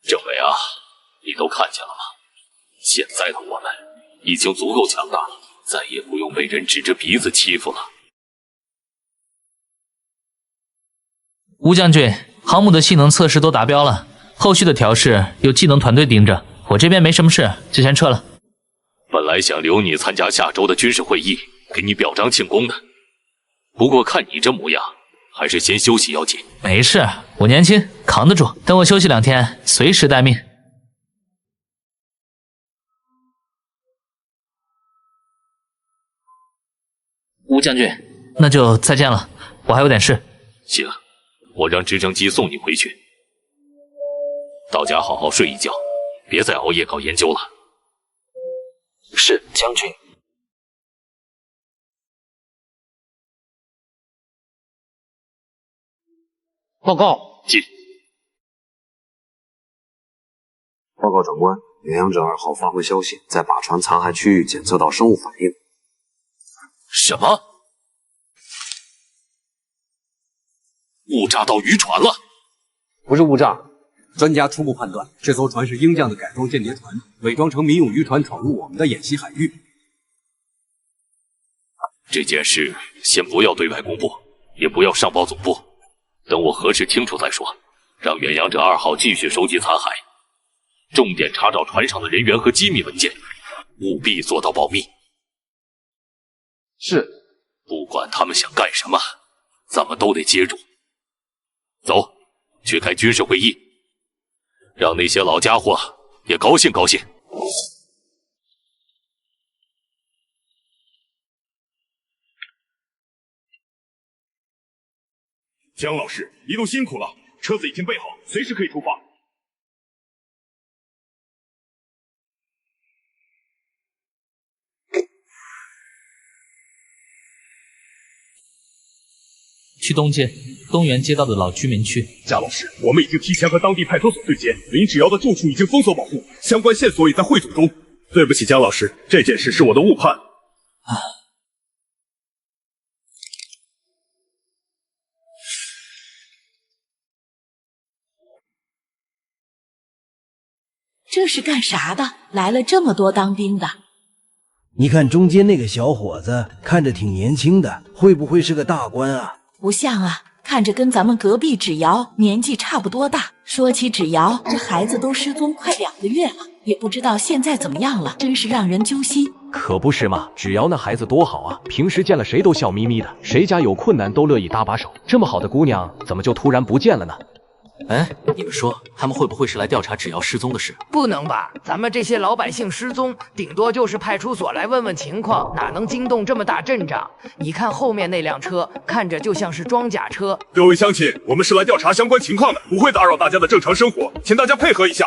政委啊，你都看见了吗？现在的我们已经足够强大了，再也不用被人指着鼻子欺负了。吴将军，航母的性能测试都达标了，后续的调试有技能团队盯着，我这边没什么事，就先撤了。本来想留你参加下周的军事会议，给你表彰庆功的，不过看你这模样，还是先休息要紧。没事，我年轻，扛得住。等我休息2天，随时待命。吴将军，那就再见了，我还有点事。行，我让直升机送你回去。到家好好睡一觉，别再熬夜搞研究了。是，将军。报告。进。报告长官，远洋者2号发回消息，在靶船残骸区域检测到生物反应。什么？误炸到渔船了？不是误炸，专家初步判断，这艘船是鹰将的改装间谍团，伪装成民用渔船闯入我们的演习海域。这件事先不要对外公布，也不要上报总部，等我核实清楚再说。让远洋者2号继续收集残骸，重点查找船上的人员和机密文件，务必做到保密。是，不管他们想干什么，咱们都得接住。走，去开军事会议，让那些老家伙也高兴高兴。姜老师，一路辛苦了，车子已经备好，随时可以出发。去东街东园街道的老居民区。贾老师，我们已经提前和当地派出所对接，林芷瑶的住处已经封锁保护，相关线索也在汇总中。对不起，姜老师，这件事是我的误判。这是干啥的？来了这么多当兵的。你看中间那个小伙子，看着挺年轻的，会不会是个大官啊？不像啊，看着跟咱们隔壁芷瑶年纪差不多大。说起芷瑶，这孩子都失踪快2个月了，也不知道现在怎么样了，真是让人揪心。可不是嘛，芷瑶那孩子多好啊，平时见了谁都笑眯眯的，谁家有困难都乐意搭把手。这么好的姑娘，怎么就突然不见了呢？哎，你们说他们会不会是来调查芷瑶失踪的事？不能吧，咱们这些老百姓失踪，顶多就是派出所来问问情况，哪能惊动这么大阵仗？你看后面那辆车，看着就像是装甲车。各位乡亲，我们是来调查相关情况的，不会打扰大家的正常生活，请大家配合一下。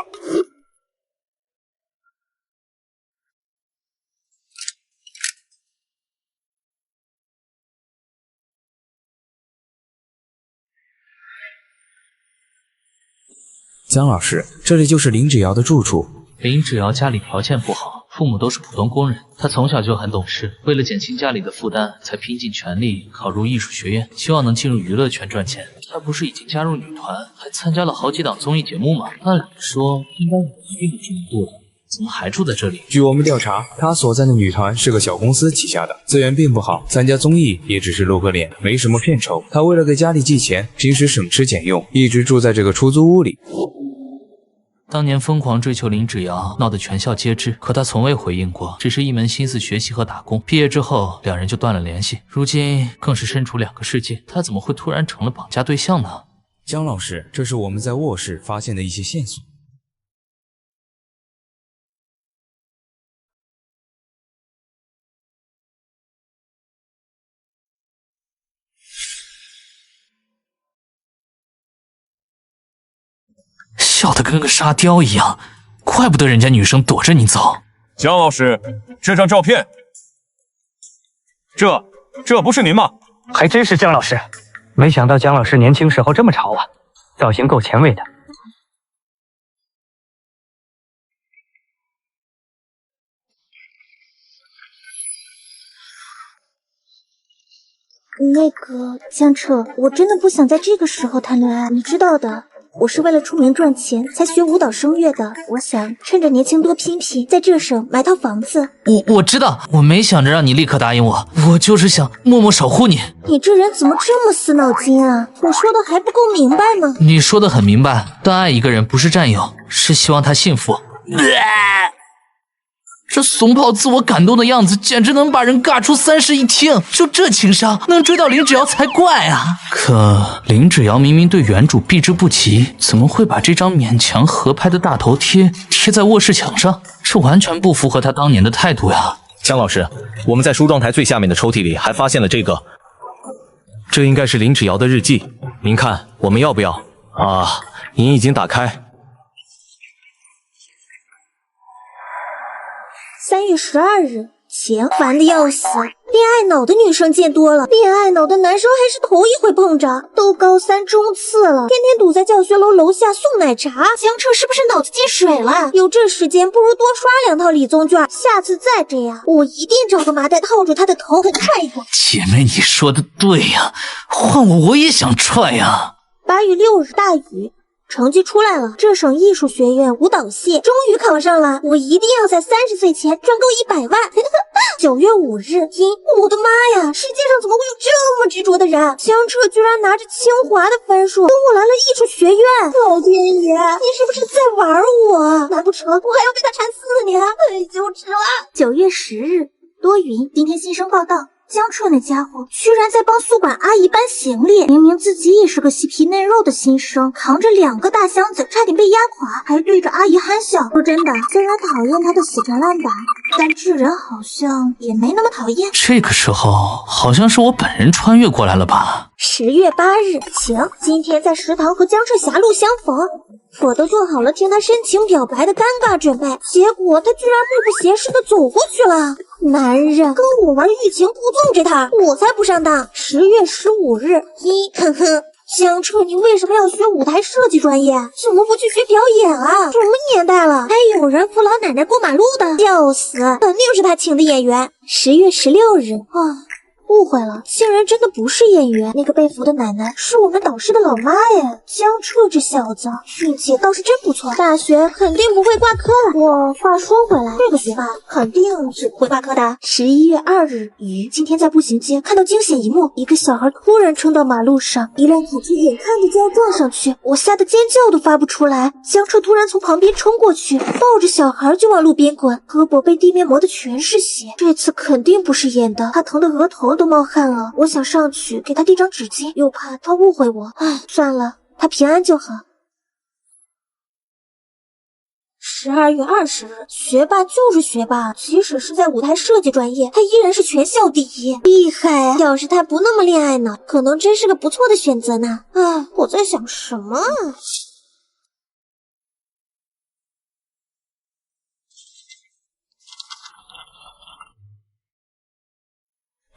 姜老师，这里就是林芷瑶的住处。林芷瑶家里条件不好，父母都是普通工人，她从小就很懂事，为了减轻家里的负担，才拼尽全力考入艺术学院，希望能进入娱乐圈赚钱。她不是已经加入女团，还参加了好几档综艺节目吗？按理说应该有一定的知名度的，怎么还住在这里？据我们调查，她所在的女团是个小公司旗下的，资源并不好，参加综艺也只是露个脸，没什么片酬。她为了给家里寄钱，平时省吃俭用，一直住在这个出租屋里。当年疯狂追求林芷瑶，闹得全校皆知，可她从未回应过，只是一门心思学习和打工。毕业之后，两人就断了联系，如今更是身处2个世界。她怎么会突然成了绑架对象呢？姜老师，这是我们在卧室发现的一些线索。笑得跟个沙雕一样，怪不得人家女生躲着你走。姜老师，这张照片，这不是您吗？还真是姜老师，没想到姜老师年轻时候这么潮啊，造型够前卫的。那个江彻，我真的不想在这个时候谈恋爱，你知道的。我是为了出名赚钱才学舞蹈声乐的，我想趁着年轻多拼拼，在这省买套房子。我知道，我没想着让你立刻答应我，我就是想默默守护你。你这人怎么这么死脑筋啊？我说的还不够明白吗？你说的很明白，但爱一个人不是占有，是希望他幸福。这怂炮自我感动的样子，简直能把人尬出3室一厅。就这情商，能追到林芷瑶才怪啊！可林芷瑶明明对原主避之不及，怎么会把这张勉强合拍的大头贴贴在卧室墙上？这完全不符合他当年的态度呀！江老师，我们在梳妆台最下面的抽屉里还发现了这个，这应该是林芷瑶的日记。您看，我们要不要？啊，您已经打开。3月12日，钱烦的要死。恋爱脑的女生见多了，恋爱脑的男生还是头一回碰着。都高3中次了，天天堵在教学楼楼下送奶茶。江彻是不是脑子进水了？有这时间，不如多刷2套理综卷。下次再这样，我一定找个麻袋套住他的头，给踹一顿。姐妹，你说的对呀，换我也想踹呀。8月6日，大雨。成绩出来了，这省艺术学院舞蹈系终于考上了，我一定要在30岁前赚够100万。9月5日，我的妈呀，世界上怎么会有这么执着的人？江彻居然拿着清华的分数跟我来了艺术学院，老天爷，你是不是在玩我？难不成我还要被他缠4年？太羞耻了。9月10日，多云，今天新生报道。江彻那家伙居然在帮宿管阿姨搬行李，明明自己也是个细皮嫩肉的新生，扛着2个大箱子差点被压垮，还对着阿姨憨笑。说真的，虽然讨厌他的死缠烂打，但智人好像也没那么讨厌。这个时候好像是我本人穿越过来了吧。10月8日，晴，今天在食堂和江彻狭路相逢，我都做好了听他深情表白的尴尬准备，结果他居然目不斜视的走过去了。男人跟我玩欲擒故纵这套，我才不上当。10月15日，哼哼，江彻，你为什么要学舞台设计专业？怎么不去学表演啊？什么年代了，还有人扶老奶奶过马路的？笑死，肯定是他请的演员。10月16日，误会了，竟然真的不是演员，那个被扶的奶奶是我们导师的老妈耶。江彻这小子运气倒是真不错，大学肯定不会挂科了。我话说回来，这个学霸肯定是不会挂科的。11月2日，今天在步行街看到惊险一幕，一个小孩突然冲到马路上，一辆跑车眼看着就要撞上去，我吓得尖叫都发不出来。江彻突然从旁边冲过去，抱着小孩就往路边滚，胳膊被地面磨的全是血，这次肯定不是演的，他疼得额头都冒汗了。我想上去给他递张纸巾，又怕他误会我，算了，他平安就好。12月20日，学霸就是学霸，即使是在舞台设计专业，他依然是全校第一，厉害啊！要是他不那么恋爱脑，可能真是个不错的选择呢。我在想什么啊？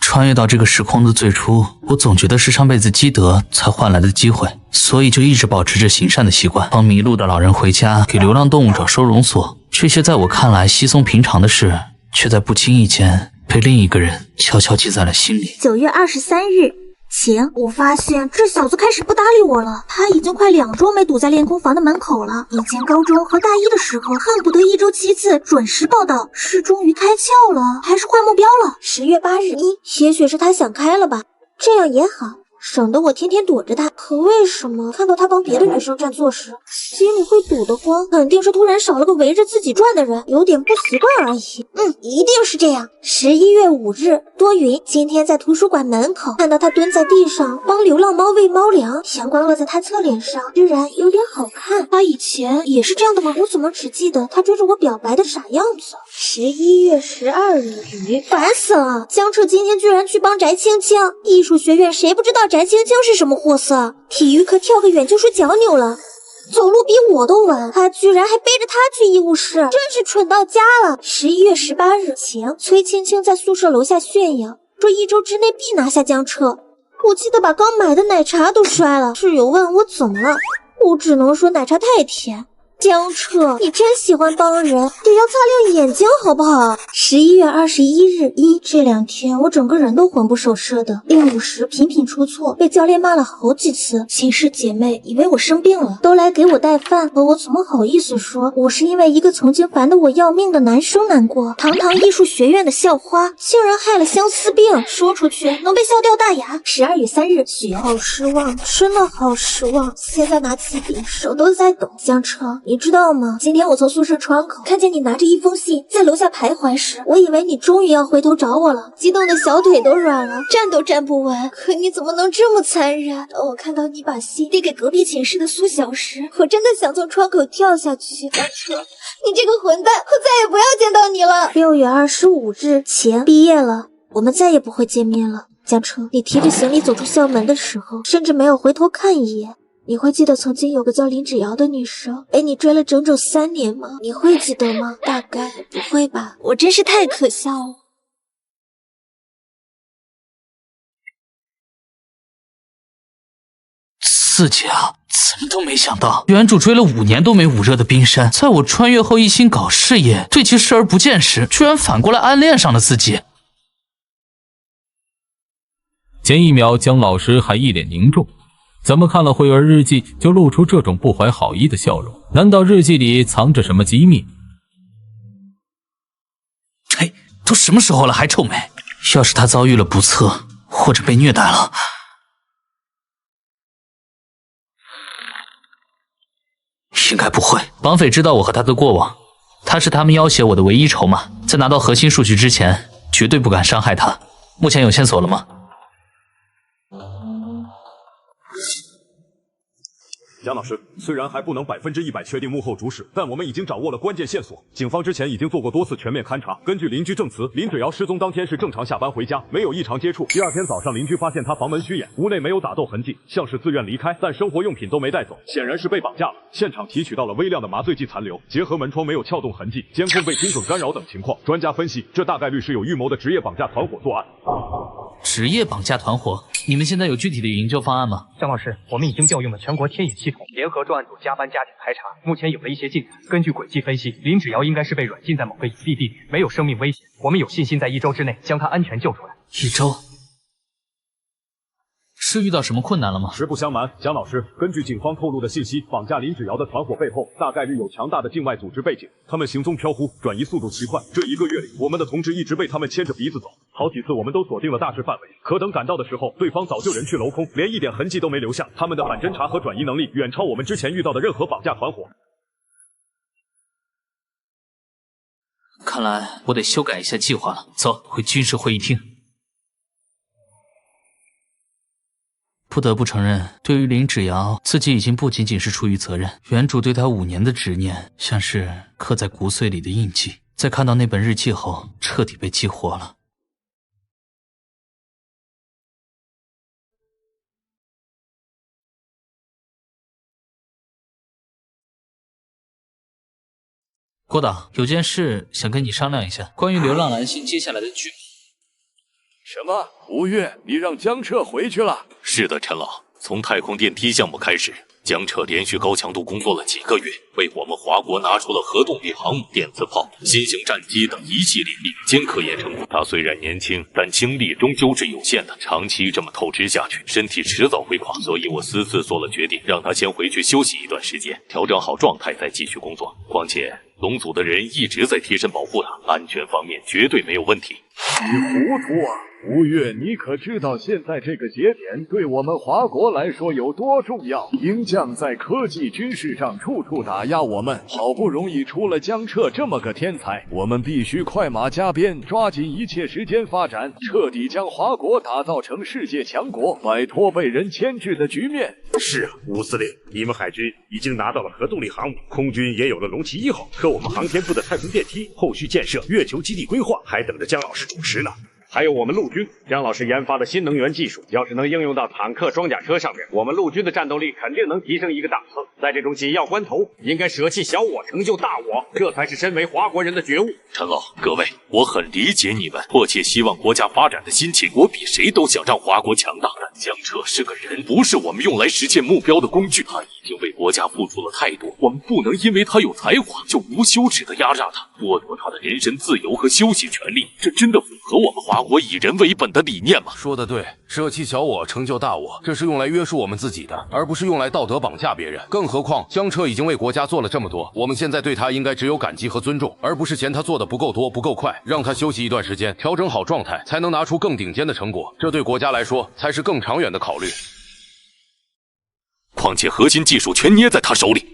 穿越到这个时空的最初，我总觉得是上辈子积德才换来的机会，所以就一直保持着行善的习惯，帮迷路的老人回家，给流浪动物找收容所。这些在我看来稀松平常的事，却在不经意间被另一个人悄悄记在了心里。9月23日，晴，我发现这小子开始不搭理我了，他已经快2周没堵在练功房的门口了。以前高中和大一的时候，恨不得1周7次准时报到，是终于开窍了，还是换目标了？10月8日，也许是他想开了吧，这样也好，省得我天天躲着他。可为什么看到他帮别的女生占座时，心里会堵得慌？肯定是突然少了个围着自己转的人，有点不习惯而已。一定是这样。11月5日，多云，今天在图书馆门口看到他蹲在地上帮流浪猫喂猫粮，阳光落在他侧脸上，居然有点好看。他以前也是这样的吗？我怎么只记得他追着我表白的傻样子？11月12日，烦死了！江彻今天居然去帮翟青青，艺术学院谁不知道翟青青是什么货色？体育课跳个远就说脚扭了，走路比我都稳，他居然还背着他去医务室，真是蠢到家了。11月18日，崔青青在宿舍楼下炫耀，说1周之内必拿下江彻。我记得把刚买的奶茶都摔了，室友问我怎么了，我只能说奶茶太甜。江彻，你真喜欢帮人，也要擦亮眼睛好不好？11月21日这2天我整个人都魂不守舍的，练舞时频频出错，被教练骂了好几次。寝室姐妹以为我生病了，都来给我带饭，可我怎么好意思说我是因为一个曾经烦得我要命的男生难过？堂堂艺术学院的校花，竟然害了相思病，说出去能被笑掉大牙。12月3日许好失望，真的好失望。现在拿起笔手都在抖。江彻，你知道吗？今天我从宿舍窗口看见你拿着一封信在楼下徘徊时，我以为你终于要回头找我了，激动的小腿都软了，站都站不稳。可你怎么能这么残忍？当我看到你把信递给隔壁寝室的苏晓时，我真的想从窗口跳下去。江彻，你这个混蛋，我再也不要见到你了。6月25日前毕业了，我们再也不会见面了。江彻，你提着行李走出校门的时候，甚至没有回头看一眼。你会记得曾经有个叫林芷瑶的女生被你追了整整3年吗？你会记得吗？大概不会吧，我真是太可笑了。刺激啊！怎么都没想到，原主追了5年都没捂热的冰山，在我穿越后一心搞事业，对其视而不见时，居然反过来暗恋上了自己。前一秒江老师还一脸凝重，怎么看了慧儿日记就露出这种不怀好意的笑容？难道日记里藏着什么机密？嘿，都什么时候了还臭美？要是他遭遇了不测，或者被虐待了，应该不会。绑匪知道我和他的过往，他是他们要挟我的唯一筹码，在拿到核心数据之前，绝对不敢伤害他。目前有线索了吗？江老师，虽然还不能100%确定幕后主使，但我们已经掌握了关键线索。警方之前已经做过多次全面勘查，根据邻居证词，林芷瑶失踪当天是正常下班回家，没有异常接触。第2天早上，邻居发现她房门虚掩，屋内没有打斗痕迹，像是自愿离开，但生活用品都没带走，显然是被绑架了。现场提取到了微量的麻醉剂残留，结合门窗没有撬动痕迹，监控被精准干扰等情况，专家分析，这大概率是有预谋的职业绑架团伙作案。职业绑架团伙？你们现在有具体的营救方案吗？江老师，我们已经调用了全国天眼系统，联合专案组加班加紧排查，目前有了一些进展。根据轨迹分析，林芷瑶应该是被软禁在某个隐蔽地点，没有生命危险。我们有信心在1周之内将她安全救出来。1周？是遇到什么困难了吗？实不相瞒，蒋老师，根据警方透露的信息，绑架林芷瑶的团伙背后大概率有强大的境外组织背景，他们行踪飘忽，转移速度奇快。这1个月里，我们的同志一直被他们牵着鼻子走，好几次我们都锁定了大致范围，可等赶到的时候，对方早就人去楼空，连一点痕迹都没留下。他们的反侦查和转移能力远超我们之前遇到的任何绑架团伙。看来我得修改一下计划了。走，回军事会议厅。不得不承认，对于林芷瑶，自己已经不仅仅是出于责任，原主对她5年的执念，像是刻在骨髓里的印记，在看到那本日记后，彻底被激活了。郭导，有件事想跟你商量一下，关于流浪蓝星接下来的剧。什么？吴越，你让江彻回去了？是的，陈老。从太空电梯项目开始，江彻连续高强度工作了几个月，为我们华国拿出了核动力航母、电磁炮、新型战机等一系列顶尖科研成果。他虽然年轻，但精力终究是有限的，长期这么透支下去，身体迟早会垮。所以我私自做了决定，让他先回去休息一段时间，调整好状态再继续工作。况且龙组的人一直在贴身保护他，安全方面绝对没有问题。你糊涂啊！吴越，你可知道现在这个节点对我们华国来说有多重要？鹰将在科技、军事上处处打压我们，好不容易出了江彻这么个天才，我们必须快马加鞭，抓紧一切时间发展，彻底将华国打造成世界强国，摆脱被人牵制的局面。是啊，吴司令，你们海军已经拿到了核动力航母，空军也有了龙旗1号，可我们航天部的太空电梯后续建设、月球基地规划还等着姜老师主持呢。还有我们陆军，姜老师研发的新能源技术，要是能应用到坦克、装甲车上面，我们陆军的战斗力肯定能提升一个档次。在这种紧要关头，应该舍弃小我，成就大我，这才是身为华国人的觉悟。陈老，各位，我很理解你们迫切希望国家发展的心情，我比谁都想让华国强大。但江彻是个人，不是我们用来实现目标的工具。他已经为国家付出了太多，我们不能因为他有才华就无休止的压榨他，剥夺他的人身自由和休息权利。这真的符合我们华国以人为本的理念吗？说得对，舍弃小我，成就大我，这是用来约束我们自己的，而不是用来道德绑架别人。更何况江彻已经为国家做了这么多，我们现在对他应该只有感激和尊重，而不是嫌他做的不够多、不够快，让他休息一段时间，调整好状态，才能拿出更顶尖的成果。这对国家来说才是更长远的考虑。况且核心技术全捏在他手里，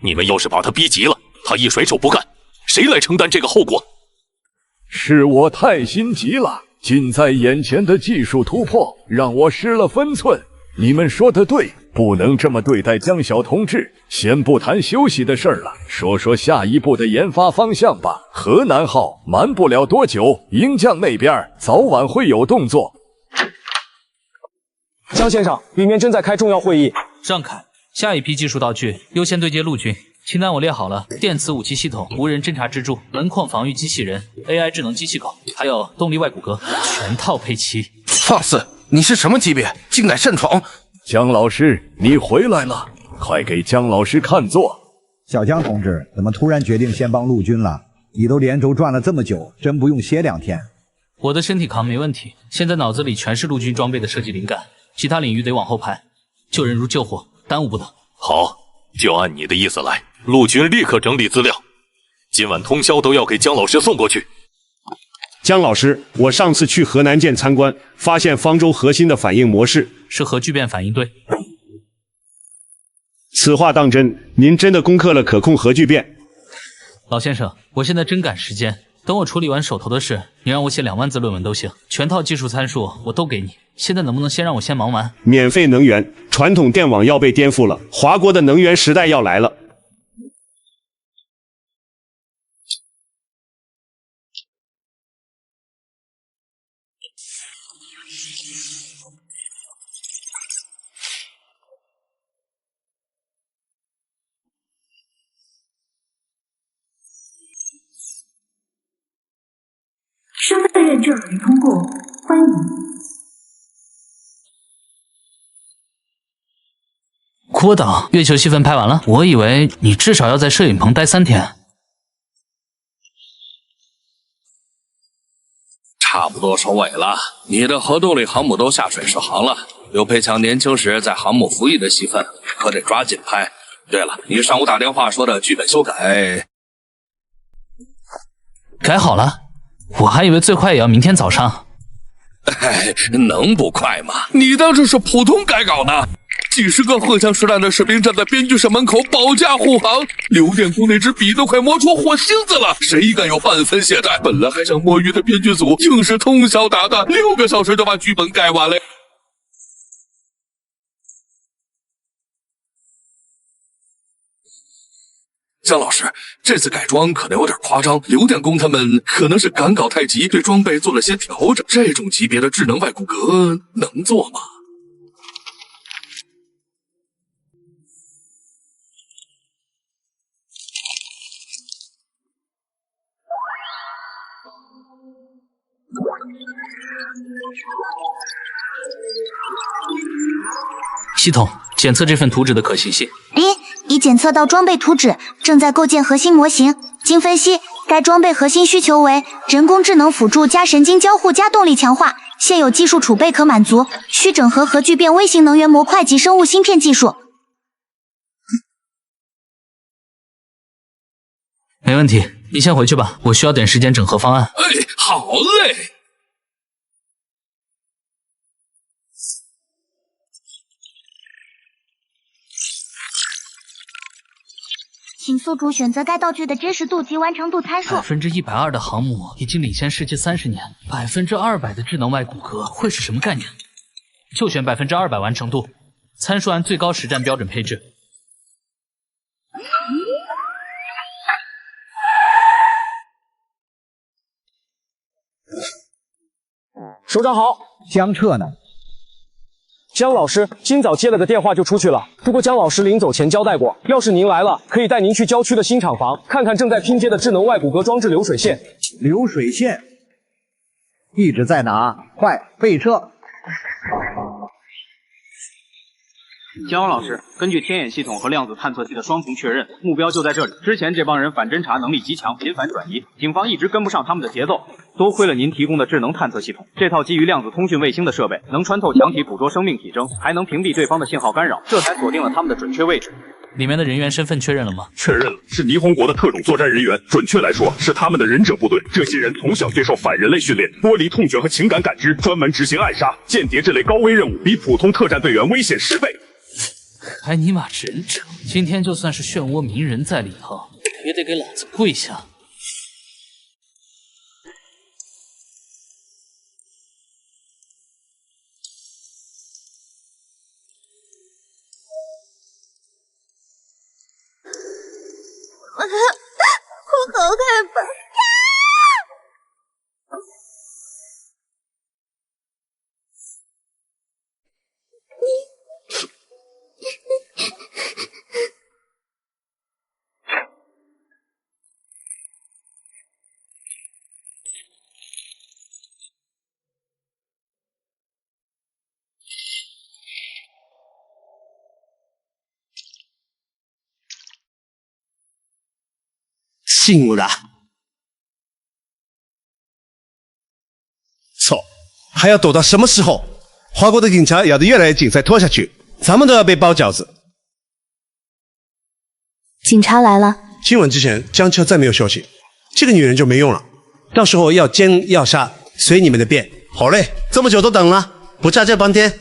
你们要是把他逼急了，他一甩手不干，谁来承担这个后果？是我太心急了，近在眼前的技术突破让我失了分寸。你们说的对，不能这么对待江小同志。先不谈休息的事儿了，说说下一步的研发方向吧。河南号瞒不了多久，鹰将那边早晚会有动作。江先生，里面正在开重要会议。让开，下一批技术道具优先对接陆军。清单我列好了：电磁武器系统、无人侦察蜘蛛、门框防御机器人、AI 智能机器狗，还有动力外骨骼，全套配齐。放肆！你是什么级别？竟敢擅闯！姜老师，你回来了，快给姜老师看座。小姜同志，怎么突然决定先帮陆军了？你都连轴转了这么久，真不用歇2天？我的身体扛没问题，现在脑子里全是陆军装备的设计灵感，其他领域得往后排。救人如救火，耽误不得。好，就按你的意思来。陆军立刻整理资料，今晚通宵都要给姜老师送过去。姜老师，我上次去河南舰参观，发现方舟核心的反应模式是核聚变反应堆。此话当真？您真的攻克了可控核聚变？老先生，我现在真赶时间，等我处理完手头的事，你让我写2万字论文都行，全套技术参数我都给你。现在能不能先让我先忙完？免费能源，传统电网要被颠覆了，华国的能源时代要来了。身份认证已通过，欢迎。郭导，月球戏份拍完了，我以为你至少要在摄影棚待3天。差不多收尾了，你的核动力航母都下水试航了。刘培强年轻时在航母服役的戏份可得抓紧拍。对了，你上午打电话说的剧本修改，改好了。我还以为最快也要明天早上。能不快吗？你当这是普通改稿呢？几十个荷枪实弹的士兵站在编剧室门口保驾护航，刘电工那支笔都快磨出火星子了，谁敢有半分懈怠？本来还想摸鱼的编剧组，竟是通宵达旦，6个小时就把剧本改完了。姜老师，这次改装可能有点夸张，刘电工他们可能是赶稿太急，对装备做了些调整。这种级别的智能外骨骼能做吗？系统检测这份图纸的可行性。已检测到装备图纸，正在构建核心模型。经分析，该装备核心需求为人工智能辅助加神经交互加动力强化，现有技术储备可满足，需整合核聚变微型能源模块及生物芯片技术。没问题，你先回去吧，我需要点时间整合方案。好嘞。请宿主选择该道具的真实度及完成度参数。120%的航母已经领先世界30年，200%的智能外骨骼会是什么概念？就选200%完成度，参数按最高实战标准配置。首长好，江彻呢？江老师今早接了个电话就出去了。不过江老师临走前交代过，要是您来了，可以带您去郊区的新厂房看看正在拼接的智能外骨骼装置流水线。流水线，地址在哪？快备车！江王老师，根据天眼系统和量子探测器的双重确认，目标就在这里。之前这帮人反侦查能力极强，频繁转移，警方一直跟不上他们的节奏。多亏了您提供的智能探测系统，这套基于量子通讯卫星的设备能穿透墙体捕捉生命体征，还能屏蔽对方的信号干扰，这才锁定了他们的准确位置。里面的人员身份确认了吗？确认了，是霓虹国的特种作战人员，准确来说是他们的忍者部队。这些人从小接受反人类训练，剥离痛觉和情感感知，专门执行暗杀、间谍这类高危任务，比普通特战队员危险10倍。还尼玛忍者，今天就算是漩涡鸣人在里头，也得给老子跪下！我好害怕！信我啦！操，还要躲到什么时候？华国的警察咬得越来越紧，再拖下去，咱们都要被包饺子。警察来了。今晚之前，江彻再没有消息，这个女人就没用了。到时候要奸要杀，随你们的便。好嘞，这么久都等了，不炸这半天。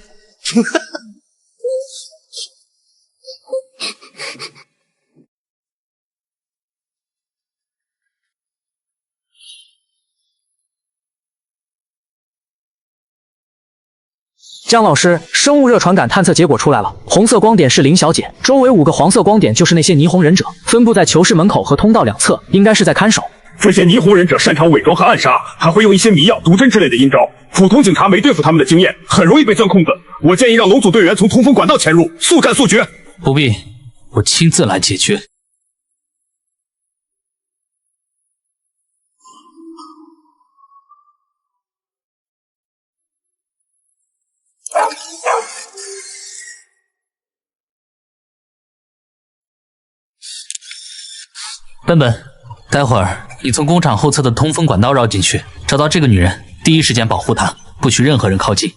江老师，生物热传感探测结果出来了，红色光点是林小姐，周围5个黄色光点就是那些霓虹忍者，分布在囚室门口和通道两侧，应该是在看守。这些霓虹忍者擅长伪装和暗杀，还会用一些迷药、毒针之类的阴招，普通警察没对付他们的经验，很容易被钻空子。我建议让龙组队员从通风管道潜入，速战速决。不必，我亲自来解决。笨笨，待会儿你从工厂后侧的通风管道绕进去，找到这个女人，第一时间保护她，不许任何人靠近。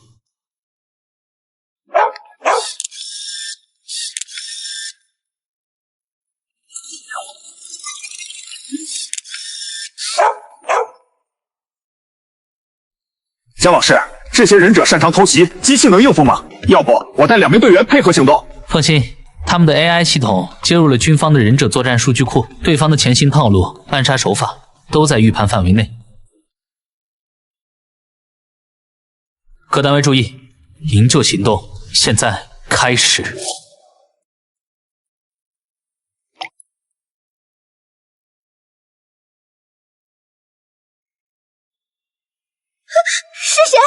江老师，这些忍者擅长偷袭，机器能应付吗？要不我带2名队员配合行动？放心。他们的 AI 系统接入了军方的忍者作战数据库，对方的前行套路、暗杀手法都在预判范围内。各单位注意，营救行动现在开始。是谁？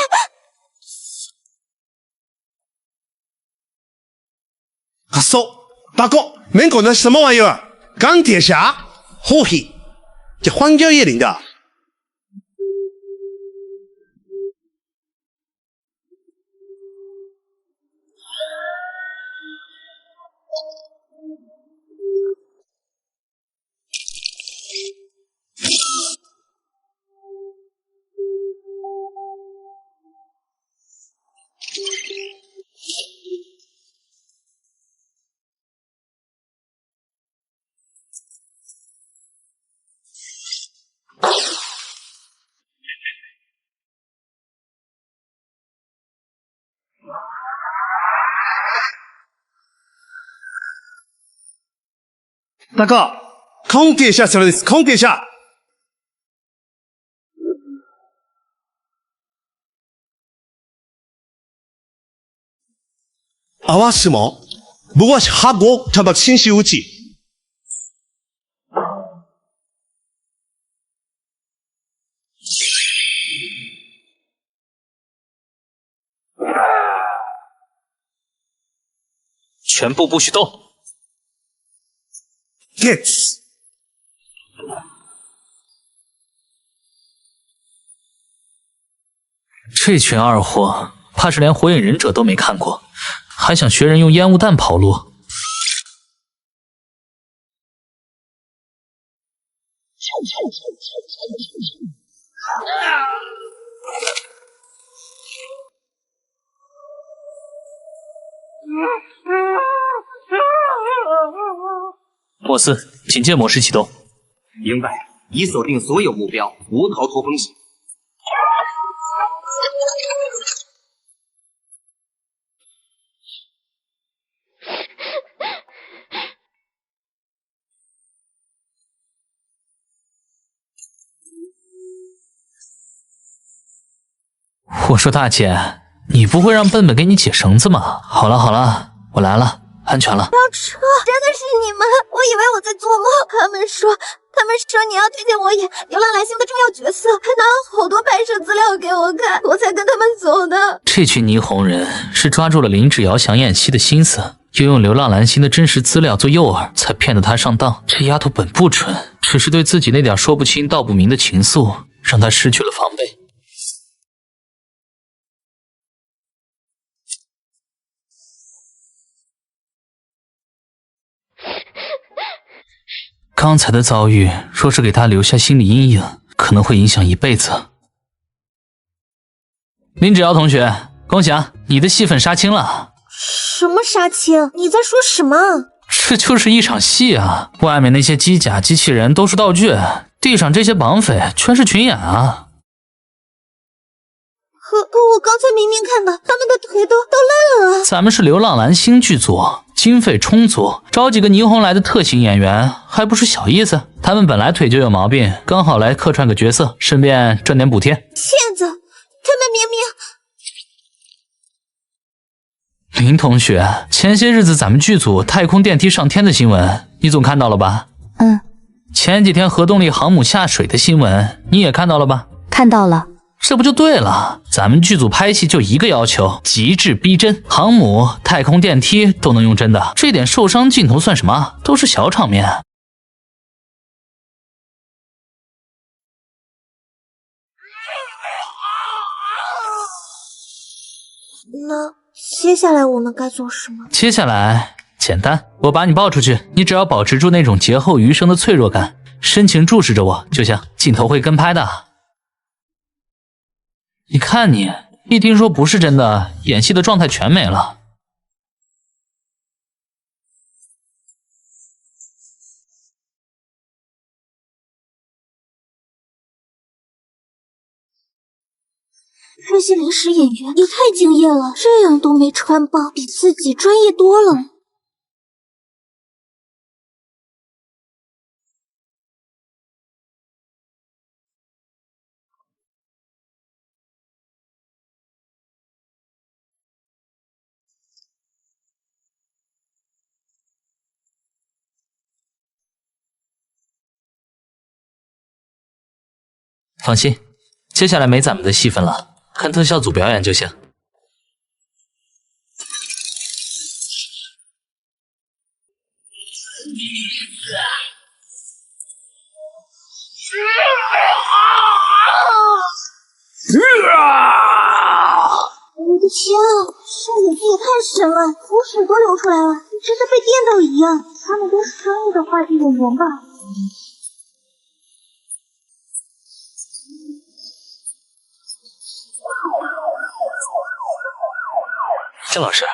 阿叔，大哥，门口那什么玩意儿？钢铁侠？好黑，这荒郊野岭的。大哥，関係者です。関係者。아왔으면 무엇이 하고 타박 신시우지. 全部不许动。Get。这群二货，怕是连火影忍者都没看过，还想学人用烟雾弹跑路。莫斯，警戒模式启动。明白，已锁定所有目标，无逃脱风险。我说大姐，你不会让笨笨给你解绳子吗？好了好了，我来了，安全了。飙车，真的是你们！我以为我在做梦。他们说你要推荐我演《流浪蓝星》的重要角色，还拿了好多拍摄资料给我看，我才跟他们走的。这群霓虹人是抓住了林芷瑶想演戏的心思，又用《流浪蓝星》的真实资料做诱饵，才骗得她上当。这丫头本不蠢，只是对自己那点说不清道不明的情愫，让她失去了防备。刚才的遭遇，若是给他留下心理阴影，可能会影响一辈子。林芷瑶同学，恭喜啊，你的戏份杀青了。什么杀青？你在说什么？这就是一场戏啊！外面那些机甲、机器人都是道具，地上这些绑匪全是群演啊。可我刚才明明看到他们的腿都烂了。咱们是流浪蓝星剧组，经费充足，找几个霓虹来的特型演员还不是小意思。他们本来腿就有毛病，刚好来客串个角色，顺便赚点补贴。骗子！他们明明……林同学，前些日子咱们剧组太空电梯上天的新闻，你总看到了吧？嗯。前几天核动力航母下水的新闻，你也看到了吧？看到了。这不就对了？咱们剧组拍戏就一个要求，极致逼真，航母、太空电梯都能用真的，这点受伤镜头算什么？都是小场面。那接下来我们该做什么？接下来简单，我把你抱出去，你只要保持住那种劫后余生的脆弱感，深情注视着我就行，镜头会跟拍的。你看你，一听说不是真的，演戏的状态全没了。这些临时演员也太敬业了，这样都没穿帮，比自己专业多了。放心，接下来没咱们的戏份了，看特效组表演就行。我的天啊，这演技也太深了，口水都流出来了，真的被电到一样。他们都是专业的话剧演员吧？姜老师，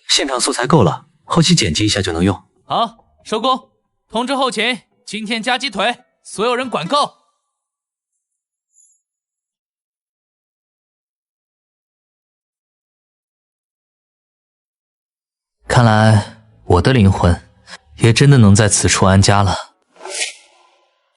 现场素材够了，后期剪辑一下就能用。好，收工。通知后勤，今天加鸡腿，所有人管够。看来我的灵魂也真的能在此处安家了。